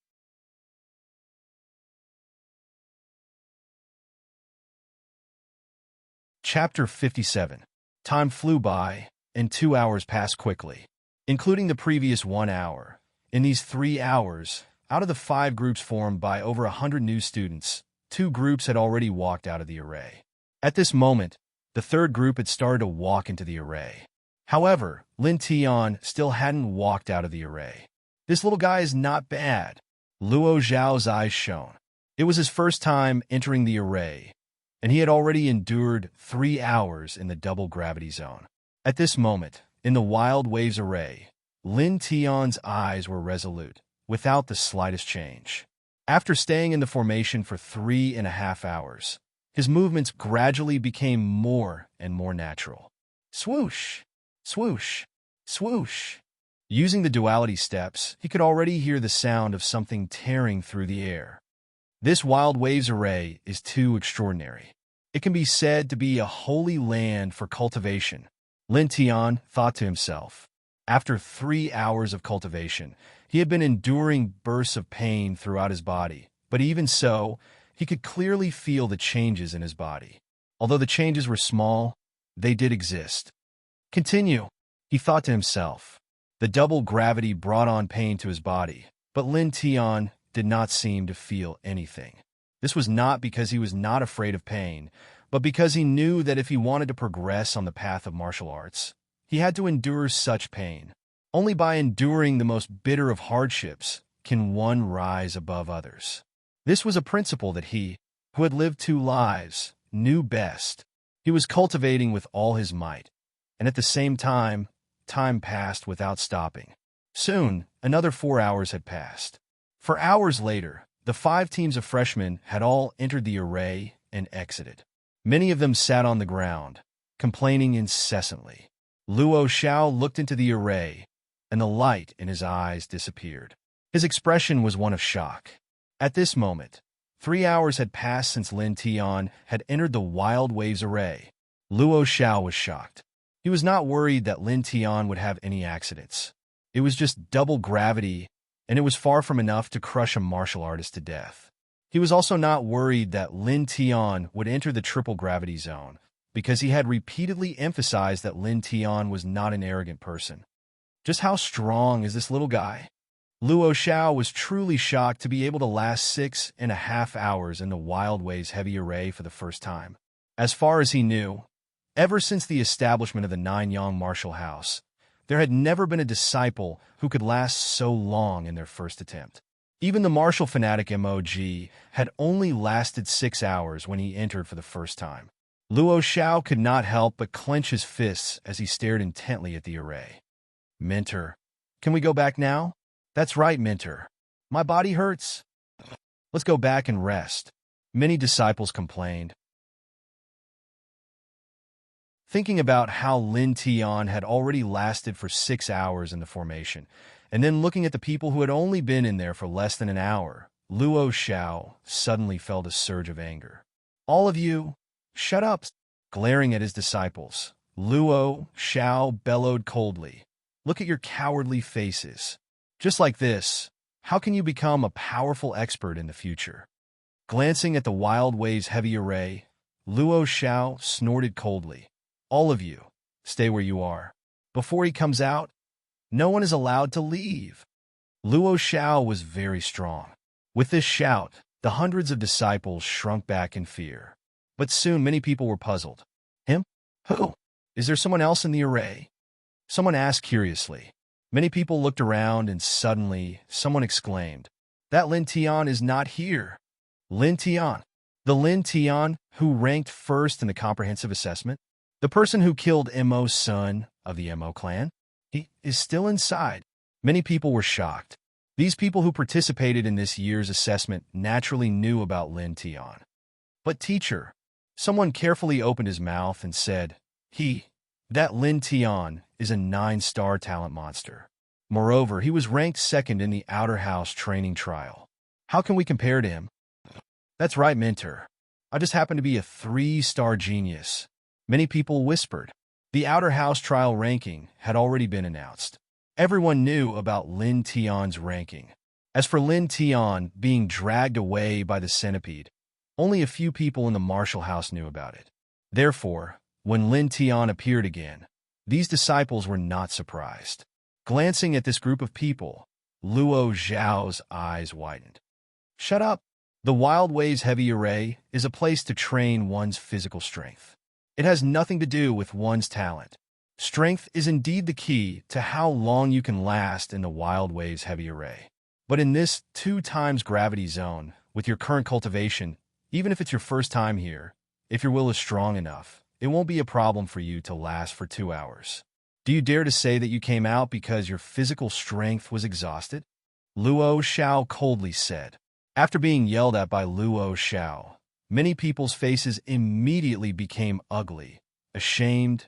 Chapter 57. Time flew by, and 2 hours passed quickly, including the previous 1 hour. In these 3 hours, out of the 5 groups formed by over 100 new students, 2 groups had already walked out of the array. At this moment, the third group had started to walk into the array. However, Lin Tian still hadn't walked out of the array. This little guy is not bad. Luo Zhao's eyes shone. It was his first time entering the array, and he had already endured 3 hours in the double gravity zone. At this moment, in the Wild Waves array, Lin Tian's eyes were resolute, without the slightest change. After staying in the formation for 3.5 hours, his movements gradually became more and more natural. Swoosh, swoosh, swoosh. Using the duality steps, he could already hear the sound of something tearing through the air. This Wild Waves array is too extraordinary. It can be said to be a holy land for cultivation, Lin Tian thought to himself. After 3 hours of cultivation, he had been enduring bursts of pain throughout his body, but even so, he could clearly feel the changes in his body. Although the changes were small, they did exist. Continue, he thought to himself. The double gravity brought on pain to his body, but Lin Tian did not seem to feel anything. This was not because he was not afraid of pain, but because he knew that if he wanted to progress on the path of martial arts, he had to endure such pain. Only by enduring the most bitter of hardships can one rise above others. This was a principle that he, who had lived 2 lives, knew best. He was cultivating with all his might, and at the same time, time passed without stopping. Soon, another 4 hours had passed. For hours later, the 5 teams of freshmen had all entered the array and exited. Many of them sat on the ground, complaining incessantly. Luo Zhao looked into the array, and the light in his eyes disappeared. His expression was one of shock. At this moment, 3 hours had passed since Lin Tian had entered the Wild Waves array. Luo Zhao was shocked. He was not worried that Lin Tian would have any accidents. It was just double gravity, and it was far from enough to crush a martial artist to death. He was also not worried that Lin Tian would enter the triple gravity zone, because he had repeatedly emphasized that Lin Tian was not an arrogant person. Just how strong is this little guy? Luo Xiao was truly shocked to be able to last 6.5 hours in the Wild Ways heavy array for the first time. As far as he knew, ever since the establishment of the Nanyang martial house, there had never been a disciple who could last so long in their first attempt. Even the martial fanatic MOG had only lasted 6 hours when he entered for the first time. Luo Xiao could not help but clench his fists as he stared intently at the array. Mentor, can we go back now? That's right, Mentor. My body hurts. Let's go back and rest. Many disciples complained. Thinking about how Lin Tian had already lasted for 6 hours in the formation, and then looking at the people who had only been in there for less than an hour, Luo Xiao suddenly felt a surge of anger. All of you, shut up! Glaring at his disciples, Luo Xiao bellowed coldly. Look at your cowardly faces. Just like this, how can you become a powerful expert in the future? Glancing at the Wild Waves heavy array, Luo Xiao snorted coldly. All of you, stay where you are. Before he comes out, no one is allowed to leave. Luo Xiao was very strong. With this shout, the hundreds of disciples shrunk back in fear. But soon many people were puzzled. Him? Who? Is there someone else in the array? Someone asked curiously. Many people looked around and suddenly someone exclaimed, that Lin Tian is not here. Lin Tian. The Lin Tian who ranked first in the comprehensive assessment? The person who killed Mo's son of the Mo clan? He is still inside. Many people were shocked. These people who participated in this year's assessment naturally knew about Lin Tian. But teacher, someone carefully opened his mouth and said, that Lin Tian is a 9-star talent monster. Moreover, he was ranked second in the Outer House training trial. How can we compare to him? That's right, Mentor. I just happen to be a 3-star genius. Many people whispered. The Outer House trial ranking had already been announced. Everyone knew about Lin Tian's ranking. As for Lin Tian being dragged away by the centipede, only a few people in the martial house knew about it. Therefore, when Lin Tian appeared again, these disciples were not surprised. Glancing at this group of people, Luo Xiao's eyes widened. Shut up! The Wild Waves heavy array is a place to train one's physical strength. It has nothing to do with one's talent. Strength is indeed the key to how long you can last in the Wild Waves heavy array. But in this 2x gravity zone, with your current cultivation, even if it's your first time here, if your will is strong enough, it won't be a problem for you to last for 2 hours. Do you dare to say that you came out because your physical strength was exhausted? Luo Xiao coldly said. After being yelled at by Luo Xiao, many people's faces immediately became ugly, ashamed.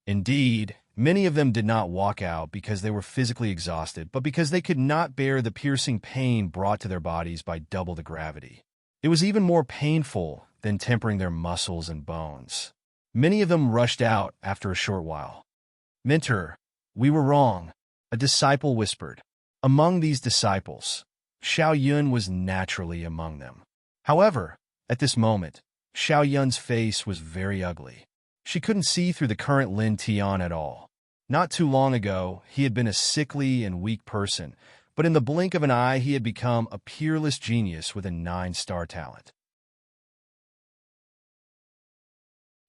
Indeed, many of them did not walk out because they were physically exhausted, but because they could not bear the piercing pain brought to their bodies by double the gravity. It was even more painful than tempering their muscles and bones. Many of them rushed out after a short while. Mentor, we were wrong, a disciple whispered. Among these disciples, Xiao Yun was naturally among them. However, at this moment, Xiao Yun's face was very ugly. She couldn't see through the current Lin Tian at all. Not too long ago, he had been a sickly and weak person, but in the blink of an eye he had become a peerless genius with a 9-star talent.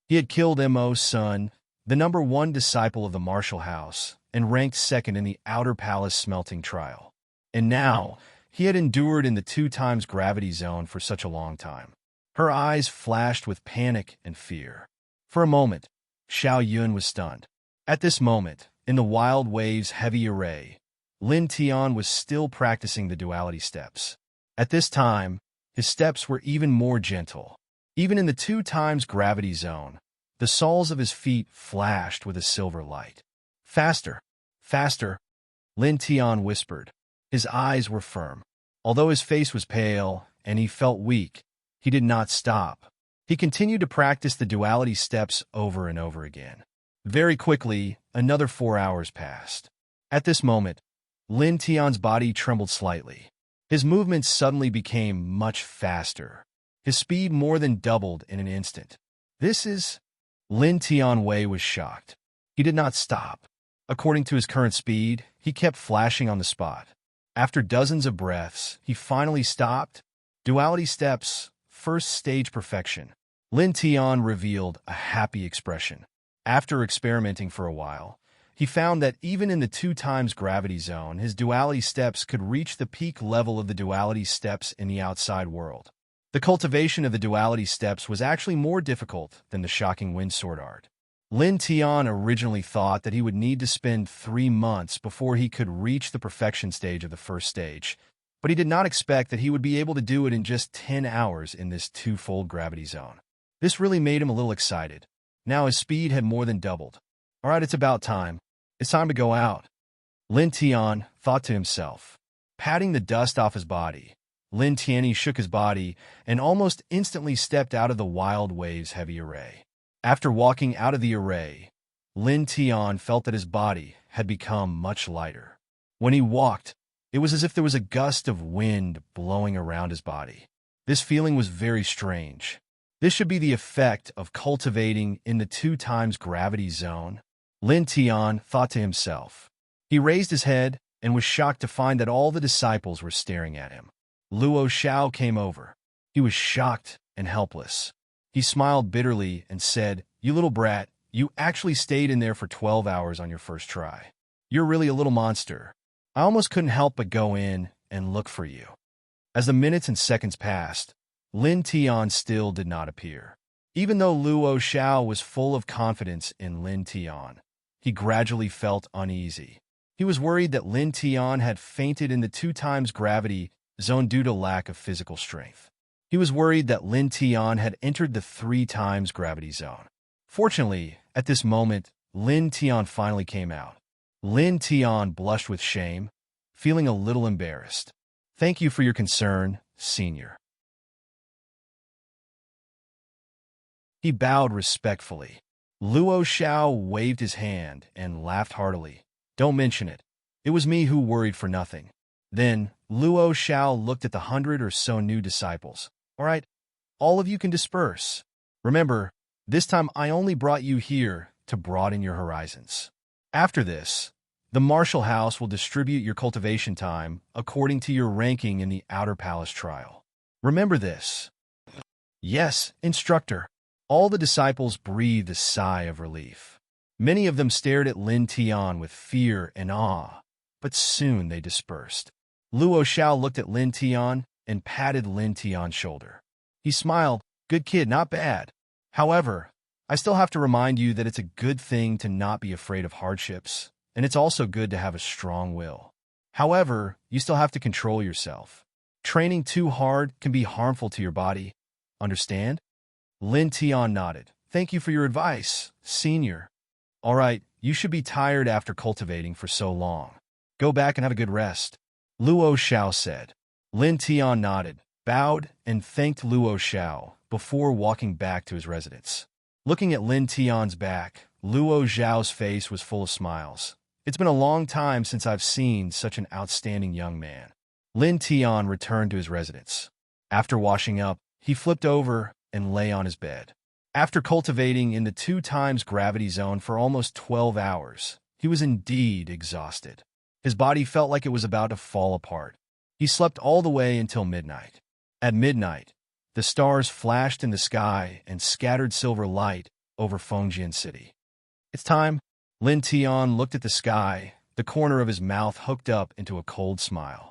He had killed Mo's son, the #1 disciple of the martial house, and ranked second in the Outer Palace smelting trial. And now, he had endured in the 2x gravity zone for such a long time. Her eyes flashed with panic and fear. For a moment, Xiao Yun was stunned. At this moment, in the Wild Waves heavy array, Lin Tian was still practicing the duality steps. At this time, his steps were even more gentle. Even in the 2x gravity zone, the soles of his feet flashed with a silver light. Faster, faster, Lin Tian whispered. His eyes were firm. Although his face was pale and he felt weak, he did not stop. He continued to practice the duality steps over and over again. Very quickly, another 4 hours passed. At this moment, Lin Tian's body trembled slightly. His movements suddenly became much faster. His speed more than doubled in an instant. This is... Lin Tianwei was shocked. He did not stop. According to his current speed, he kept flashing on the spot. After dozens of breaths, he finally stopped. Duality steps, first stage perfection. Lin Tian revealed a happy expression. After experimenting for a while, he found that even in the 2 times gravity zone, his duality steps could reach the peak level of the duality steps in the outside world. The cultivation of the duality steps was actually more difficult than the shocking wind sword art. Lin Tian originally thought that he would need to spend 3 months before he could reach the perfection stage of the first stage, but he did not expect that he would be able to do it in just 10 hours in this 2-fold gravity zone. This really made him a little excited. Now his speed had more than doubled. All right, it's about time. It's time to go out. Lin Tian thought to himself. Patting the dust off his body, Lin Tianyi shook his body and almost instantly stepped out of the wild waves heavy array. After walking out of the array, Lin Tian felt that his body had become much lighter. When he walked, it was as if there was a gust of wind blowing around his body. This feeling was very strange. This should be the effect of cultivating in the 2 times gravity zone, Lin Tian thought to himself. He raised his head and was shocked to find that all the disciples were staring at him. Luo Xiao came over. He was shocked and helpless. He smiled bitterly and said, "You little brat, you actually stayed in there for 12 hours on your first try. You're really a little monster. I almost couldn't help but go in and look for you." As the minutes and seconds passed, Lin Tian still did not appear. Even though Luo Xiao was full of confidence in Lin Tian, he gradually felt uneasy. He was worried that Lin Tian had fainted in the 2 times gravity zone due to lack of physical strength. He was worried that Lin Tian had entered the 3 times gravity zone. Fortunately, at this moment, Lin Tian finally came out. Lin Tian blushed with shame, feeling a little embarrassed. "Thank you for your concern, senior." He bowed respectfully. Luo Xiao waved his hand and laughed heartily. "Don't mention it. It was me who worried for nothing." Then, Luo Xiao looked at the 100 or so new disciples. "All right, all of you can disperse. Remember, this time I only brought you here to broaden your horizons. After this, the Marshal House will distribute your cultivation time according to your ranking in the Outer Palace trial. Remember this." "Yes, instructor." All the disciples breathed a sigh of relief. Many of them stared at Lin Tian with fear and awe, but soon they dispersed. Luo Xiao looked at Lin Tian and patted Lin Tian's shoulder. He smiled. "Good kid, not bad. However, I still have to remind you that it's a good thing to not be afraid of hardships, and it's also good to have a strong will. However, you still have to control yourself. Training too hard can be harmful to your body. Understand?" Lin Tian nodded. "Thank you for your advice, senior." "All right, you should be tired after cultivating for so long. Go back and have a good rest," Luo Xiao said. Lin Tian nodded, bowed, and thanked Luo Xiao before walking back to his residence. Looking at Lin Tian's back, Luo Xiao's face was full of smiles. "It's been a long time since I've seen such an outstanding young man." Lin Tian returned to his residence. After washing up, he flipped over and lay on his bed. After cultivating in the 2 times gravity zone for almost 12 hours, he was indeed exhausted. His body felt like it was about to fall apart. He slept all the way until midnight. At midnight, the stars flashed in the sky and scattered silver light over Fengjian City. "It's time." Lin Tian looked at the sky, the corner of his mouth hooked up into a cold smile.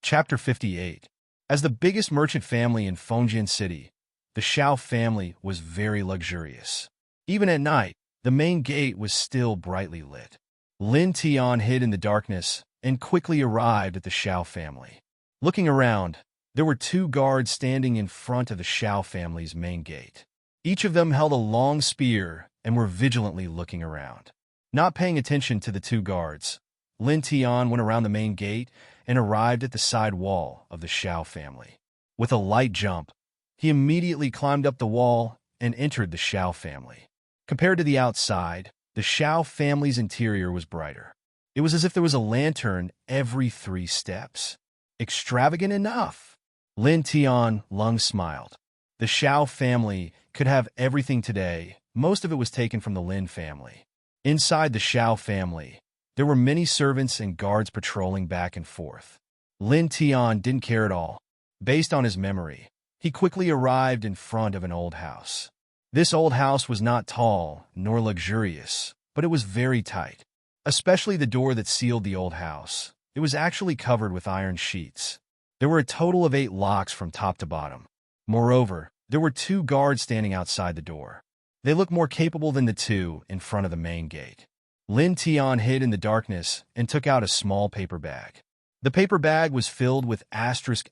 Chapter 58. As the biggest merchant family in Fengjian City, the Xiao family was very luxurious. Even at night, the main gate was still brightly lit. Lin Tian hid in the darkness and quickly arrived at the Xiao family. Looking around, there were 2 guards standing in front of the Xiao family's main gate. Each of them held a long spear and were vigilantly looking around. Not paying attention to the 2 guards, Lin Tian went around the main gate and arrived at the side wall of the Xiao family. With a light jump, he immediately climbed up the wall and entered the Xiao family. Compared to the outside, the the Xiao family's interior was brighter. It was as if there was a lantern every 3 steps. Extravagant enough. Lin Tian Lung smiled. The Xiao family could have everything today. Most of it was taken from the Lin family. Inside the Xiao family, there were many servants and guards patrolling back and forth. Lin Tian didn't care at all. Based on his memory, he quickly arrived in front of an old house. This old house was not tall nor luxurious, but it was very tight. Especially the door that sealed the old house. It was actually covered with iron sheets. There were a total of 8 locks from top to bottom. Moreover, there were 2 guards standing outside the door. They looked more capable than the 2 in front of the main gate. Lin Tian hid in the darkness and took out a small paper bag. The paper bag was filled with asterisk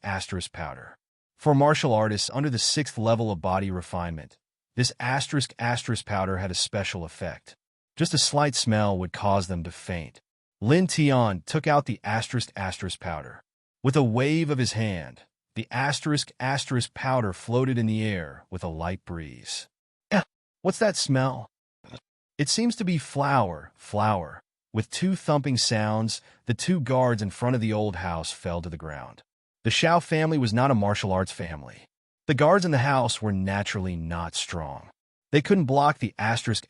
powder. For martial artists under the 6th level of body refinement, this asterisk powder had a special effect. Just a slight smell would cause them to faint. Lin Tian took out the asterisk powder. With a wave of his hand, the asterisk powder floated in the air with a light breeze. What's that smell? It seems to be flour. With 2 thumping sounds, the 2 guards in front of the old house fell to the ground. The Xiao family was not a martial arts family. The guards in the house were naturally not strong. They couldn't block the asterisk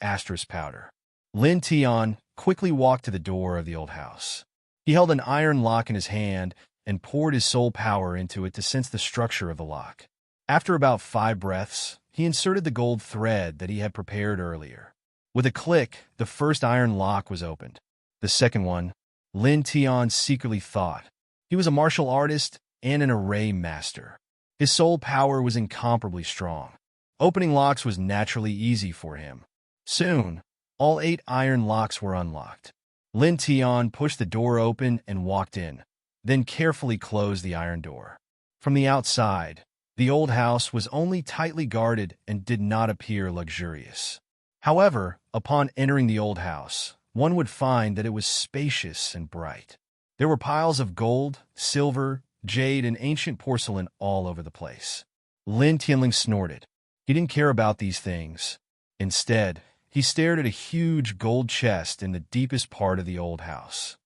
powder. Lin Tian quickly walked to the door of the old house. He held an iron lock in his hand and poured his soul power into it to sense the structure of the lock. After about 5 breaths, he inserted the gold thread that he had prepared earlier. With a click, the first iron lock was opened. The second one, Lin Tian secretly thought. He was a martial artist and an array master. His soul power was incomparably strong. Opening locks was naturally easy for him. Soon, all 8 iron locks were unlocked. Lin Tian pushed the door open and walked in, then carefully closed the iron door. From the outside, the old house was only tightly guarded and did not appear luxurious. However, upon entering the old house, one would find that it was spacious and bright. There were piles of gold, silver, jade, and ancient porcelain all over the place. Lin Tianling snorted. He didn't care about these things. Instead, he stared at a huge gold chest in the deepest part of the old house.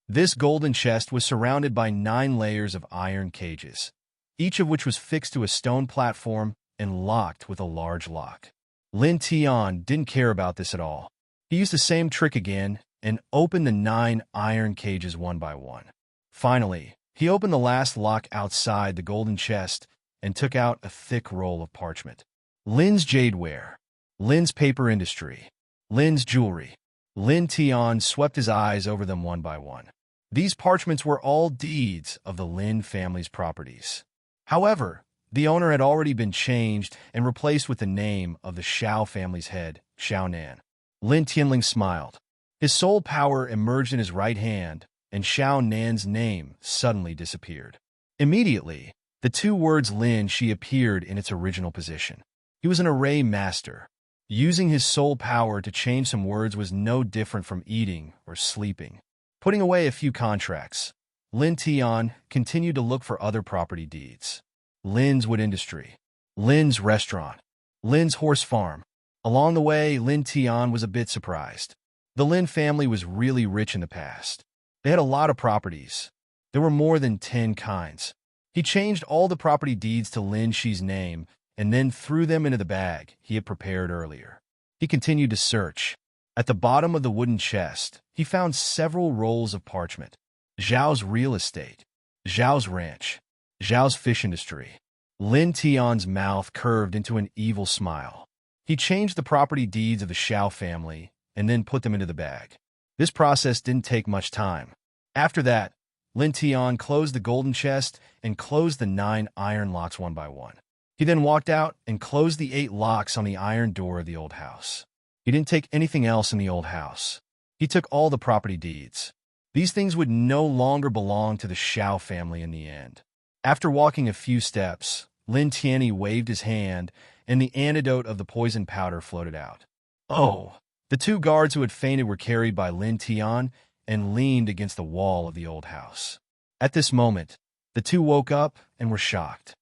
This golden chest was surrounded by 9 layers of iron cages, each of which was fixed to a stone platform and locked with a large lock. Lin Tian didn't care about this at all. He used the same trick again and opened the 9 iron cages one by one. Finally, he opened the last lock outside the golden chest and took out a thick roll of parchment. Lin's jadeware, Lin's paper industry, Lin's jewelry. Lin Tian swept his eyes over them one by one. These parchments were all deeds of the Lin family's properties. However, the owner had already been changed and replaced with the name of the Xiao family's head, Xiao Nan. Lin Tianling smiled. His soul power emerged in his right hand, and Xiao Nan's name suddenly disappeared. Immediately, the 2 words Lin Shi appeared in its original position. He was an array master. Using his soul power to change some words was no different from eating or sleeping. Putting away a few contracts, Lin Tian continued to look for other property deeds. Lin's wood industry, Lin's restaurant, Lin's horse farm. Along the way, Lin Tian was a bit surprised. The Lin family was really rich in the past. They had a lot of properties. There were more than 10 kinds. He changed all the property deeds to Lin Shi's name and then threw them into the bag he had prepared earlier. He continued to search. At the bottom of the wooden chest, he found several rolls of parchment. Zhao's real estate, Zhao's ranch, Zhao's fish industry. Lin Tian's mouth curved into an evil smile. He changed the property deeds of the Xiao family and then put them into the bag. This process didn't take much time. After that, Lin Tian closed the golden chest and closed the 9 iron locks one by one. He then walked out and closed the 8 locks on the iron door of the old house. He didn't take anything else in the old house. He took all the property deeds. These things would no longer belong to the Xiao family in the end. After walking a few steps, Lin Tianyi waved his hand, and the antidote of the poison powder floated out. Oh! The 2 guards who had fainted were carried by Lin Tian and leaned against the wall of the old house. At this moment, the 2 woke up and were shocked.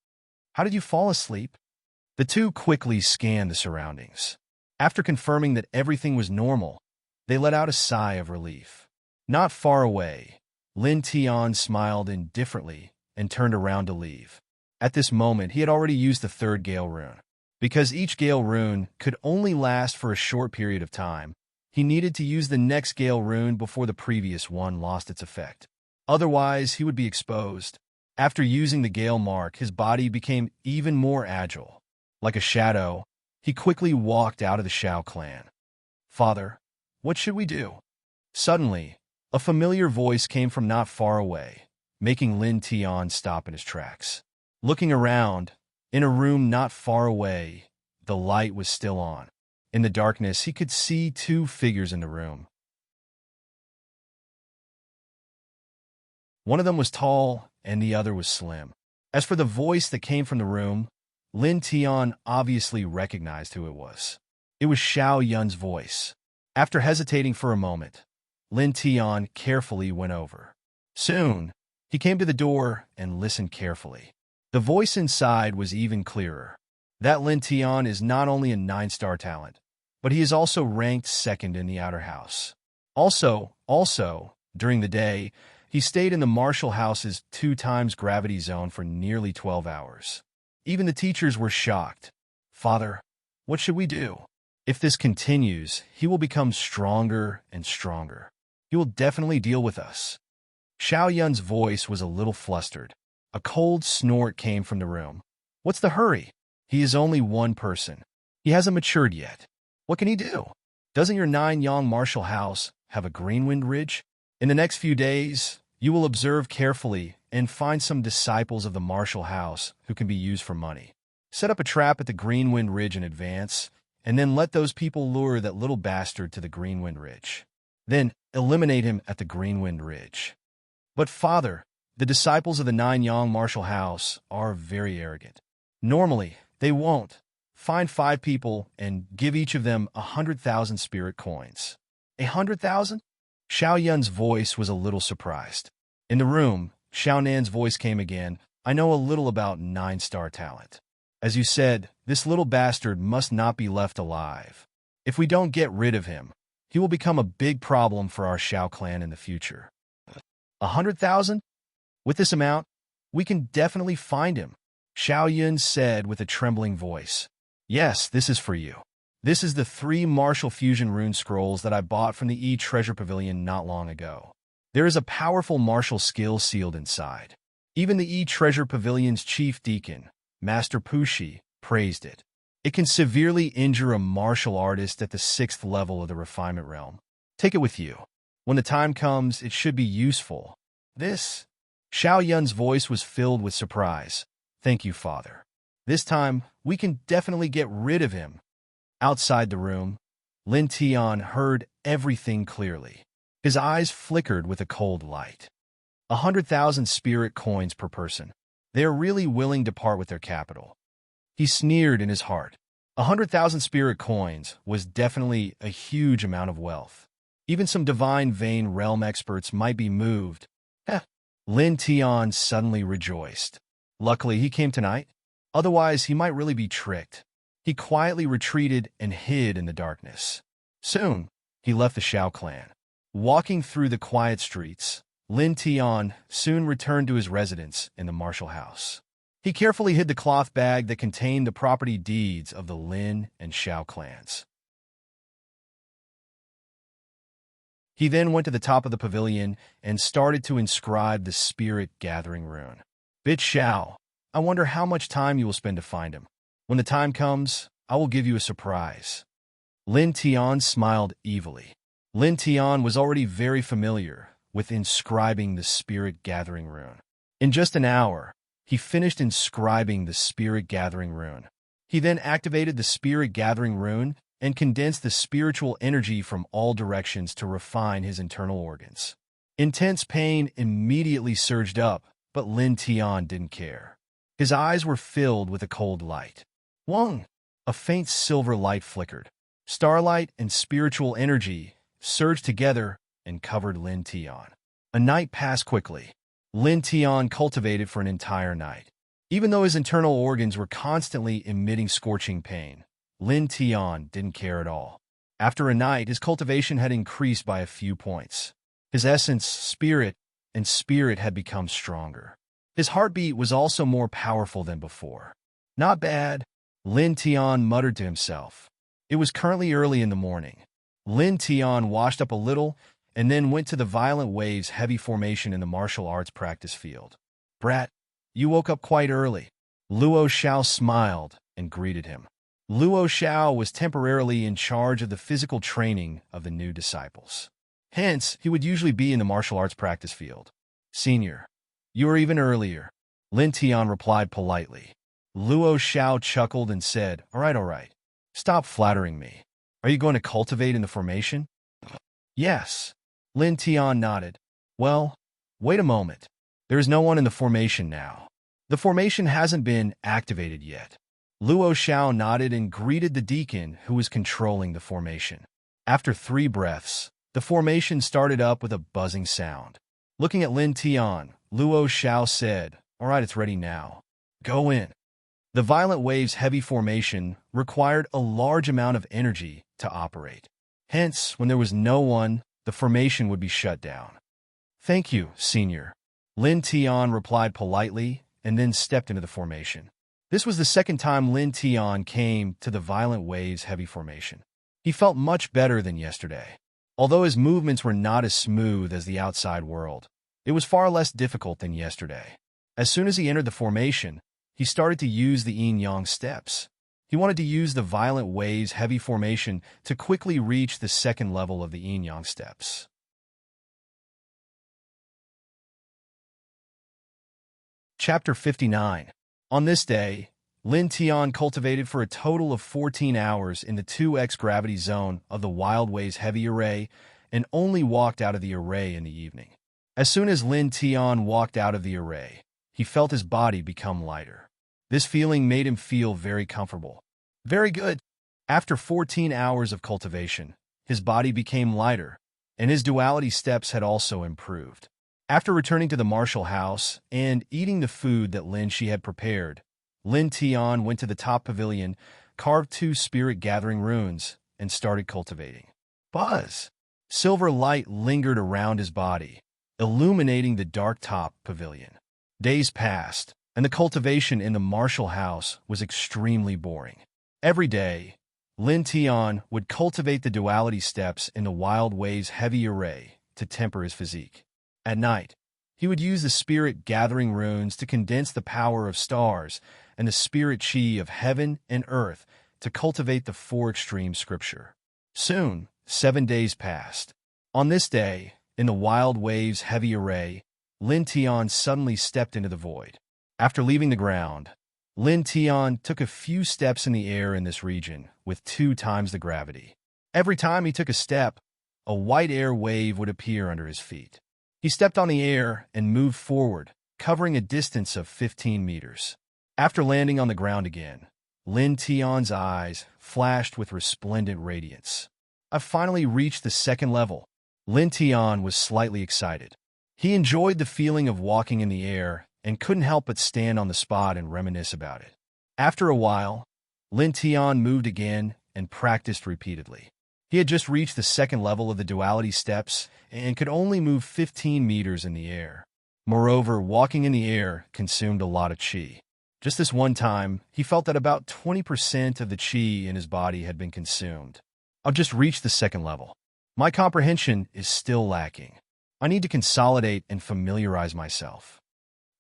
How did you fall asleep? The 2 quickly scanned the surroundings. After confirming that everything was normal, they let out a sigh of relief. Not far away, Lin Tian smiled indifferently and turned around to leave. At this moment, he had already used the third Gale rune. Because each Gale rune could only last for a short period of time, he needed to use the next Gale rune before the previous one lost its effect. Otherwise, he would be exposed. After using the Gale mark, his body became even more agile. Like a shadow, he quickly walked out of the Shao clan. "Father, what should we do?" Suddenly, a familiar voice came from not far away, making Lin Tian stop in his tracks. Looking around, in a room not far away, the light was still on. In the darkness, he could see two figures in the room. One of them was tall, and the other was slim. As for the voice that came from the room, Lin Tian obviously recognized who it was. It was Xiao Yun's voice. After hesitating for a moment, Lin Tian carefully went over. Soon, he came to the door and listened carefully. The voice inside was even clearer. That Lin Tian is not only a 9-star talent, but he is also ranked second in the outer house. Also, during the day, he stayed in the Martial House's 2x gravity zone for nearly 12 hours. Even the teachers were shocked. "Father, what should we do? If this continues, he will become stronger and stronger. He will definitely deal with us." Xiao Yun's voice was a little flustered. A cold snort came from the room. "What's the hurry? He is only one person. He hasn't matured yet. What can he do? Doesn't your 9-yang martial house have a Greenwind Ridge? In the next few days, you will observe carefully and find some disciples of the martial house who can be used for money. Set up a trap at the Greenwind Ridge in advance, and then let those people lure that little bastard to the Greenwind Ridge. Then eliminate him at the Greenwind Ridge." "But father, the disciples of the 9-yang martial house are very arrogant. Normally, they won't. Find 5 people and give each of them 100,000 spirit coins." 100,000? Xiao Yun's voice was a little surprised. In the room, Xiao Nan's voice came again. "I know a little about 9-star talent. As you said, this little bastard must not be left alive. If we don't get rid of him, he will become a big problem for our Shao clan in the future." 100,000? With this amount, we can definitely find him, Xiao Yun said with a trembling voice. "Yes, this is for you. This is the 3 martial fusion rune scrolls that I bought from the E-Treasure Pavilion not long ago. There is a powerful martial skill sealed inside. Even the E-Treasure Pavilion's chief deacon, Master Pushi, praised it. It can severely injure a martial artist at the 6th level of the refinement realm. Take it with you. When the time comes, it should be useful." "This?" Xiao Yun's voice was filled with surprise. "Thank you, father. This time, we can definitely get rid of him." Outside the room, Lin Tian heard everything clearly. His eyes flickered with a cold light. 100,000 spirit coins per person. They are really willing to part with their capital. He sneered in his heart. 100,000 spirit coins was definitely a huge amount of wealth. Even some divine vein realm experts might be moved. Lin Tian suddenly rejoiced. Luckily, he came tonight. Otherwise, he might really be tricked. He quietly retreated and hid in the darkness. Soon, he left the Shao clan. Walking through the quiet streets, Lin Tian soon returned to his residence in the martial house. He carefully hid the cloth bag that contained the property deeds of the Lin and Shao clans. He then went to the top of the pavilion and started to inscribe the spirit gathering rune. "Bit Shao, I wonder how much time you will spend to find him. When the time comes, I will give you a surprise." Lin Tian smiled evilly. Lin Tian was already very familiar with inscribing the spirit gathering rune. In just an hour, he finished inscribing the spirit gathering rune. He then activated the spirit gathering rune and condensed the spiritual energy from all directions to refine his internal organs. Intense pain immediately surged up, but Lin Tian didn't care. His eyes were filled with a cold light. Wong! A faint silver light flickered. Starlight and spiritual energy surged together and covered Lin Tian. A night passed quickly. Lin Tian cultivated for an entire night. Even though his internal organs were constantly emitting scorching pain, Lin Tian didn't care at all. After a night, his cultivation had increased by a few points. His essence, and spirit had become stronger. His heartbeat was also more powerful than before. Not bad, Lin Tian muttered to himself. It was currently early in the morning. Lin Tian washed up a little and then went to the violent waves heavy formation in the martial arts practice field. Brat, you woke up quite early. Luo Xiao smiled and greeted him. Luo Xiao was temporarily in charge of the physical training of the new disciples. Hence, he would usually be in the martial arts practice field. Senior, you are even earlier, Lin Tian replied politely. Luo Xiao chuckled and said, all right. Stop flattering me. Are you going to cultivate in the formation? Yes. Lin Tian nodded. Well, wait a moment. There is no one in the formation now. The formation hasn't been activated yet. Luo Xiao nodded and greeted the deacon who was controlling the formation. After 3 breaths, the formation started up with a buzzing sound. Looking at Lin Tian, Luo Xiao said, all right, it's ready now. Go in. The violent waves heavy formation required a large amount of energy to operate. Hence, when there was no one, the formation would be shut down. Thank you, Senior. Lin Tian replied politely and then stepped into the formation. This was the second time Lin Tian came to the violent waves heavy formation. He felt much better than yesterday. Although his movements were not as smooth as the outside world, it was far less difficult than yesterday. As soon as he entered the formation, he started to use the yin-yang steps. He wanted to use the violent waves heavy formation to quickly reach the second level of the yin-yang steps. Chapter 59. On this day, Lin Tian cultivated for a total of 14 hours in the 2x gravity zone of the Wild Waves Heavy Array and only walked out of the array in the evening. As soon as Lin Tian walked out of the array, he felt his body become lighter. This feeling made him feel very comfortable. Very good. After 14 hours of cultivation, his body became lighter, and his duality steps had also improved. After returning to the martial house and eating the food that Lin Shi had prepared, Lin Tian went to the top pavilion, carved 2 spirit-gathering runes, and started cultivating. Buzz! Silver light lingered around his body, illuminating the dark top pavilion. Days passed, and the cultivation in the martial house was extremely boring. Every day, Lin Tian would cultivate the duality steps in the Wild Waves Heavy Array to temper his physique. At night, he would use the spirit-gathering runes to condense the power of stars and the spirit chi of heaven and earth to cultivate the 4 extreme scripture. Soon, 7 days passed. On this day, in the Wild Waves Heavy Array, Lin Tian suddenly stepped into the void. After leaving the ground, Lin Tian took a few steps in the air in this region with 2 times the gravity. Every time he took a step, a white air wave would appear under his feet. He stepped on the air and moved forward, covering a distance of 15 meters. After landing on the ground again, Lin Tian's eyes flashed with resplendent radiance. I've finally reached the second level. Lin Tian was slightly excited. He enjoyed the feeling of walking in the air and couldn't help but stand on the spot and reminisce about it. After a while, Lin Tian moved again and practiced repeatedly. He had just reached the second level of the duality steps and could only move 15 meters in the air. Moreover, walking in the air consumed a lot of qi. Just this one time, he felt that about 20% of the qi in his body had been consumed. I've just reached the second level. My comprehension is still lacking. I need to consolidate and familiarize myself.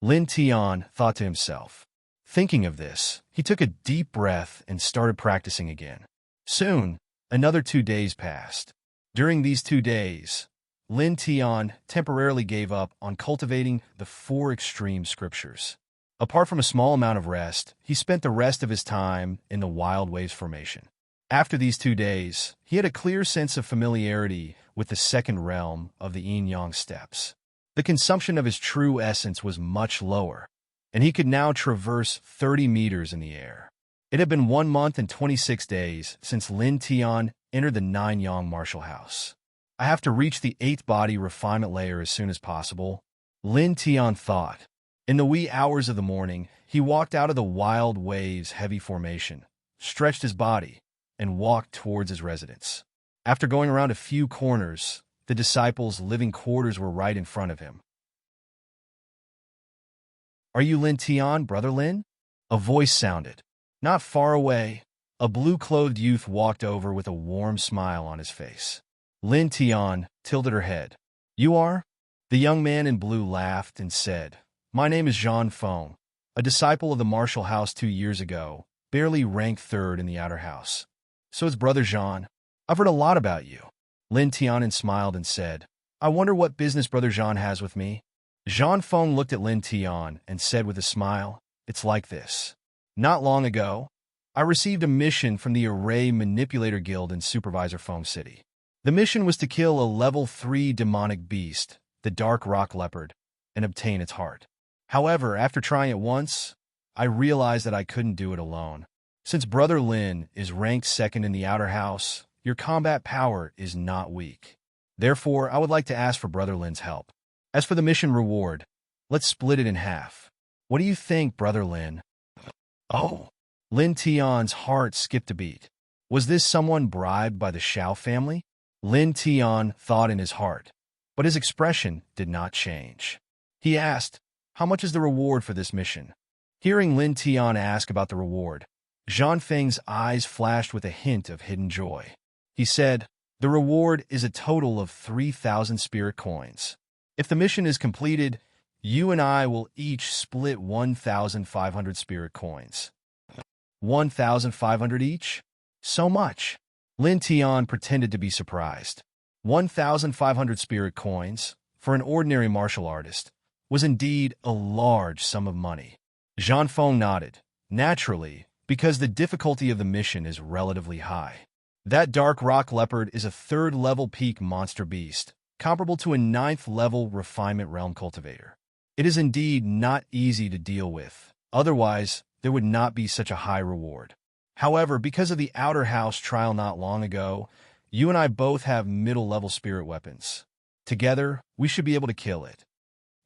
Lin Tian thought to himself. Thinking of this, he took a deep breath and started practicing again. Soon, another 2 days passed. During these 2 days, Lin Tian temporarily gave up on cultivating the 4 extreme scriptures. Apart from a small amount of rest, he spent the rest of his time in the Wild Waves formation. After these 2 days, he had a clear sense of familiarity with the second realm of the yin-yang steps. The consumption of his true essence was much lower, and he could now traverse 30 meters in the air. It had been 1 month and 26 days since Lin Tian entered the 9-yang martial house. I have to reach the 8th body refinement layer as soon as possible, Lin Tian thought. In the wee hours of the morning, he walked out of the Wild Waves heavy formation, stretched his body, and walked towards his residence. After going around a few corners, the disciples' living quarters were right in front of him. "Are you Lin Tian, Brother Lin?" A voice sounded. Not far away, a blue-clothed youth walked over with a warm smile on his face. Lin Tian tilted her head. "You are?" The young man in blue laughed and said, "My name is Jean Fong, a disciple of the Martial House 2 years ago, barely ranked 3rd in the Outer House. So it's Brother Jean. I've heard a lot about you." Lin Tian smiled and said, "I wonder what business Brother Jean has with me." Jean Fong looked at Lin Tian and said with a smile, "It's like this. Not long ago, I received a mission from the Array Manipulator Guild in Supervisor Fong City. The mission was to kill a level 3 demonic beast, the Dark Rock Leopard, and obtain its heart. However, after trying it once, I realized that I couldn't do it alone. Since Brother Lin is ranked 2nd in the Outer House, your combat power is not weak. Therefore, I would like to ask for Brother Lin's help. As for the mission reward, let's split it in half. What do you think, Brother Lin?" Oh! Lin Tian's heart skipped a beat. Was this someone bribed by the Xiao family? Lin Tian thought in his heart, but his expression did not change. He asked, "How much is the reward for this mission?" Hearing Lin Tian ask about the reward, Zhang Feng's eyes flashed with a hint of hidden joy. He said, "The reward is a total of 3,000 spirit coins. If the mission is completed, you and I will each split 1,500 spirit coins." 1,500 each? So much? Lin Tian pretended to be surprised. 1,500 spirit coins, for an ordinary martial artist, was indeed a large sum of money. Zhang Feng nodded. Naturally, because the difficulty of the mission is relatively high. That Dark Rock Leopard is a 3rd-level peak monster beast, comparable to a 9th-level refinement realm cultivator. It is indeed not easy to deal with, otherwise there would not be such a high reward. However, because of the Outer House trial not long ago, you and I both have middle-level spirit weapons. Together, we should be able to kill it.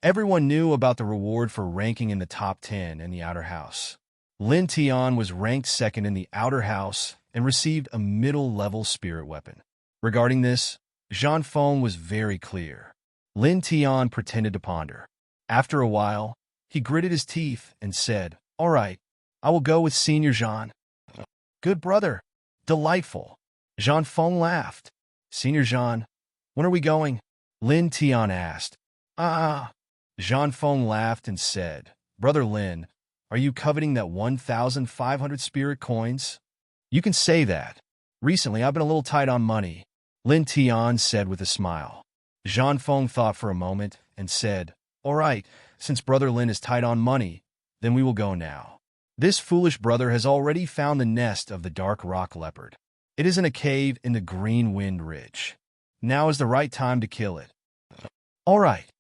Everyone knew about the reward for ranking in the top 10 in the Outer House. Lin Tian was ranked 2nd in the Outer House and received a middle-level spirit weapon. Regarding this, Zhang Feng was very clear. Lin Tian pretended to ponder. After a while, he gritted his teeth and said, "All right, I will go with Senior Zhang." "Good brother. Delightful." Zhang Feng laughed. "Senior Zhang, when are we going?" Lin Tian asked. Zhang Feng laughed and said, "Brother Lin, are you coveting that 1,500 spirit coins?" "You can say that. Recently, I've been a little tight on money," Lin Tian said with a smile. Zhang Feng thought for a moment and said, "All right, since Brother Lin is tight on money, then we will go now. This foolish brother has already found the nest of the Dark Rock Leopard. It is in a cave in the Green Wind Ridge. Now is the right time to kill it." "All right."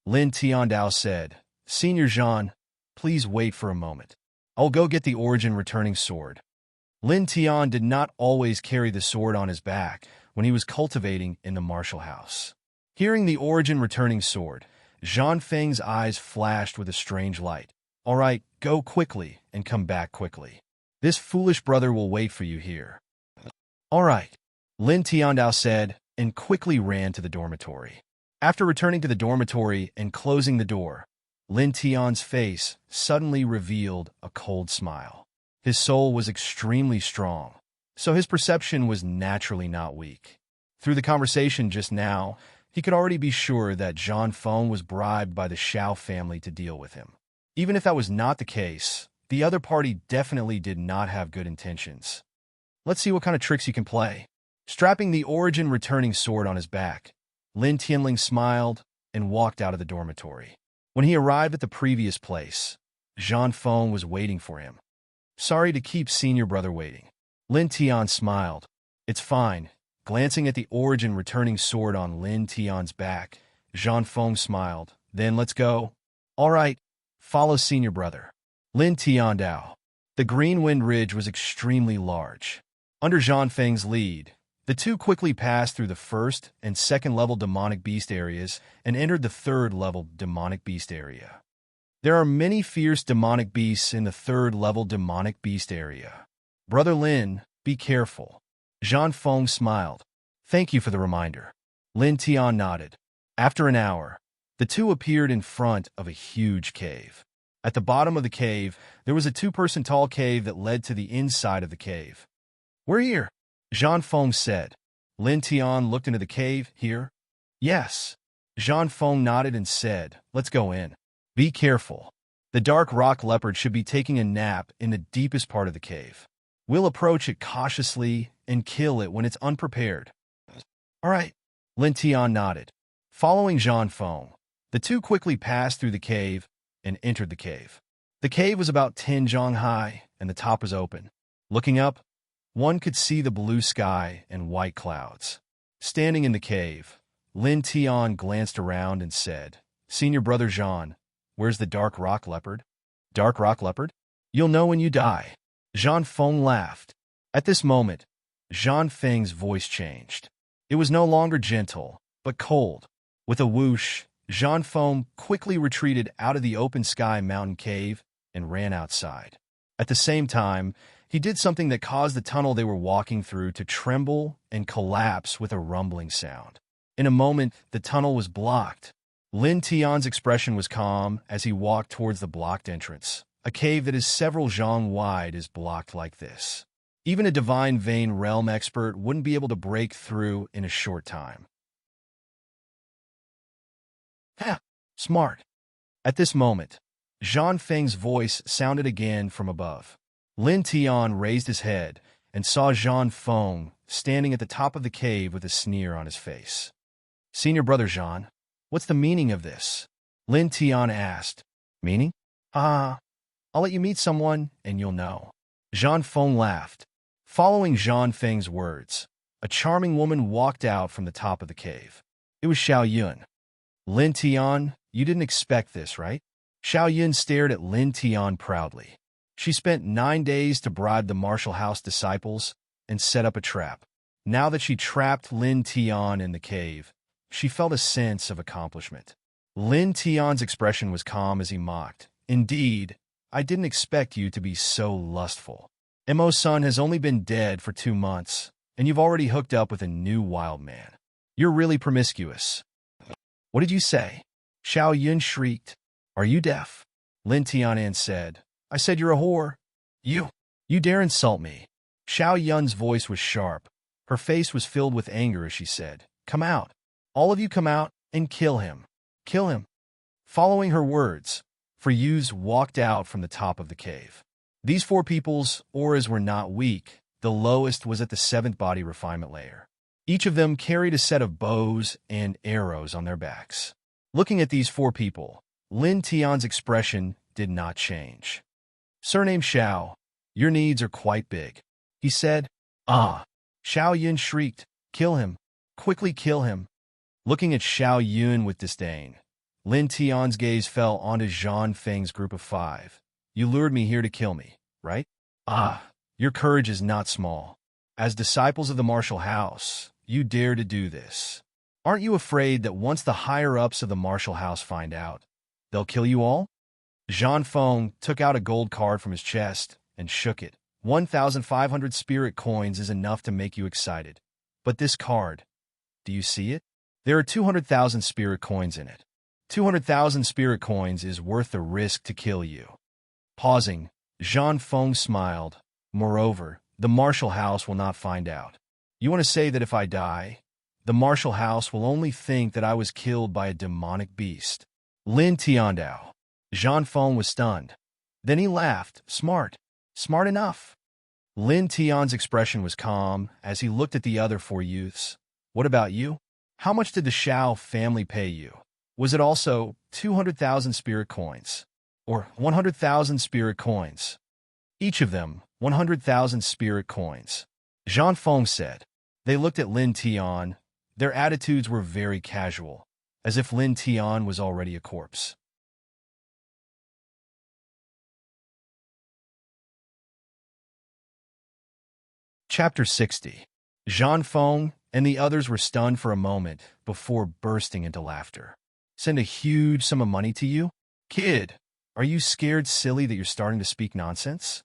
Lin Tiandao said, "Senior Zhang, please wait for a moment. I'll go get the Origin Returning Sword." Lin Tian did not always carry the sword on his back when he was cultivating in the Martial House. Hearing the Origin Returning Sword, Zhang Feng's eyes flashed with a strange light. "All right, go quickly and come back quickly. This foolish brother will wait for you here." "All right," Lin Tiandao said, and quickly ran to the dormitory. After returning to the dormitory and closing the door, Lin Tian's face suddenly revealed a cold smile. His soul was extremely strong, so his perception was naturally not weak. Through the conversation just now, he could already be sure that Zhang Feng was bribed by the Xiao family to deal with him. Even if that was not the case, the other party definitely did not have good intentions. Let's see what kind of tricks he can play. Strapping the Origin Returning Sword on his back, Lin Tianling smiled and walked out of the dormitory. When he arrived at the previous place, Zhang Feng was waiting for him. "Sorry to keep Senior Brother waiting." Lin Tian smiled. "It's fine." Glancing at the Origin Returning Sword on Lin Tian's back, Zhang Feng smiled. "Then let's go." "All right, follow Senior Brother." Lin Tiandao. The Green Wind Ridge was extremely large. Under Zhang Feng's lead, the two quickly passed through the 1st and 2nd level demonic beast areas and entered the 3rd level demonic beast area. There are many fierce demonic beasts in the third-level demonic beast area. Brother Lin, be careful. Zhang Feng smiled. Thank you for the reminder. Lin Tian nodded. After an hour, the two appeared in front of a huge cave. At the bottom of the cave, there was a two-person tall cave that led to the inside of the cave. We're here, Zhang Feng said. Lin Tian looked into the cave. Here? Yes. Zhang Feng nodded and said, let's go in. Be careful. The dark rock leopard should be taking a nap in the deepest part of the cave. We'll approach it cautiously and kill it when it's unprepared. All right. Lin Tian nodded. Following Zhang Feng, the two quickly passed through the cave and entered the cave. The cave was about 10 zhang high, and the top was open. Looking up, one could see the blue sky and white clouds. Standing in the cave, Lin Tian glanced around and said, Senior Brother Zhang, where's the dark rock leopard? Dark rock leopard? You'll know when you die. Zhang Feng laughed. At this moment, Zhang Feng's voice changed. It was no longer gentle, but cold. With a whoosh, Zhang Feng quickly retreated out of the open sky mountain cave and ran outside. At the same time, he did something that caused the tunnel they were walking through to tremble and collapse with a rumbling sound. In a moment, the tunnel was blocked. Lin Tian's expression was calm as he walked towards the blocked entrance. A cave that is several zhang wide is blocked like this. Even a divine vein realm expert wouldn't be able to break through in a short time. Ha! Smart. At this moment, Zhang Feng's voice sounded again from above. Lin Tian raised his head and saw Zhang Feng standing at the top of the cave with a sneer on his face. Senior Brother Zhang, what's the meaning of this? Lin Tian asked. Meaning? I'll let you meet someone and you'll know. Zhang Feng laughed. Following Zhang Feng's words, a charming woman walked out from the top of the cave. It was Xiao Yun. Lin Tian, you didn't expect this, right? Xiao Yun stared at Lin Tian proudly. She spent 9 days to bribe the Martial House disciples and set up a trap. Now that she trapped Lin Tian in the cave, she felt a sense of accomplishment. Lin Tian's expression was calm as he mocked. Indeed, I didn't expect you to be so lustful. Mo-san has only been dead for 2 months, and you've already hooked up with a new wild man. You're really promiscuous. What did you say? Xiao Yun shrieked. Are you deaf? Lin Tianan said. I said you're a whore. You dare insult me. Xiao Yun's voice was sharp. Her face was filled with anger as she said, Come out. All of you come out and kill him. Kill him. Following her words, Fuyuz walked out from the top of the cave. These 4 people's auras were not weak. The lowest was at the 7th body refinement layer. Each of them carried a set of bows and arrows on their backs. Looking at these 4 people, Lin Tian's expression did not change. Surname Xiao, your needs are quite big. He said, Xiao Yun shrieked, Kill him. Quickly kill him. Looking at Xiao Yun with disdain, Lin Tian's gaze fell onto Zhang Feng's group of 5. You lured me here to kill me, right? Your courage is not small. As disciples of the Martial House, you dare to do this. Aren't you afraid that once the higher-ups of the Martial House find out, they'll kill you all? Zhang Feng took out a gold card from his chest and shook it. 1,500 spirit coins is enough to make you excited. But this card, do you see it? There are 200,000 spirit coins in it. 200,000 spirit coins is worth the risk to kill you. Pausing, Zhang Feng smiled. Moreover, the Martial House will not find out. You want to say that if I die, the Martial House will only think that I was killed by a demonic beast. Lin Tiandao. Zhang Feng was stunned. Then he laughed. Smart. Smart enough. Lin Tian's expression was calm as he looked at the other 4 youths. What about you? How much did the Shao family pay you? Was it also 200,000 spirit coins? Or 100,000 spirit coins? Each of them, 100,000 spirit coins. Zhang Feng said. They looked at Lin Tian. Their attitudes were very casual, as if Lin Tian was already a corpse. Chapter 60. Zhang Feng and the others were stunned for a moment before bursting into laughter. Send a huge sum of money to you? Kid, Are you scared silly that you're starting to speak nonsense?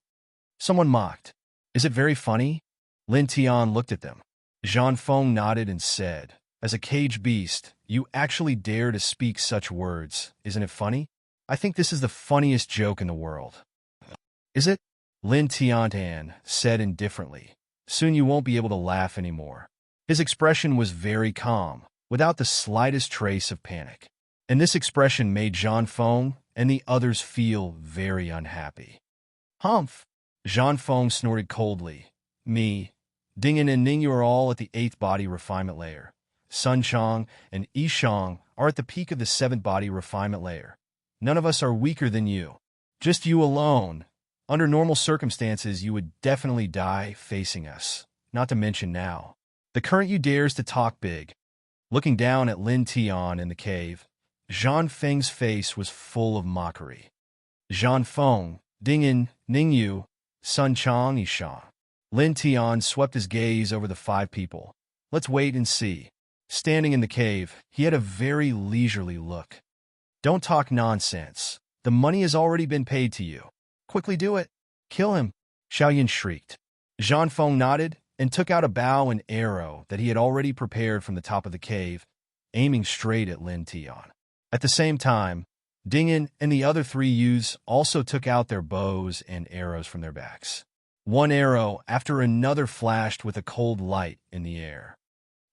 Someone mocked. Is it very funny? Lin Tian looked at them. Zhang Feng nodded and said, as a caged beast, you actually dare to speak such words. Isn't it funny? I think this is the funniest joke in the world. Is it? Lin Tiantan said indifferently. Soon you won't be able to laugh anymore. His expression was very calm, without the slightest trace of panic. And this expression made Zhang Feng and the others feel very unhappy. Humph! Zhang Feng snorted coldly. Me, Dingyan and Ning, you are all at the 8th body refinement layer. Sun Chang and Yishang are at the peak of the 7th body refinement layer. None of us are weaker than you. Just you alone. Under normal circumstances, you would definitely die facing us. Not to mention now. The current you dares to talk big. Looking down at Lin Tian in the cave, Zhang Feng's face was full of mockery. Zhang Feng, Dingyan, Ningyu, Sun Chang, Yishang. Lin Tian swept his gaze over the 5 people. Let's wait and see. Standing in the cave, he had a very leisurely look. Don't talk nonsense. The money has already been paid to you. Quickly do it. Kill him, Xiaoyan shrieked. Zhang Feng nodded and took out a bow and arrow that he had already prepared from the top of the cave, aiming straight at Lin Tian. At the same time, Dingyan and the other 3 youths also took out their bows and arrows from their backs. One arrow after another flashed with a cold light in the air.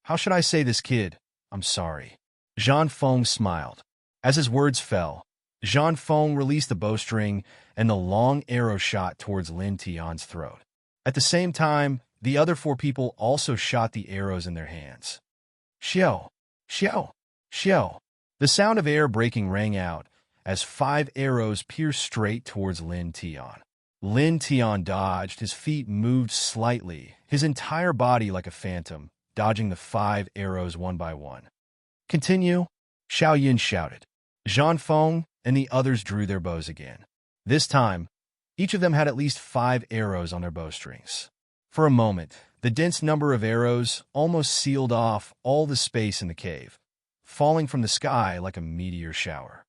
How should I say this, kid? I'm sorry. Zhang Feng smiled. As his words fell, Zhang Feng released the bowstring and the long arrow shot towards Lin Tian's throat. At the same time, the other 4 people also shot the arrows in their hands. Xiao! Xiao! Xiao! The sound of air breaking rang out as 5 arrows pierced straight towards Lin Tian. Lin Tian dodged, his feet moved slightly, his entire body like a phantom, dodging the 5 arrows one by one. Continue, Xiaoyan shouted. Zhang Feng and the others drew their bows again. This time, each of them had at least 5 arrows on their bowstrings. For a moment, the dense number of arrows almost sealed off all the space in the cave, falling from the sky like a meteor shower.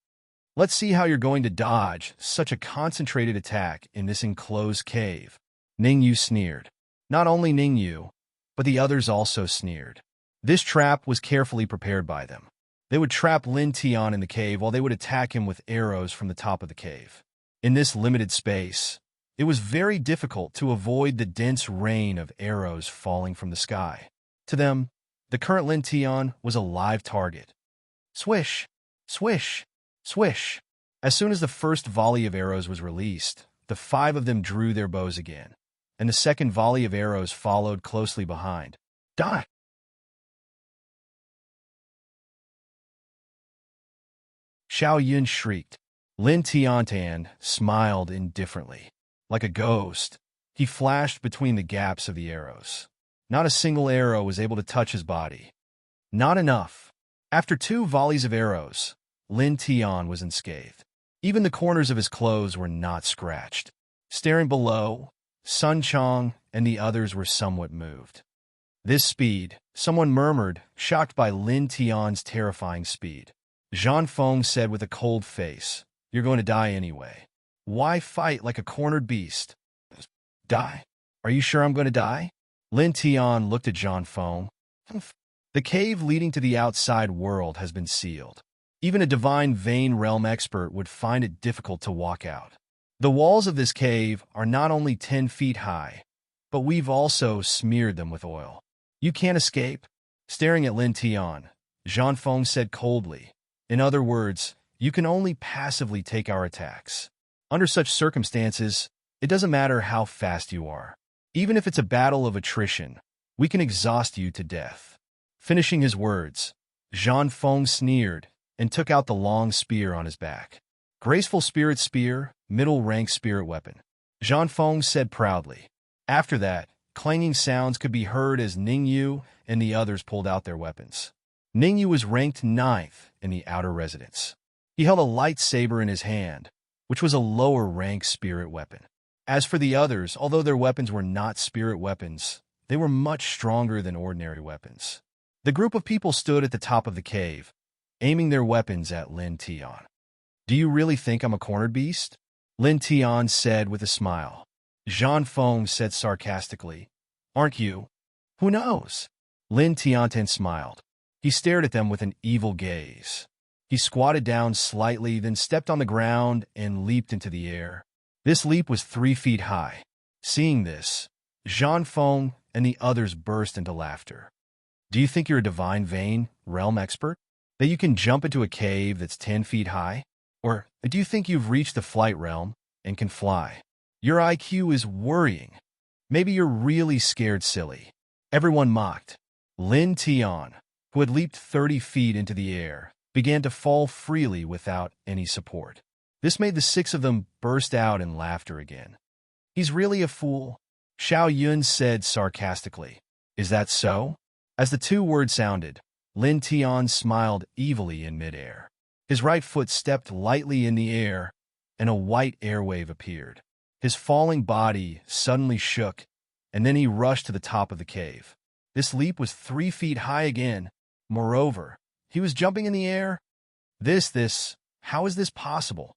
Let's see how you're going to dodge such a concentrated attack in this enclosed cave. Ningyu sneered. Not only Ningyu, but the others also sneered. This trap was carefully prepared by them. They would trap Lin Tian in the cave while they would attack him with arrows from the top of the cave. In this limited space, it was very difficult to avoid the dense rain of arrows falling from the sky. To them, the current Lin Tian was a live target. Swish! Swish! Swish! As soon as the first volley of arrows was released, the 5 of them drew their bows again, and the second volley of arrows followed closely behind. Die! Xiaoyan shrieked. Lin Tiantan smiled indifferently. Like a ghost, he flashed between the gaps of the arrows. Not a single arrow was able to touch his body. Not enough. After 2 volleys of arrows, Lin Tian was unscathed. Even the corners of his clothes were not scratched. Staring below, Sun Chang and the others were somewhat moved. This speed, someone murmured, shocked by Lin Tian's terrifying speed. Zhang Feng said with a cold face, "You're going to die anyway. Why fight like a cornered beast?" Die? Are you sure I'm going to die? Lin Tian looked at Zhang Feng. The cave leading to the outside world has been sealed. Even a divine vein realm expert would find it difficult to walk out. The walls of this cave are not only 10 feet high, but we've also smeared them with oil. You can't escape. Staring at Lin Tian, Zhang Feng said coldly. In other words, you can only passively take our attacks. Under such circumstances, it doesn't matter how fast you are. Even if it's a battle of attrition, we can exhaust you to death. Finishing his words, Zhang Feng sneered and took out the long spear on his back. Graceful spirit spear, middle-rank spirit weapon, Zhang Feng said proudly. After that, clanging sounds could be heard as Ningyu and the others pulled out their weapons. Ningyu was ranked 9th in the outer residence. He held a lightsaber in his hand, which was a lower-rank spirit weapon. As for the others, although their weapons were not spirit weapons, they were much stronger than ordinary weapons. The group of people stood at the top of the cave, aiming their weapons at Lin Tian. Do you really think I'm a cornered beast? Lin Tian said with a smile. Zhang Feng said sarcastically, Aren't you? Who knows? Lin Tianten smiled. He stared at them with an evil gaze. He squatted down slightly, then stepped on the ground and leaped into the air. This leap was 3 feet high. Seeing this, Zhang Feng and the others burst into laughter. Do you think you're a divine vein realm expert? That you can jump into a cave that's 10 feet high? Or do you think you've reached the flight realm and can fly? Your IQ is worrying. Maybe you're really scared silly. Everyone mocked. Lin Tian, who had leaped 30 feet into the air, began to fall freely without any support. This made the 6 of them burst out in laughter again. He's really a fool, Xiao Yun said sarcastically. Is that so? As the 2 words sounded, Lin Tian smiled evilly in midair. His right foot stepped lightly in the air, and a white airwave appeared. His falling body suddenly shook, and then he rushed to the top of the cave. This leap was 3 feet high again. Moreover, he was jumping in the air. How is this possible?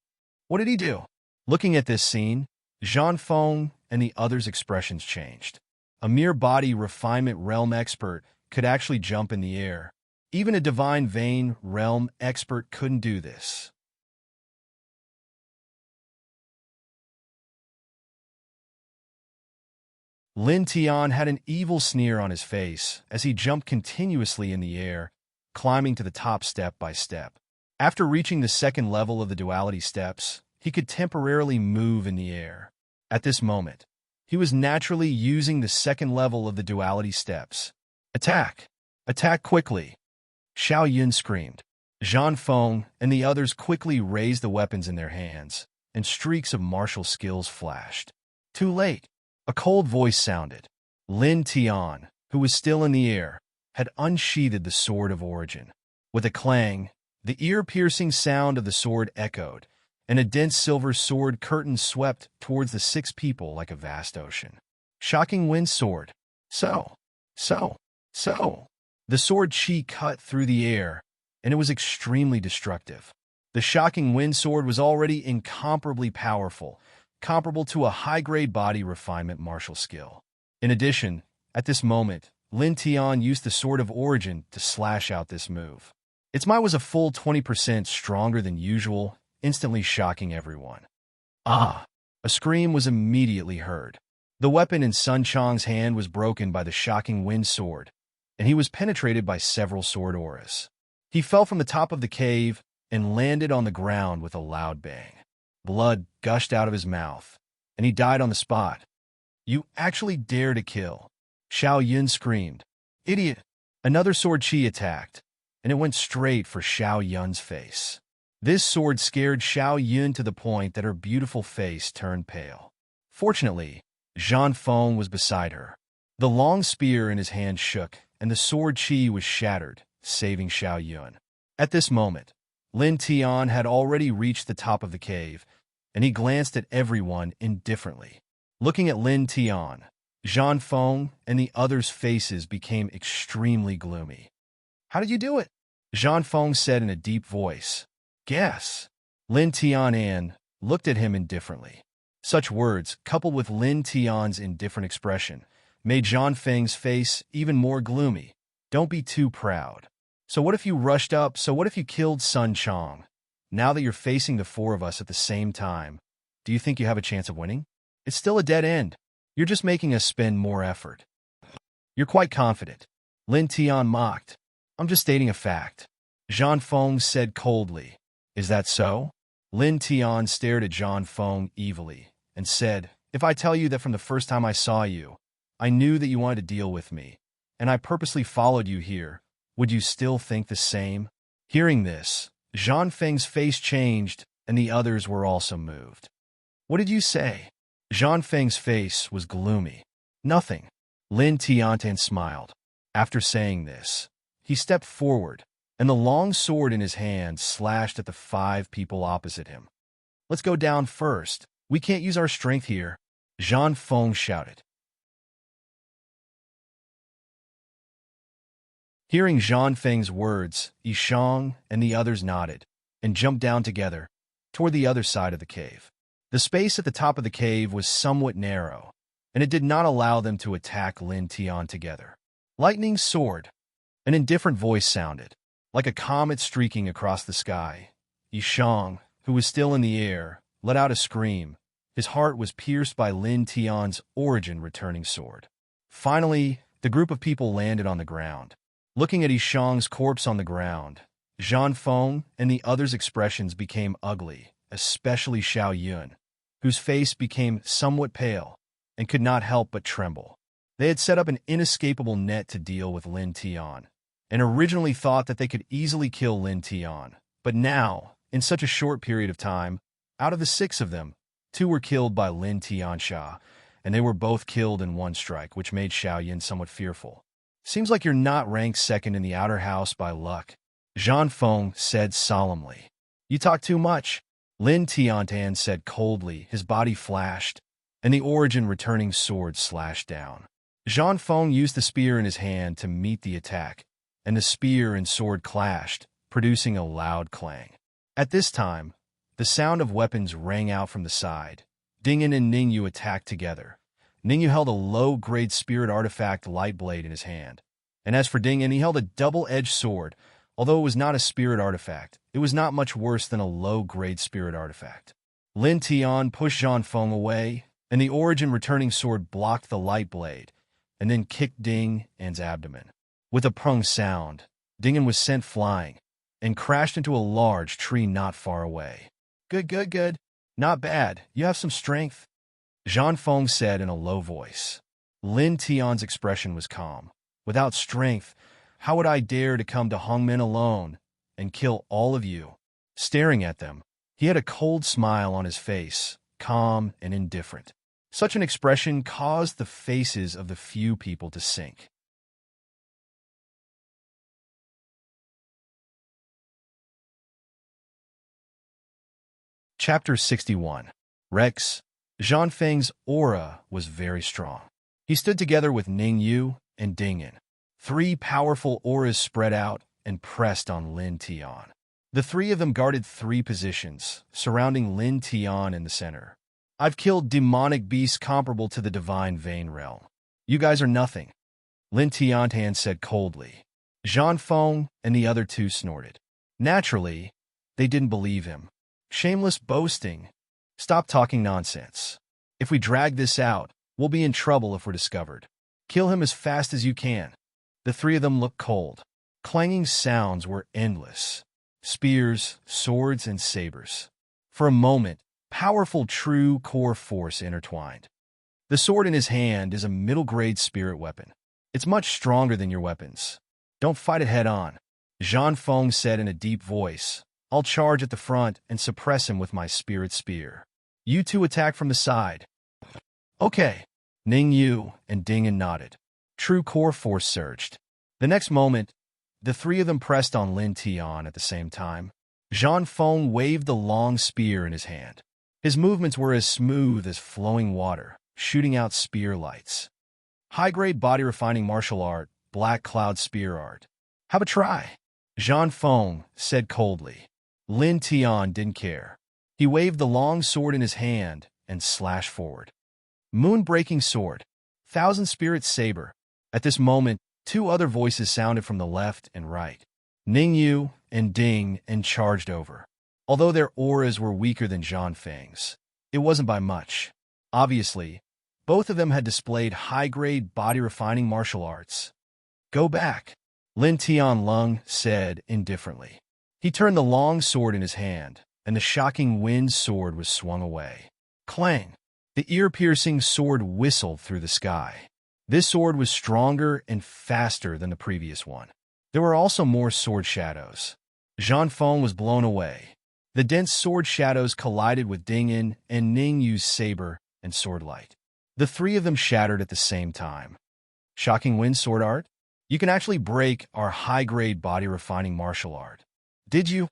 What did he do? Looking at this scene, Zhang Feng and the others' expressions changed. A mere body refinement realm expert could actually jump in the air. Even a divine vein realm expert couldn't do this. Lin Tian had an evil sneer on his face as he jumped continuously in the air, climbing to the top step by step. After reaching the 2nd level of the duality steps, he could temporarily move in the air. At this moment, he was naturally using the 2nd level of the duality steps. Attack! Attack quickly! Xiao Yun screamed. Zhang Feng and the others quickly raised the weapons in their hands, and streaks of martial skills flashed. Too late. A cold voice sounded. Lin Tian, who was still in the air, had unsheathed the sword of origin. With a clang, the ear-piercing sound of the sword echoed, and a dense silver sword curtain swept towards the 6 people like a vast ocean. Shocking wind sword. So. The sword chi cut through the air, and it was extremely destructive. The shocking wind sword was already incomparably powerful, comparable to a high-grade body refinement martial skill. In addition, at this moment, Lin Tian used the sword of origin to slash out this move. Its might was a full 20% stronger than usual, instantly shocking everyone. Ah! A scream was immediately heard. The weapon in Sun Chang's hand was broken by the shocking wind sword, and he was penetrated by several sword auras. He fell from the top of the cave and landed on the ground with a loud bang. Blood gushed out of his mouth, and he died on the spot. You actually dare to kill? Xiao Yun screamed. Idiot! Another sword chi attacked, and it went straight for Xiao Yun's face. This sword scared Xiao Yun to the point that her beautiful face turned pale. Fortunately, Zhang Feng was beside her. The long spear in his hand shook, and the sword chi was shattered, saving Xiao Yun. At this moment, Lin Tian had already reached the top of the cave, and he glanced at everyone indifferently. Looking at Lin Tian, Zhang Feng and the others' faces became extremely gloomy. How did you do it? Zhang Feng said in a deep voice. Guess. Lin Tian looked at him indifferently. Such words, coupled with Lin Tian's indifferent expression, made Zhang Feng's face even more gloomy. Don't be too proud. So what if you rushed up? So what if you killed Sun Chang? Now that you're facing the 4 of us at the same time, do you think you have a chance of winning? It's still a dead end. You're just making us spend more effort. You're quite confident. Lin Tian mocked. I'm just stating a fact. Zhang Feng said coldly. Is that so? Lin Tian stared at Zhang Feng evilly and said, If I tell you that from the first time I saw you, I knew that you wanted to deal with me, and I purposely followed you here, would you still think the same? Hearing this, Zhang Feng's face changed, and the others were also moved. What did you say? Zhang Feng's face was gloomy. Nothing. Lin Tiantan smiled. After saying this, he stepped forward, and the long sword in his hand slashed at the 5 people opposite him. Let's go down first. We can't use our strength here, Zhang Feng shouted. Hearing Zhang Feng's words, Yishang and the others nodded and jumped down together, toward the other side of the cave. The space at the top of the cave was somewhat narrow, and it did not allow them to attack Lin Tian together. Lightning soared. An indifferent voice sounded, like a comet streaking across the sky. Yishang, who was still in the air, let out a scream. His heart was pierced by Lin Tian's origin-returning sword. Finally, the group of people landed on the ground. Looking at Yishang's corpse on the ground, Zhan Feng and the others' expressions became ugly, especially Xiao Yun, whose face became somewhat pale and could not help but tremble. They had set up an inescapable net to deal with Lin Tian, and originally thought that they could easily kill Lin Tian. But now, in such a short period of time, out of the 6 of them, 2 were killed by Lin Tiansha, and they were both killed in one strike, which made Xiao Yin somewhat fearful. Seems like you're not ranked second in the outer house by luck, Zhan Feng said solemnly. You talk too much, Lin Tiantan said coldly. His body flashed, and the origin-returning sword slashed down. Zhan Feng used the spear in his hand to meet the attack, and the spear and sword clashed, producing a loud clang. At this time, the sound of weapons rang out from the side. Dingyan and Ningyu attacked together. Ningyu held a low-grade spirit artifact light blade in his hand. And as for Dingyan, he held a double-edged sword. Although it was not a spirit artifact, it was not much worse than a low-grade spirit artifact. Lin Tian pushed Zhan Feng away, and the origin-returning sword blocked the light blade, and then kicked Dingyan's abdomen. With a prung sound, Dingyan was sent flying, and crashed into a large tree not far away. Good. Not bad. You have some strength, Zhan Feng said in a low voice. Lin Tian's expression was calm. Without strength, how would I dare to come to Hongmen alone and kill all of you? Staring at them, he had a cold smile on his face, calm and indifferent. Such an expression caused the faces of the few people to sink. Chapter 61. Rex. Zhan Feng's aura was very strong. He stood together with Ningyu and Dingyan. 3 powerful auras spread out and pressed on Lin Tian. The 3 of them guarded 3 positions, surrounding Lin Tian in the center. I've killed demonic beasts comparable to the divine vein realm. You guys are nothing, Lin Tiantan said coldly. Zhan Feng and the other 2 snorted. Naturally, they didn't believe him. Shameless boasting. Stop talking nonsense. If we drag this out, we'll be in trouble if we're discovered. Kill him as fast as you can. The 3 of them looked cold. Clanging sounds were endless. Spears, swords, and sabers. For a moment, powerful true core force intertwined. The sword in his hand is a middle-grade spirit weapon. It's much stronger than your weapons. Don't fight it head-on, Zhan Feng said in a deep voice. I'll charge at the front and suppress him with my spirit spear. You 2 attack from the side. Okay. Ningyu and Dingyan nodded. True core force surged. The next moment, the 3 of them pressed on Lin Tian at the same time. Zhan Feng waved the long spear in his hand. His movements were as smooth as flowing water, shooting out spear lights. High-grade body-refining martial art, black cloud spear art. Have a try, Zhan Feng said coldly. Lin Tian didn't care. He waved the long sword in his hand and slashed forward. Moon-breaking sword. Thousand Spirit saber. At this moment, 2 other voices sounded from the left and right. Ningyu and Dingyan charged over. Although their auras were weaker than Zhan Feng's, it wasn't by much. Obviously, both of them had displayed high-grade body-refining martial arts. Go back, Lin Tianlong said indifferently. He turned the long sword in his hand, and the shocking wind sword was swung away. Clang! The ear-piercing sword whistled through the sky. This sword was stronger and faster than the previous one. There were also more sword shadows. Zhan Feng was blown away. The dense sword shadows collided with Dingyan and Ningyu's saber and sword light. The 3 of them shattered at the same time. Shocking wind sword art? You can actually break our high-grade body-refining martial art. Did you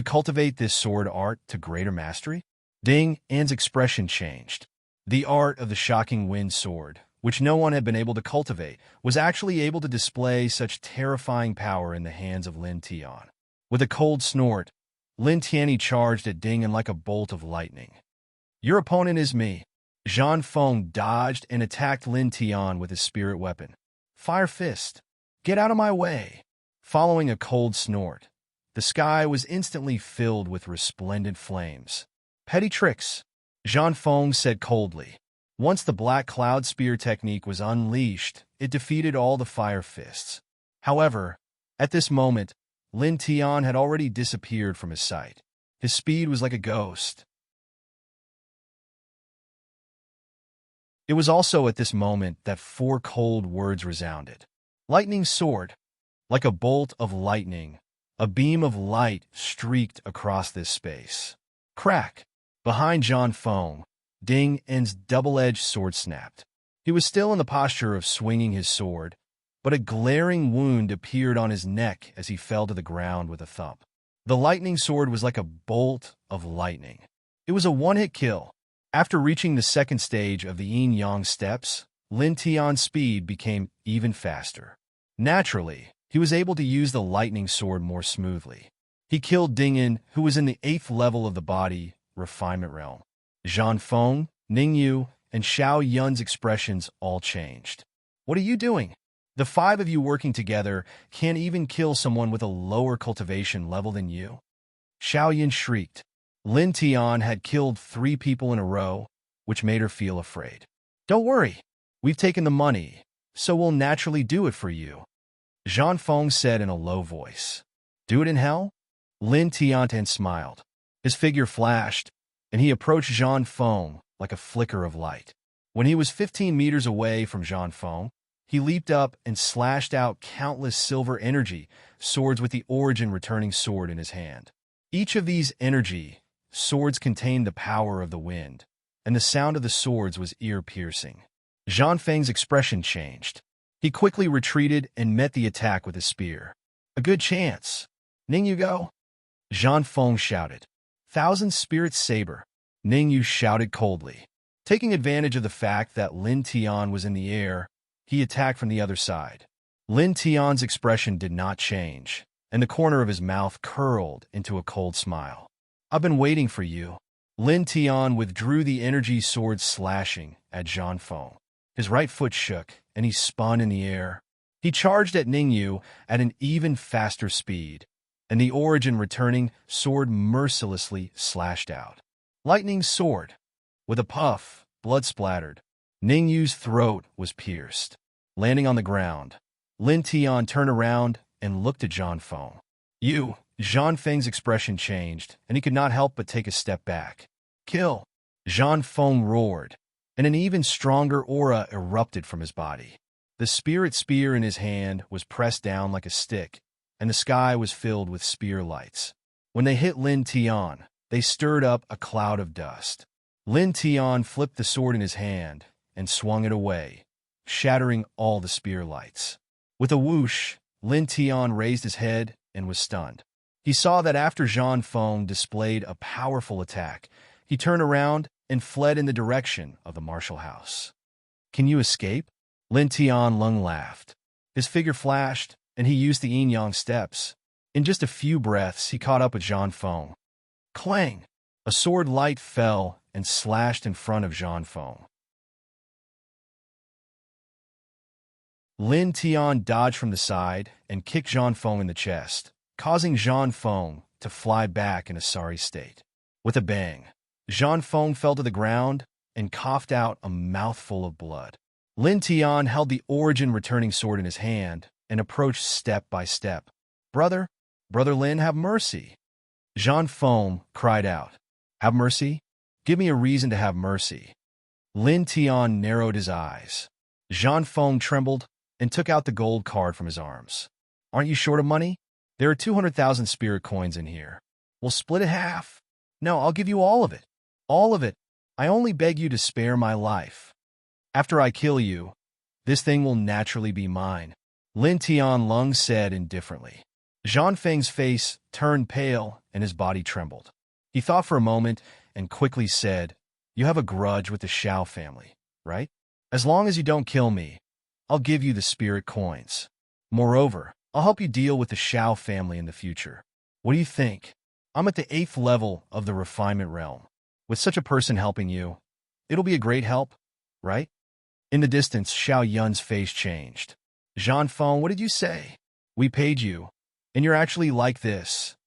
cultivate this sword art to greater mastery? Dingyan's expression changed. The art of the shocking wind sword, which no one had been able to cultivate, was actually able to display such terrifying power in the hands of Lin Tian. With a cold snort, Lin Tianyi charged at Ding like a bolt of lightning. Your opponent is me. Zhang Feng dodged and attacked Lin Tian with his spirit weapon. Fire Fist. Get out of my way. Following a cold snort, the sky was instantly filled with resplendent flames. Petty tricks, Zhang Feng said coldly. Once the black cloud spear technique was unleashed, it defeated all the fire fists. However, at this moment, Lin Tian had already disappeared from his sight. His speed was like a ghost. It was also at this moment that 4 cold words resounded. Lightning sword. Like a bolt of lightning, a beam of light streaked across this space. Crack! Behind Zhang Feng, Ding En's double-edged sword snapped. He was still in the posture of swinging his sword, but a glaring wound appeared on his neck as he fell to the ground with a thump. The lightning sword was like a bolt of lightning. It was a one-hit kill. After reaching the second stage of the yin-yang steps, Lin Tian's speed became even faster. Naturally, he was able to use the lightning sword more smoothly. He killed Ding En, who was in the 8th level of the body refinement realm. Zhang Feng, Ning Yu, and Xiao Yun's expressions all changed. What are you doing? The 5 of you working together can't even kill someone with a lower cultivation level than you. Xiao Yun shrieked. Lin Tian had killed 3 people in a row, which made her feel afraid. Don't worry, we've taken the money, so we'll naturally do it for you. Zhang Feng said in a low voice. Do it in hell? Lin Tian smiled. His figure flashed, and he approached Zhang Feng like a flicker of light. When he was 15 meters away from Zhang Feng, he leaped up and slashed out countless silver energy swords with the origin returning sword in his hand. Each of these energy swords contained the power of the wind, and the sound of the swords was ear-piercing. Zhang Feng's expression changed. He quickly retreated and met the attack with his spear. A good chance. Ning Yu go? Zhang Feng shouted. Thousand Spirit Saber. Ning Yu shouted coldly. Taking advantage of the fact that Lin Tian was in the air, he attacked from the other side. Lin Tian's expression did not change, and the corner of his mouth curled into a cold smile. I've been waiting for you. Lin Tian withdrew the energy sword slashing at Zhang Feng. His right foot shook, and he spun in the air. He charged at Ning Yu at an even faster speed, and the origin returning sword mercilessly slashed out. Lightning sword. With a puff, blood splattered. Ning Yu's throat was pierced. Landing on the ground, Lin Tian turned around and looked at Zhang Feng. You, Zhang Feng's expression changed, and he could not help but take a step back. Kill! Zhang Feng roared, and an even stronger aura erupted from his body. The spirit spear in his hand was pressed down like a stick, and the sky was filled with spear lights. When they hit Lin Tian, they stirred up a cloud of dust. Lin Tian flipped the sword in his hand and swung it away, shattering all the spear lights. With a whoosh, Lin Tian raised his head and was stunned. He saw that after Zhang Feng displayed a powerful attack, he turned around and fled in the direction of the martial house. Can you escape? Lin Tian Lung laughed. His figure flashed, and he used the yin-yang steps. In just a few breaths, he caught up with Zhang Feng. Clang! A sword light fell and slashed in front of Zhang Feng. Lin Tian dodged from the side and kicked Zhang Feng in the chest, causing Zhang Feng to fly back in a sorry state. With a bang, Zhang Feng fell to the ground and coughed out a mouthful of blood. Lin Tian held the origin returning sword in his hand and approached step by step. Brother Lin, have mercy. Zhang Feng cried out. Have mercy? Give me a reason to have mercy. Lin Tian narrowed his eyes. Zhang Feng trembled and took out the gold card from his arms. Aren't you short of money? There are 200,000 spirit coins in here. We'll split it half. No, I'll give you all of it. All of it. I only beg you to spare my life. After I kill you, this thing will naturally be mine. Lin Tian Lung said indifferently. Zhang Feng's face turned pale and his body trembled. He thought for a moment and quickly said, You have a grudge with the Xiao family, right? As long as you don't kill me, I'll give you the spirit coins. Moreover, I'll help you deal with the Xiao family in the future. What do you think? I'm at the 8th level of the refinement realm. With such a person helping you, it'll be a great help, right? In the distance, Xiao Yun's face changed. Jean Feng, what did you say? We paid you, and you're actually like this.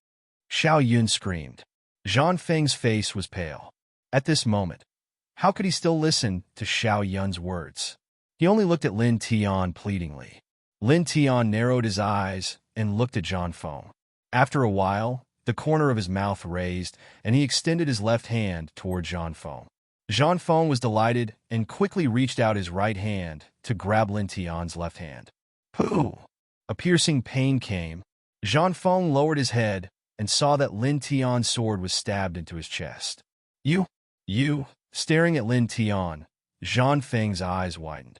Xiao Yun screamed. Zhang Feng's face was pale. At this moment, how could he still listen to Xiao Yun's words? He only looked at Lin Tian pleadingly. Lin Tian narrowed his eyes and looked at Zhang Feng. After a while, the corner of his mouth raised, and he extended his left hand toward Zhang Feng. Zhang Feng was delighted and quickly reached out his right hand to grab Lin Tian's left hand. Pooh! A piercing pain came. Zhang Feng lowered his head and saw that Lin Tian's sword was stabbed into his chest. You, staring at Lin Tian, Zhang Feng's eyes widened.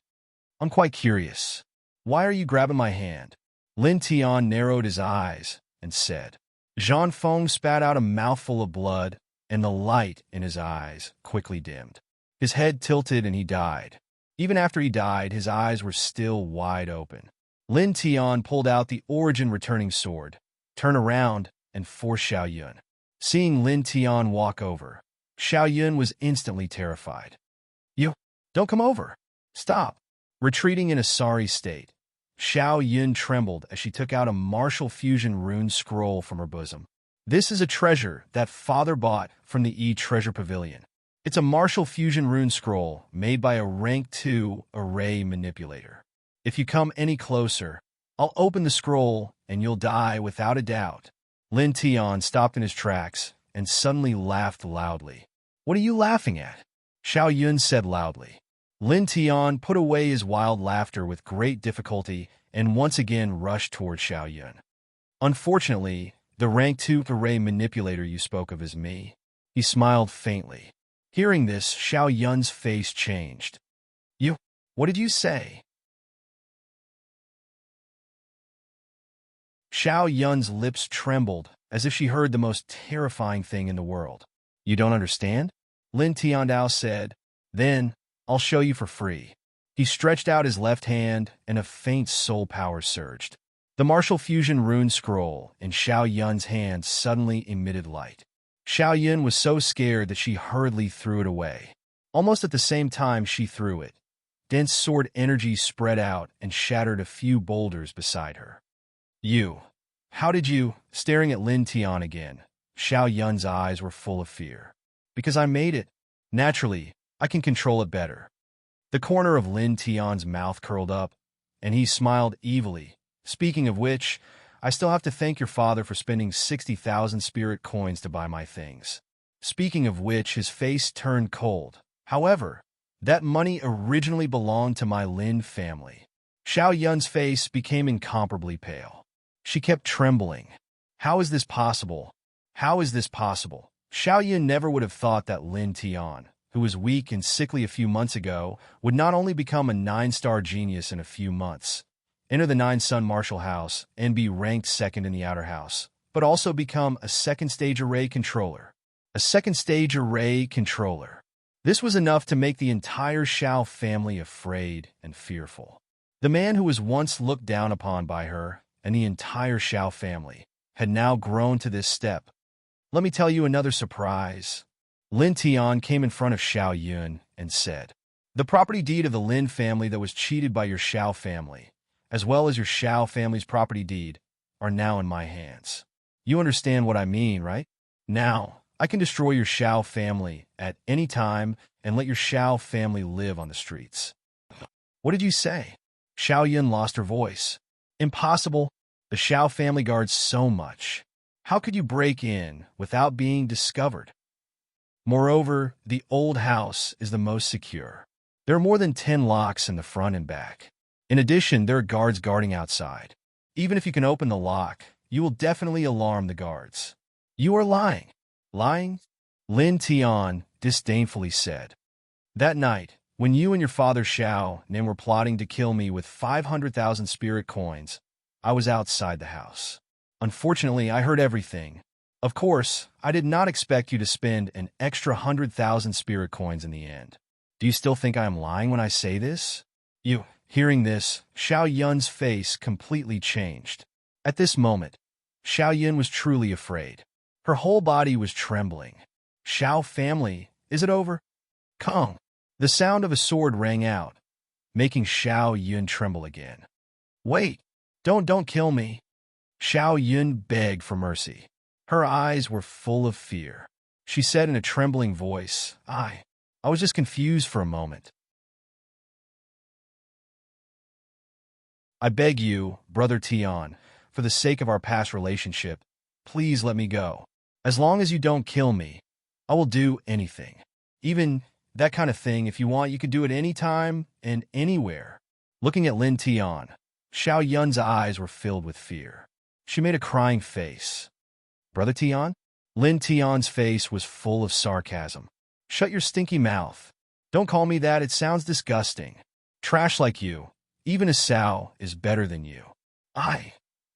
I'm quite curious. Why are you grabbing my hand? Lin Tian narrowed his eyes and said. Zhang Feng spat out a mouthful of blood, and the light in his eyes quickly dimmed. His head tilted and he died. Even after he died, his eyes were still wide open. Lin Tian pulled out the origin-returning sword, turned around, and forced Xiao Yun. Seeing Lin Tian walk over, Xiao Yun was instantly terrified. You, don't come over. Stop. Retreating in a sorry state, Xiao Yun trembled as she took out a martial fusion rune scroll from her bosom. This is a treasure that Father bought from the treasure pavilion. It's a martial fusion rune scroll made by a rank 2 array manipulator. If you come any closer, I'll open the scroll and you'll die without a doubt. Lin Tian stopped in his tracks and suddenly laughed loudly. What are you laughing at? Xiao Yun said loudly. Lin Tian put away his wild laughter with great difficulty and once again rushed toward Xiao Yun. Unfortunately, the rank 2 array manipulator you spoke of is me. He smiled faintly. Hearing this, Xiao Yun's face changed. You, what did you say? Xiao Yun's lips trembled as if she heard the most terrifying thing in the world. You don't understand? Lin Tiandao said. Then, I'll show you for free. He stretched out his left hand and a faint soul power surged. The martial fusion rune scroll in Xiao Yun's hand suddenly emitted light. Xiao Yun was so scared that she hurriedly threw it away. Almost at the same time she threw it, dense sword energy spread out and shattered a few boulders beside her. You, how did you, staring at Lin Tian again, Xiao Yun's eyes were full of fear. Because I made it. Naturally, I can control it better. The corner of Lin Tian's mouth curled up, and he smiled evilly. Speaking of which, I still have to thank your father for spending 60,000 spirit coins to buy my things. Speaking of which, his face turned cold. However, that money originally belonged to my Lin family. Xiao Yun's face became incomparably pale. She kept trembling. How is this possible? How is this possible? Xiao Yun never would have thought that Lin Tian, who was weak and sickly a few months ago, would not only become a 9-star genius in a few months, enter the 9-Sun Martial House, and be ranked second in the Outer House, but also become a second-stage array controller. A second-stage array controller. This was enough to make the entire Xiao family afraid and fearful. The man who was once looked down upon by her and the entire Xiao family had now grown to this step. Let me tell you another surprise. Lin Tian came in front of Xiao Yun and said, the property deed of the Lin family that was cheated by your Xiao family, as well as your Xiao family's property deed, are now in my hands. You understand what I mean, right? Now, I can destroy your Xiao family at any time and let your Xiao family live on the streets. What did you say? Xiao Yun lost her voice. Impossible. The Xiao family guards so much. How could you break in without being discovered? Moreover, the old house is the most secure. There are more than 10 locks in the front and back. In addition, there are guards guarding outside. Even if you can open the lock, you will definitely alarm the guards. You are lying. Lying? Lin Tian disdainfully said. That night, when you and your father Xiao Nin were plotting to kill me with 500,000 spirit coins, I was outside the house. Unfortunately, I heard everything. Of course, I did not expect you to spend an extra 100,000 spirit coins in the end. Do you still think I am lying when I say this? You, hearing this, Xiao Yun's face completely changed. At this moment, Xiao Yun was truly afraid. Her whole body was trembling. "Xiao family, is it over?" "Kong." The sound of a sword rang out, making Xiao Yun tremble again. "Wait, don't kill me." Xiao Yun begged for mercy. Her eyes were full of fear. She said in a trembling voice, I was just confused for a moment. "I beg you, Brother Tian, for the sake of our past relationship, please let me go. As long as you don't kill me, I will do anything. Even that kind of thing, if you want, you could do it anytime and anywhere." Looking at Lin Tian, Xiao Yun's eyes were filled with fear. She made a crying face. "Brother Tian?" Lin Tian's face was full of sarcasm. "Shut your stinky mouth. Don't call me that, it sounds disgusting. Trash like you, even a sow, is better than you."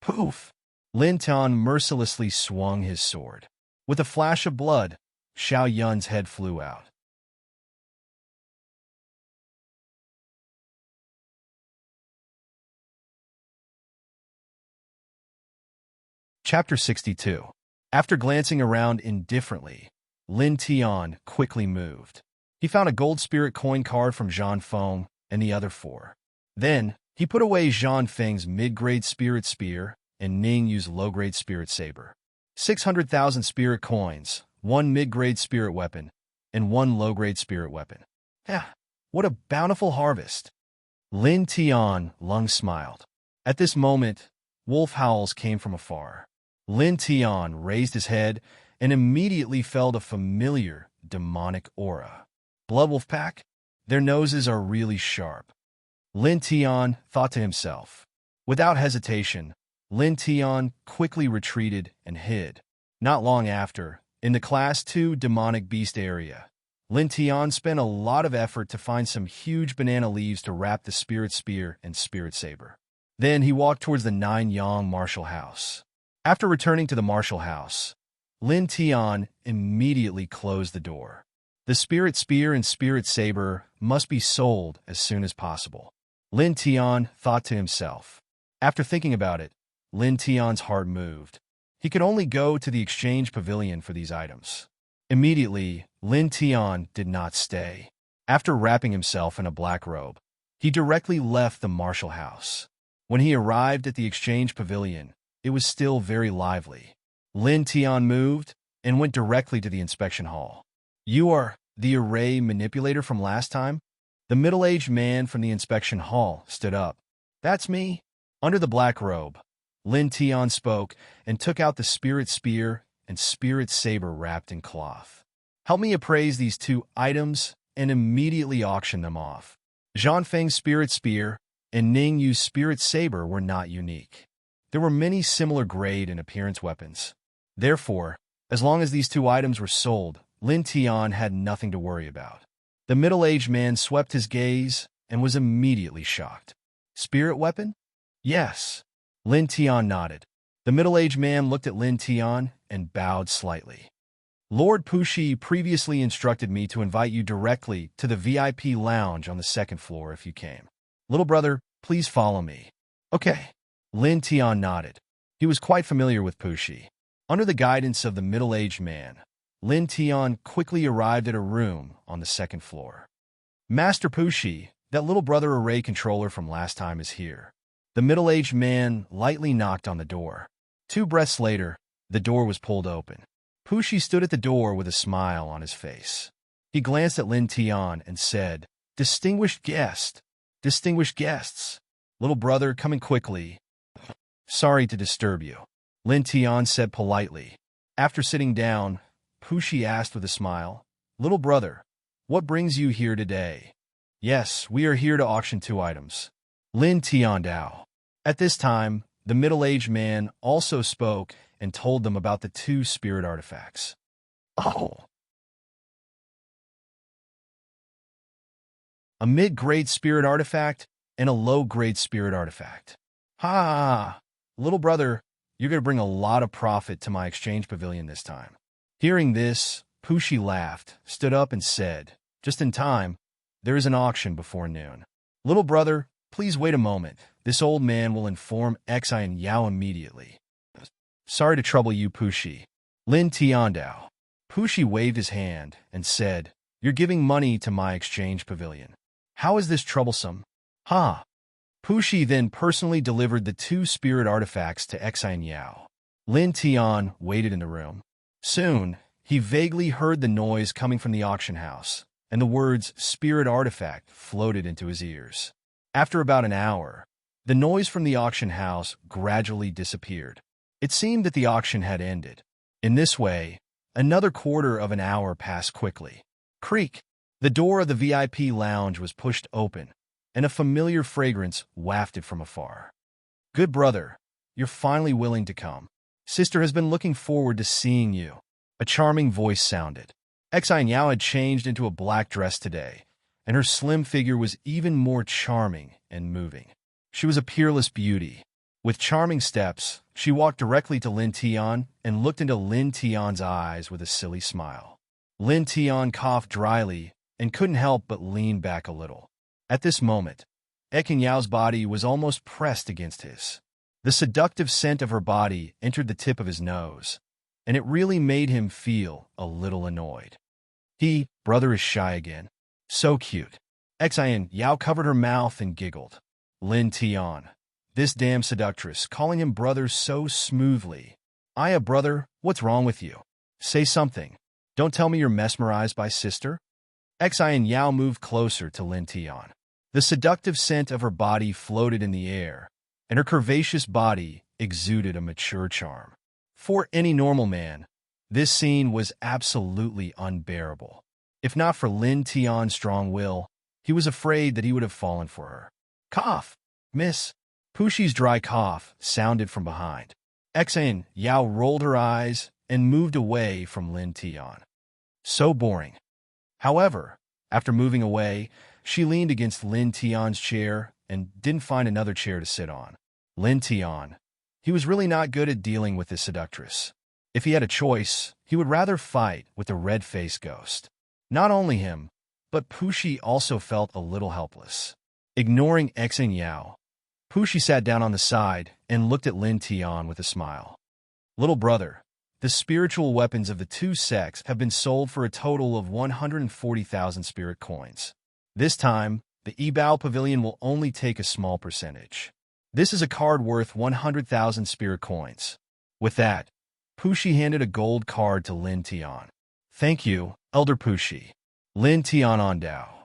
Poof! Lin Tian mercilessly swung his sword. With a flash of blood, Xiao Yun's head flew out. Chapter 62. After glancing around indifferently, Lin Tian quickly moved. He found a gold spirit coin card from Zhang Feng and the other four. Then, he put away Zhang Feng's mid-grade spirit spear and Ning Yu's low-grade spirit saber. 600,000 spirit coins, 1 mid-grade spirit weapon, and 1 low-grade spirit weapon. What a bountiful harvest! Lin Tian Lung smiled. At this moment, wolf howls came from afar. Lin Tian raised his head and immediately felt a familiar demonic aura. Bloodwolf pack? Their noses are really sharp. Lin Tian thought to himself. Without hesitation, Lin Tian quickly retreated and hid. Not long after, in the Class 2 demonic beast area, Lin Tian spent a lot of effort to find some huge banana leaves to wrap the spirit spear and spirit saber. Then he walked towards the Nine Yang martial house. After returning to the martial house, Lin Tian immediately closed the door. The spirit spear and spirit saber must be sold as soon as possible. Lin Tian thought to himself. After thinking about it, Lin Tian's heart moved. He could only go to the exchange pavilion for these items. Immediately, Lin Tian did not stay. After wrapping himself in a black robe, he directly left the martial house. When he arrived at the exchange pavilion, it was still very lively. Lin Tian moved and went directly to the inspection hall. "You are the array manipulator from last time?" The middle-aged man from the inspection hall stood up. "That's me." Under the black robe, Lin Tian spoke and took out the spirit spear and spirit saber wrapped in cloth. "Help me appraise these 2 items and immediately auction them off." Zhang Feng's spirit spear and Ning Yu's spirit saber were not unique. There were many similar grade and appearance weapons. Therefore, as long as these 2 items were sold, Lin Tian had nothing to worry about. The middle-aged man swept his gaze and was immediately shocked. "Spirit weapon?" "Yes." Lin Tian nodded. The middle-aged man looked at Lin Tian and bowed slightly. "Lord Pushi previously instructed me to invite you directly to the VIP lounge on the 2nd floor if you came. Little brother, please follow me." "Okay." Lin Tian nodded. He was quite familiar with Pushi. Under the guidance of the middle-aged man, Lin Tian quickly arrived at a room on the 2nd floor. "Master Pushi, that little brother array controller from last time is here." The middle-aged man lightly knocked on the door. 2 breaths later, the door was pulled open. Pushi stood at the door with a smile on his face. He glanced at Lin Tian and said, "Distinguished guest, distinguished guests. Little brother, coming quickly. Sorry to disturb you," Lin Tian said politely. After sitting down, Pushi asked with a smile, "Little brother, what brings you here today?" "Yes, we are here to auction 2 items." Lin Tian Dao. At this time, the middle-aged man also spoke and told them about the 2 spirit artifacts. "Oh!" A mid-grade spirit artifact and a low-grade spirit artifact. "Ha! Little brother, you're going to bring a lot of profit to my exchange pavilion this time." Hearing this, Pushi laughed, stood up and said, "Just in time, there is an auction before noon. Little brother, please wait a moment. This old man will inform Xi and Yao immediately." "Sorry to trouble you, Pushi. Lin Tiandao. Pushi waved his hand and said, "You're giving money to my exchange pavilion. How is this troublesome?" Ha! Pushi then personally delivered the 2 spirit artifacts to Xian Yao. Lin Tian waited in the room. Soon, he vaguely heard the noise coming from the auction house, and the words "spirit artifact" floated into his ears. After about an hour, the noise from the auction house gradually disappeared. It seemed that the auction had ended. In this way, another quarter of an hour passed quickly. Creak! The door of the VIP lounge was pushed open, and a familiar fragrance wafted from afar. "Good brother, you're finally willing to come. Sister has been looking forward to seeing you." A charming voice sounded. Xian Yao had changed into a black dress today, and her slim figure was even more charming and moving. She was a peerless beauty. With charming steps, she walked directly to Lin Tian and looked into Lin Tian's eyes with a silly smile. Lin Tian coughed dryly and couldn't help but lean back a little. At this moment, Xian Yao's body was almost pressed against his. The seductive scent of her body entered the tip of his nose, and it really made him feel a little annoyed. Brother is shy again. So cute. Xian Yao covered her mouth and giggled. Lin Tian, this damn seductress, calling him brother so smoothly. Brother, what's wrong with you? Say something. Don't tell me you're mesmerized by sister." Xian Yao moved closer to Lin Tian. The seductive scent of her body floated in the air, and her curvaceous body exuded a mature charm. For any normal man, this scene was absolutely unbearable. If not for Lin Tian's strong will, he was afraid that he would have fallen for her. "Cough, miss." Pushi's dry cough sounded from behind. Xian Yao rolled her eyes and moved away from Lin Tian. So boring. However, after moving away, she leaned against Lin Tian's chair and didn't find another chair to sit on. Lin Tian. He was really not good at dealing with this seductress. If he had a choice, he would rather fight with the red-faced ghost. Not only him, but Pushi also felt a little helpless. Ignoring Xian Yao, Pushi sat down on the side and looked at Lin Tian with a smile. "Little brother, the spiritual weapons of the 2 sects have been sold for a total of 140,000 spirit coins. This time, the Ebao Pavilion will only take a small percentage. This is a card worth 100,000 spirit coins." With that, Pushi handed a gold card to Lin Tian. "Thank you, Elder Pushi." Lin Tian Ondao.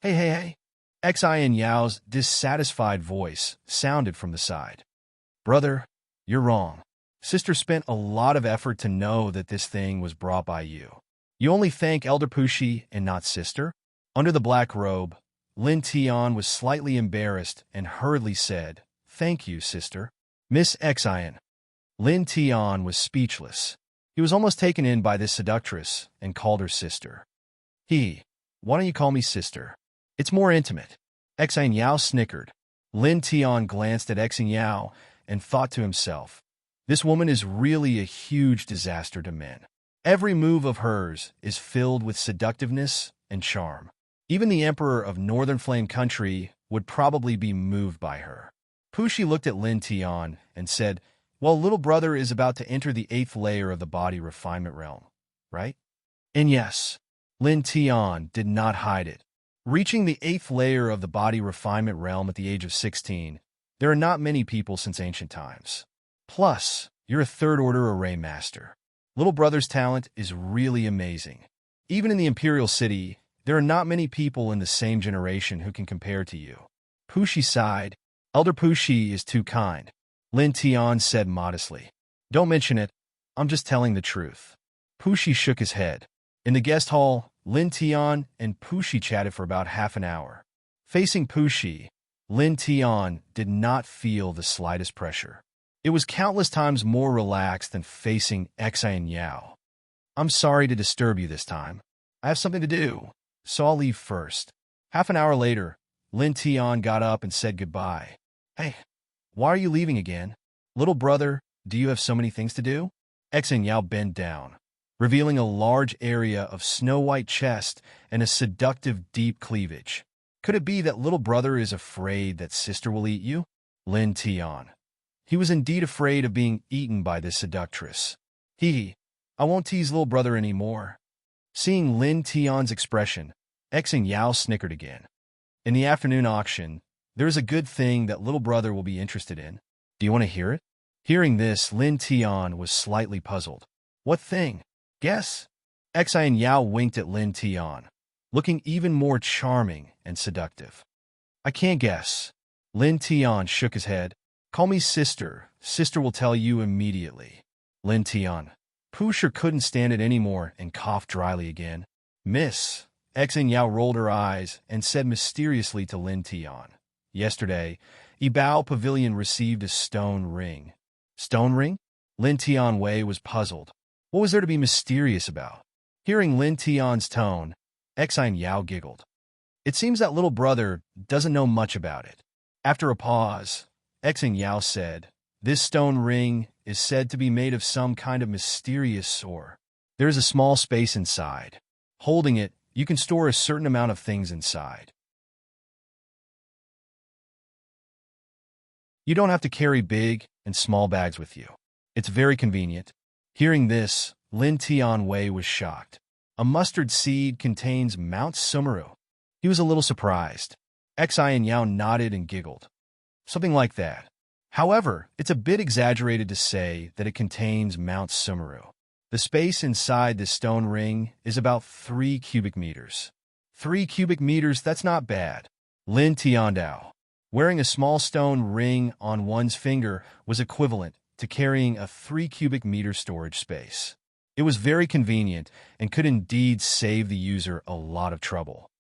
Hey. Xian Yao's dissatisfied voice sounded from the side. "Brother, you're wrong. Sister spent a lot of effort to know that this thing was brought by you. You only thank Elder Pushi and not sister?" Under the black robe, Lin Tian was slightly embarrassed and hurriedly said, "Thank you, sister." "Miss Xian." Lin Tian was speechless. He was almost taken in by this seductress and called her sister. Why don't you call me sister? It's more intimate." Xian Yao snickered. Lin Tian glanced at Xian Yao and thought to himself, "This woman is really a huge disaster to men. Every move of hers is filled with seductiveness and charm. Even the Emperor of Northern Flame Country would probably be moved by her." Pushi looked at Lin Tian and said, "Well, little brother is about to enter the 8th layer of the body refinement realm, right?" And yes, Lin Tian did not hide it. Reaching the 8th layer of the body refinement realm at the age of 16, there are not many people since ancient times. Plus, you're a 3rd order array master. Little brother's talent is really amazing. Even in the Imperial City, there are not many people in the same generation who can compare to you." Pushi sighed. "Elder Pushi is too kind," Lin Tian said modestly. "Don't mention it. I'm just telling the truth." Pushi shook his head. In the guest hall, Lin Tian and Pushi chatted for about half an hour. Facing Pushi, Lin Tian did not feel the slightest pressure. It was countless times more relaxed than facing Xian Yao. "I'm sorry to disturb you this time. I have something to do, so I'll leave first." Half an hour later, Lin Tian got up and said goodbye. "Hey, why are you leaving again? Little brother, do you have so many things to do?" Xian Yao bent down, revealing a large area of snow-white chest and a seductive deep cleavage. "Could it be that little brother is afraid that sister will eat you?" Lin Tian. He was indeed afraid of being eaten by this seductress. Hee, I won't tease little brother any more. Seeing Lin Tian's expression, X and Yao snickered again. In the afternoon auction, there is a good thing that little brother will be interested in. Do you want to hear it? Hearing this, Lin Tian was slightly puzzled. What thing? Guess? Xi and Yao winked at Lin Tian, looking even more charming and seductive. I can't guess. Lin Tian shook his head. Call me sister. Sister will tell you immediately. Lin Tian. Pooh sure couldn't stand it anymore and coughed dryly again. Miss. X and Yao rolled her eyes and said mysteriously to Lin Tian. Yesterday, Ibao Pavilion received a stone ring. Stone ring? Lin Tian Wei was puzzled. What was there to be mysterious about? Hearing Lin Tian's tone, Xi and Yao giggled. It seems that little brother doesn't know much about it. After a pause, X and Yao said, this stone ring is said to be made of some kind of mysterious ore. There is a small space inside. Holding it, you can store a certain amount of things inside. You don't have to carry big and small bags with you. It's very convenient. Hearing this, Lin Tian Wei was shocked. A mustard seed contains Mount Sumeru. He was a little surprised. Xi and Yao nodded and giggled. Something like that. However, it's a bit exaggerated to say that it contains Mount Sumeru. The space inside the stone ring is about 3 cubic meters. 3 cubic meters, that's not bad. Lin Tiandao. Wearing a small stone ring on one's finger was equivalent to carrying a 3 cubic meter storage space. It was very convenient and could indeed save the user a lot of trouble.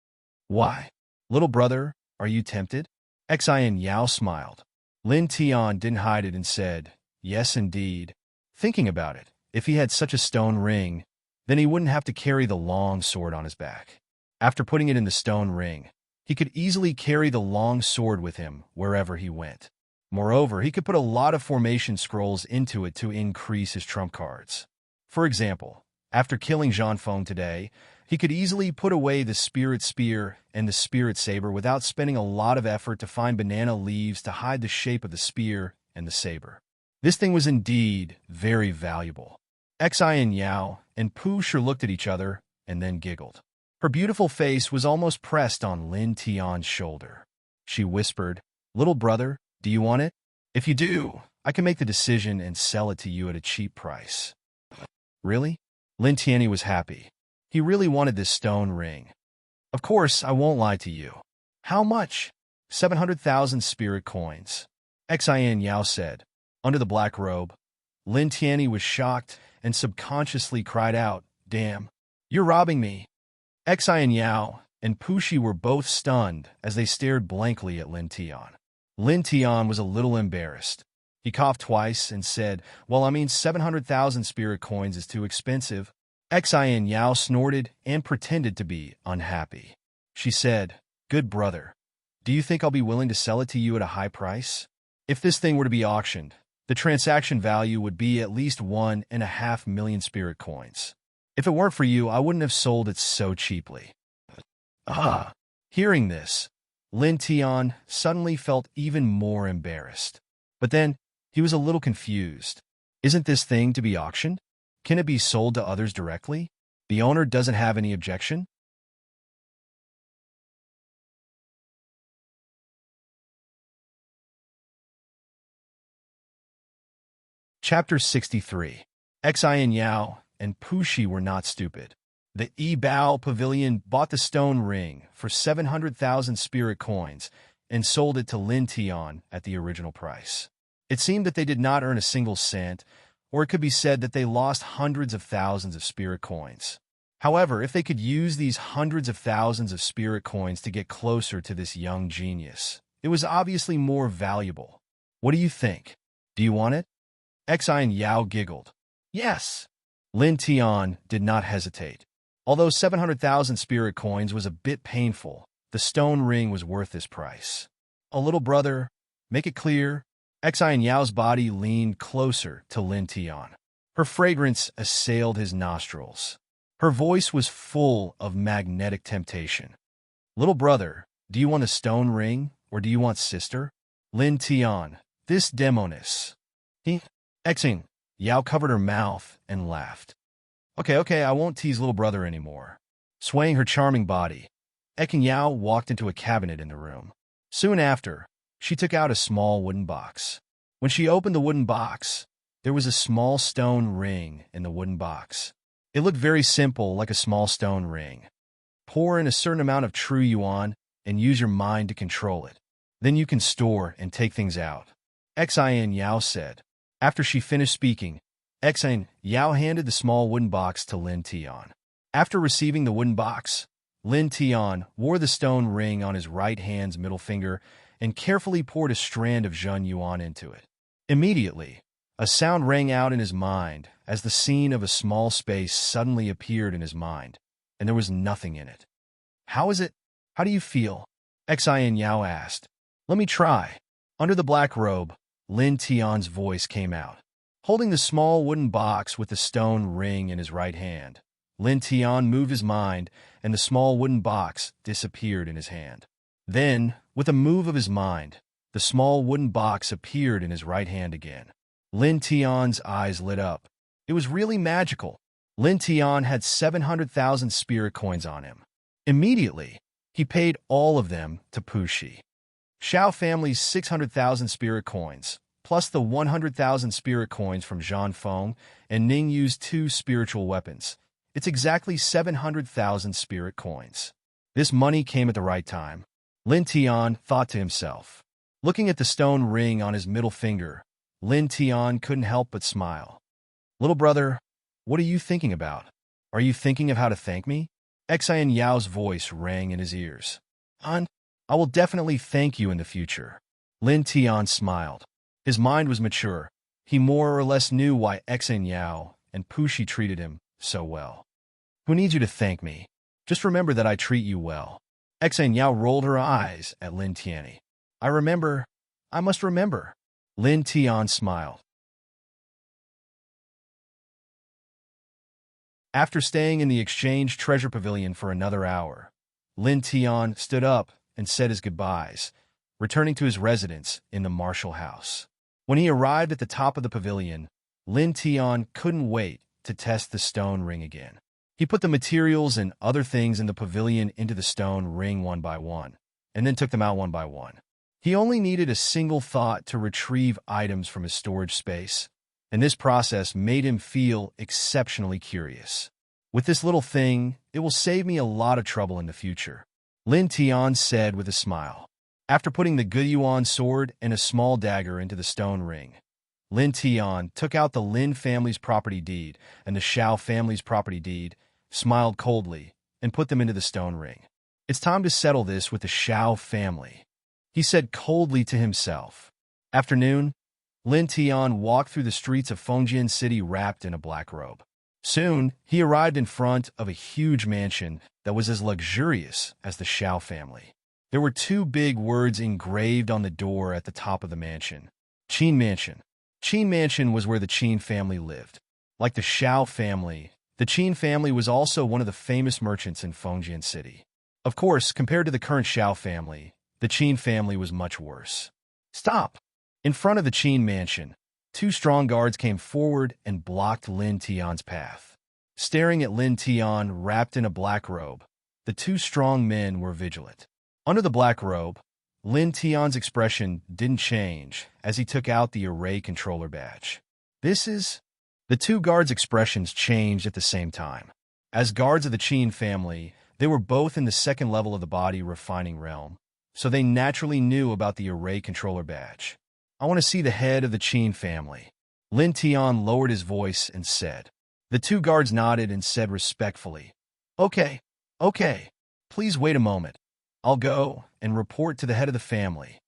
Why? Little brother, are you tempted? Xi and Yao smiled. Lin Tian didn't hide it and said, yes, indeed. Thinking about it, if he had such a stone ring, then he wouldn't have to carry the long sword on his back. After putting it in the stone ring, he could easily carry the long sword with him wherever he went. Moreover, he could put a lot of formation scrolls into it to increase his trump cards. For example, after killing Zhang Feng today, he could easily put away the spirit spear and the spirit saber without spending a lot of effort to find banana leaves to hide the shape of the spear and the saber. This thing was indeed very valuable. Xi and Yao and Pooh sure looked at each other and then giggled. Her beautiful face was almost pressed on Lin Tian's shoulder. She whispered, little brother, do you want it? If you do, I can make the decision and sell it to you at a cheap price. Really? Lin Tianyi was happy. He really wanted this stone ring. Of course, I won't lie to you. How much? 700,000 spirit coins. Xi and Yao said. Under the black robe, Lin Tianyi was shocked and subconsciously cried out, damn, you're robbing me. Xi and Yao and Pushi were both stunned as they stared blankly at Lin Tian. Lin Tian was a little embarrassed. He coughed twice and said, well, I mean 700,000 spirit coins is too expensive. Xi and Yao snorted and pretended to be unhappy. She said, good brother, do you think I'll be willing to sell it to you at a high price? If this thing were to be auctioned, the transaction value would be at least 1.5 million spirit coins. If it weren't for you, I wouldn't have sold it so cheaply. Hearing this, Lin Tian suddenly felt even more embarrassed. But then, he was a little confused. Isn't this thing to be auctioned? Can it be sold to others directly? The owner doesn't have any objection? Chapter 63. Xi and Yao and Pushi were not stupid. The Ibao Pavilion bought the stone ring for 700,000 spirit coins and sold it to Lin Tian at the original price. It seemed that they did not earn a single cent, or it could be said that they lost hundreds of thousands of spirit coins. However, if they could use these hundreds of thousands of spirit coins to get closer to this young genius, it was obviously more valuable. What do you think? Do you want it? Xi and Yao giggled. Yes. Lin Tian did not hesitate. Although 700,000 spirit coins was a bit painful, the stone ring was worth this price. A little brother, make it clear. Xi and Yao's body leaned closer to Lin Tian. Her fragrance assailed his nostrils. Her voice was full of magnetic temptation. Little brother, do you want a stone ring or do you want sister? Lin Tian, This demoness. He, Exing. Yao covered her mouth and laughed. Okay, I won't tease little brother anymore. Swaying her charming body, Ek and Yao walked into a cabinet in the room. Soon after, she took out a small wooden box. When she opened the wooden box, there was a small stone ring in the wooden box. It looked very simple, like a small stone ring. Pour in a certain amount of true yuan and use your mind to control it. Then you can store and take things out. Xin Yao said. After she finished speaking, Xin Yao handed the small wooden box to Lin Tian. After receiving the wooden box, Lin Tian wore the stone ring on his right hand's middle finger and carefully poured a strand of Zhen Yuan into it. Immediately, a sound rang out in his mind as the scene of a small space suddenly appeared in his mind, and there was nothing in it. How is it? How do you feel? Xin Yao asked. Let me try. Under the black robe, Lin Tian's voice came out. Holding the small wooden box with the stone ring in his right hand, Lin Tian moved his mind, and the small wooden box disappeared in his hand. Then, with a move of his mind, the small wooden box appeared in his right hand again. Lin Tian's eyes lit up. It was really magical. Lin Tian had 700,000 spirit coins on him. Immediately, he paid all of them to Puxi. Xiao family's 600,000 spirit coins, plus the 100,000 spirit coins from Zhan Feng and Ning Yu's 2 spiritual weapons. It's exactly 700,000 spirit coins. This money came at the right time. Lin Tian thought to himself. Looking at the stone ring on his middle finger, Lin Tian couldn't help but smile. Little brother, what are you thinking about? Are you thinking of how to thank me? Xin Yao's voice rang in his ears. I will definitely thank you in the future. Lin Tian smiled. His mind was mature. He more or less knew why Xin Yao and Puxi treated him so well. Who needs you to thank me? Just remember that I treat you well. Xin Yao rolled her eyes at Lin Tian. I must remember. Lin Tian smiled. After staying in the Exchange Treasure Pavilion for another hour, Lin Tian stood up and said his goodbyes, returning to his residence in the Marshall House. When he arrived at the top of the pavilion, Lin Tian couldn't wait to test the stone ring again. He put the materials and other things in the pavilion into the stone ring one by one, and then took them out one by one. He only needed a single thought to retrieve items from his storage space, and this process made him feel exceptionally curious. With this little thing, it will save me a lot of trouble in the future, Lin Tian said with a smile. After putting the good yuan sword and a small dagger into the stone ring, Lin Tian took out the Lin family's property deed and the Xiao family's property deed, smiled coldly, and put them into the stone ring. It's time to settle this with the Xiao family, he said coldly to himself. Afternoon, Lin Tian walked through the streets of Fengjian City wrapped in a black robe. Soon, he arrived in front of a huge mansion that was as luxurious as the Xiao family. There were 2 big words engraved on the door at the top of the mansion. Qin Mansion. Qin Mansion was where the Qin family lived. Like the Xiao family, the Qin family was also one of the famous merchants in Fengjian City. Of course, compared to the current Xiao family, the Qin family was much worse. Stop! In front of the Qin Mansion, 2 strong guards came forward and blocked Lin Tian's path. Staring at Lin Tian wrapped in a black robe, the 2 strong men were vigilant. Under the black robe, Lin Tian's expression didn't change as he took out the array controller badge. The 2 guards' expressions changed at the same time. As guards of the Qin family, they were both in the 2nd level of the body refining realm, so they naturally knew about the array controller badge. I want to see the head of the Qin family. Lin Tian lowered his voice and said. The 2 guards nodded and said respectfully, Okay. Please wait a moment. I'll go and report to the head of the family.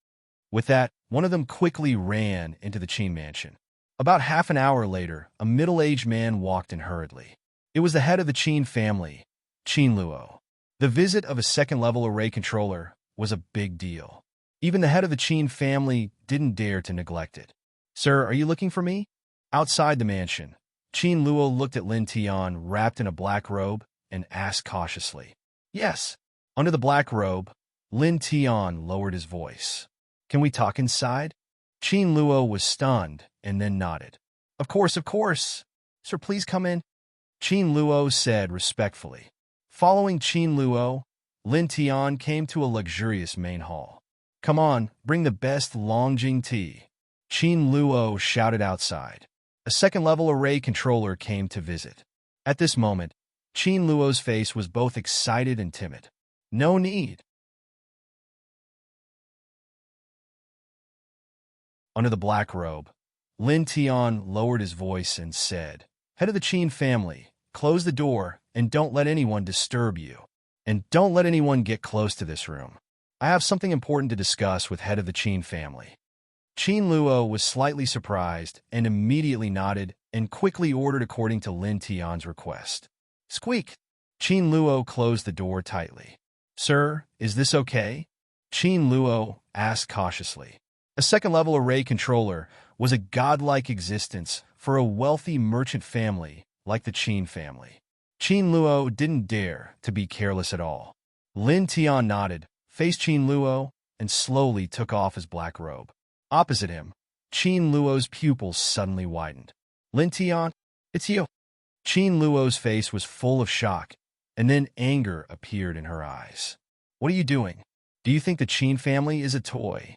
With that, one of them quickly ran into the Qin Mansion. About half an hour later, a middle-aged man walked in hurriedly. It was the head of the Qin family, Qin Luo. The visit of a 2nd-level array controller was a big deal. Even the head of the Qin family didn't dare to neglect it. Sir, are you looking for me? Outside the mansion, Qin Luo looked at Lin Tian wrapped in a black robe and asked cautiously. Yes. Under the black robe, Lin Tian lowered his voice. Can we talk inside? Qin Luo was stunned and then nodded. Of course, of course. Sir, please come in, Qin Luo said respectfully. Following Qin Luo, Lin Tian came to a luxurious main hall. Come on, bring the best Longjing tea, Qin Luo shouted outside. A second-level array controller came to visit. At this moment, Qin Luo's face was both excited and timid. No need. Under the black robe, Lin Tian lowered his voice and said, Head of the Qin family, close the door and don't let anyone disturb you. And don't let anyone get close to this room. I have something important to discuss with head of the Qin family. Qin Luo was slightly surprised and immediately nodded and quickly ordered according to Lin Tian's request. Squeak! Qin Luo closed the door tightly. Sir, is this okay? Qin Luo asked cautiously. A second-level array controller was a godlike existence for a wealthy merchant family like the Qin family. Qin Luo didn't dare to be careless at all. Lin Tian nodded, faced Qin Luo, and slowly took off his black robe. Opposite him, Qin Luo's pupils suddenly widened. Lin Tian, it's you. Qin Luo's face was full of shock, and then anger appeared in her eyes. What are you doing? Do you think the Qin family is a toy?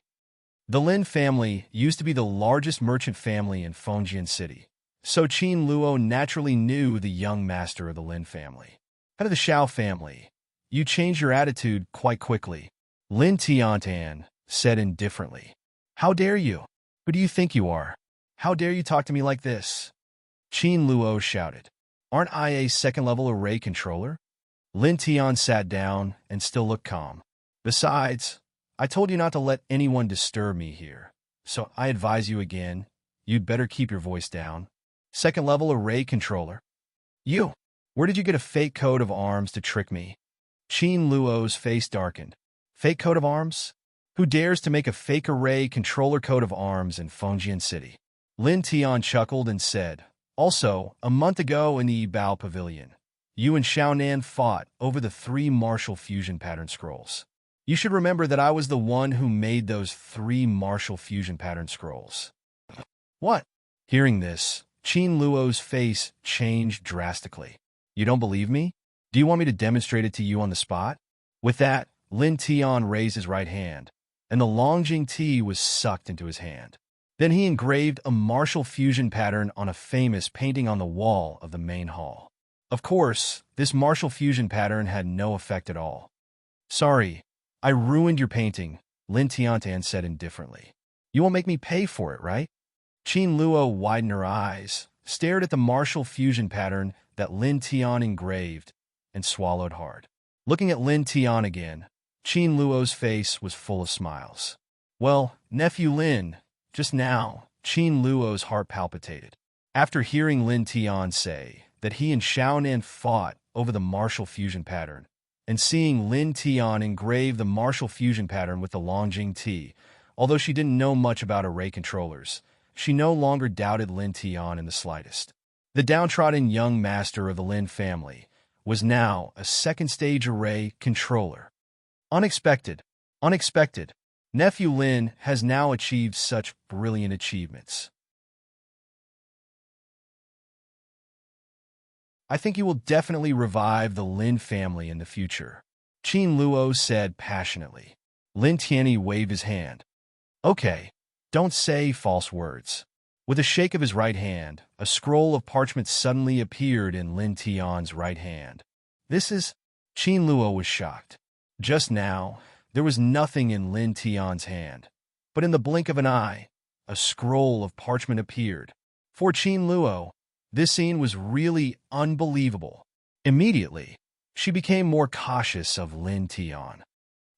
The Lin family used to be the largest merchant family in Fengjian City, so Qin Luo naturally knew the young master of the Lin family. Head of the Xiao family, you changed your attitude quite quickly, Lin Tiantan said indifferently. How dare you? Who do you think you are? How dare you talk to me like this? Qin Luo shouted. Aren't I a second-level array controller? Lin Tian sat down and still looked calm. Besides, I told you not to let anyone disturb me here, so I advise you again, you'd better keep your voice down. Second-level array controller. You! Where did you get a fake coat of arms to trick me? Qin Luo's face darkened. Fake coat of arms? Who dares to make a fake array controller coat of arms in Fengjian City? Lin Tian chuckled and said, Also, a month ago in the Yibao Pavilion, you and Xiaonan fought over the 3 martial fusion pattern scrolls. You should remember that I was the one who made those 3 martial fusion pattern scrolls. What? Hearing this, Qin Luo's face changed drastically. You don't believe me? Do you want me to demonstrate it to you on the spot? With that, Lin Tian raised his right hand, and the Longjing tea was sucked into his hand. Then he engraved a martial fusion pattern on a famous painting on the wall of the main hall. Of course, this martial fusion pattern had no effect at all. Sorry, I ruined your painting, Lin Tiantan said indifferently. You won't make me pay for it, right? Qin Luo widened her eyes, stared at the martial fusion pattern that Lin Tian engraved, and swallowed hard. Looking at Lin Tian again, Qin Luo's face was full of smiles. Well, nephew Lin, just now, Qin Luo's heart palpitated. After hearing Lin Tian say that he and Xiaonan fought over the martial fusion pattern, and seeing Lin Tian engrave the martial fusion pattern with the Longjing tea, although she didn't know much about array controllers, she no longer doubted Lin Tian in the slightest. The downtrodden young master of the Lin family was now a second-stage array controller. Unexpected. Unexpected. Nephew Lin has now achieved such brilliant achievements. I think you will definitely revive the Lin family in the future, Qin Luo said passionately. Lin Tianyi waved his hand. Okay, don't say false words. With a shake of his right hand, a scroll of parchment suddenly appeared in Lin Tian's right hand. This is... Qin Luo was shocked. Just now, there was nothing in Lin Tian's hand, but in the blink of an eye, a scroll of parchment appeared. For Qin Luo, this scene was really unbelievable. Immediately, she became more cautious of Lin Tian.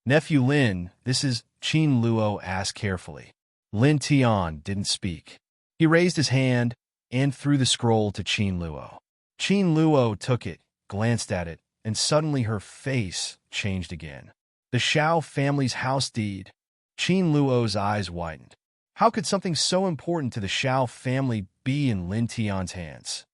Nephew Lin, this is... Qin Luo asked carefully. Lin Tian didn't speak. He raised his hand and threw the scroll to Qin Luo. Qin Luo took it, glanced at it, and suddenly her face changed again. The Xiao family's house deed. Qin Luo's eyes widened. How could something so important to the Xiao family be in Lin Tian's hands?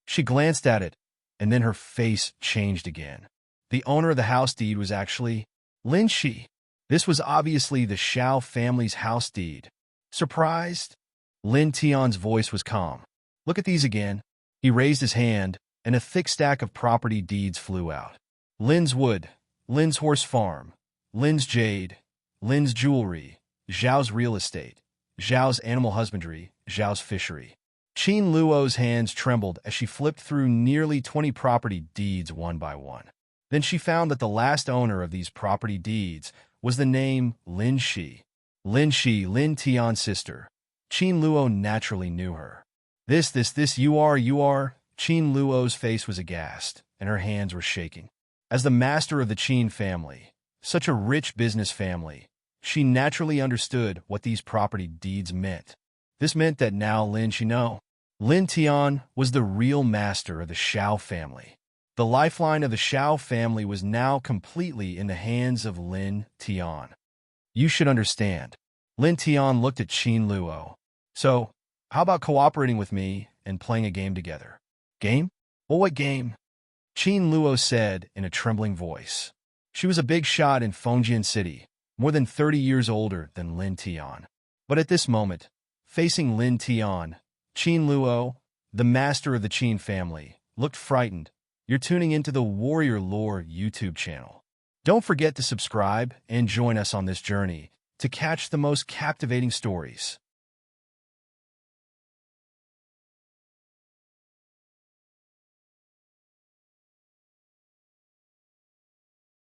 She glanced at it, and then her face changed again. The owner of the house deed was actually Lin Shi. This was obviously the Xiao family's house deed. Surprised? Lin Tian's voice was calm. Look at these again. He raised his hand, and a thick stack of property deeds flew out. Lin's wood, Lin's horse farm, Lin's jade, Lin's jewelry, Zhao's real estate, Zhao's animal husbandry, Zhao's fishery. Qin Luo's hands trembled as she flipped through nearly 20 property deeds one by one. Then she found that the last owner of these property deeds was the name Lin Shi. Lin Shi, Lin Tian's sister. Qin Luo naturally knew her. This, you are. Qin Luo's face was aghast, and her hands were shaking. As the master of the Qin family, such a rich business family, she naturally understood what these property deeds meant. This meant that now Lin Tian was the real master of the Shao family. The lifeline of the Shao family was now completely in the hands of Lin Tian. You should understand. Lin Tian looked at Qin Luo. So, how about cooperating with me and playing a game together? Game? Well, what game? Qin Luo said in a trembling voice. She was a big shot in Fengjian City, more than 30 years older than Lin Tian. But at this moment, facing Lin Tian, Qin Luo, the master of the Qin family, looked frightened. You're tuning into the Warrior Lore YouTube channel. Don't forget to subscribe and join us on this journey to catch the most captivating stories.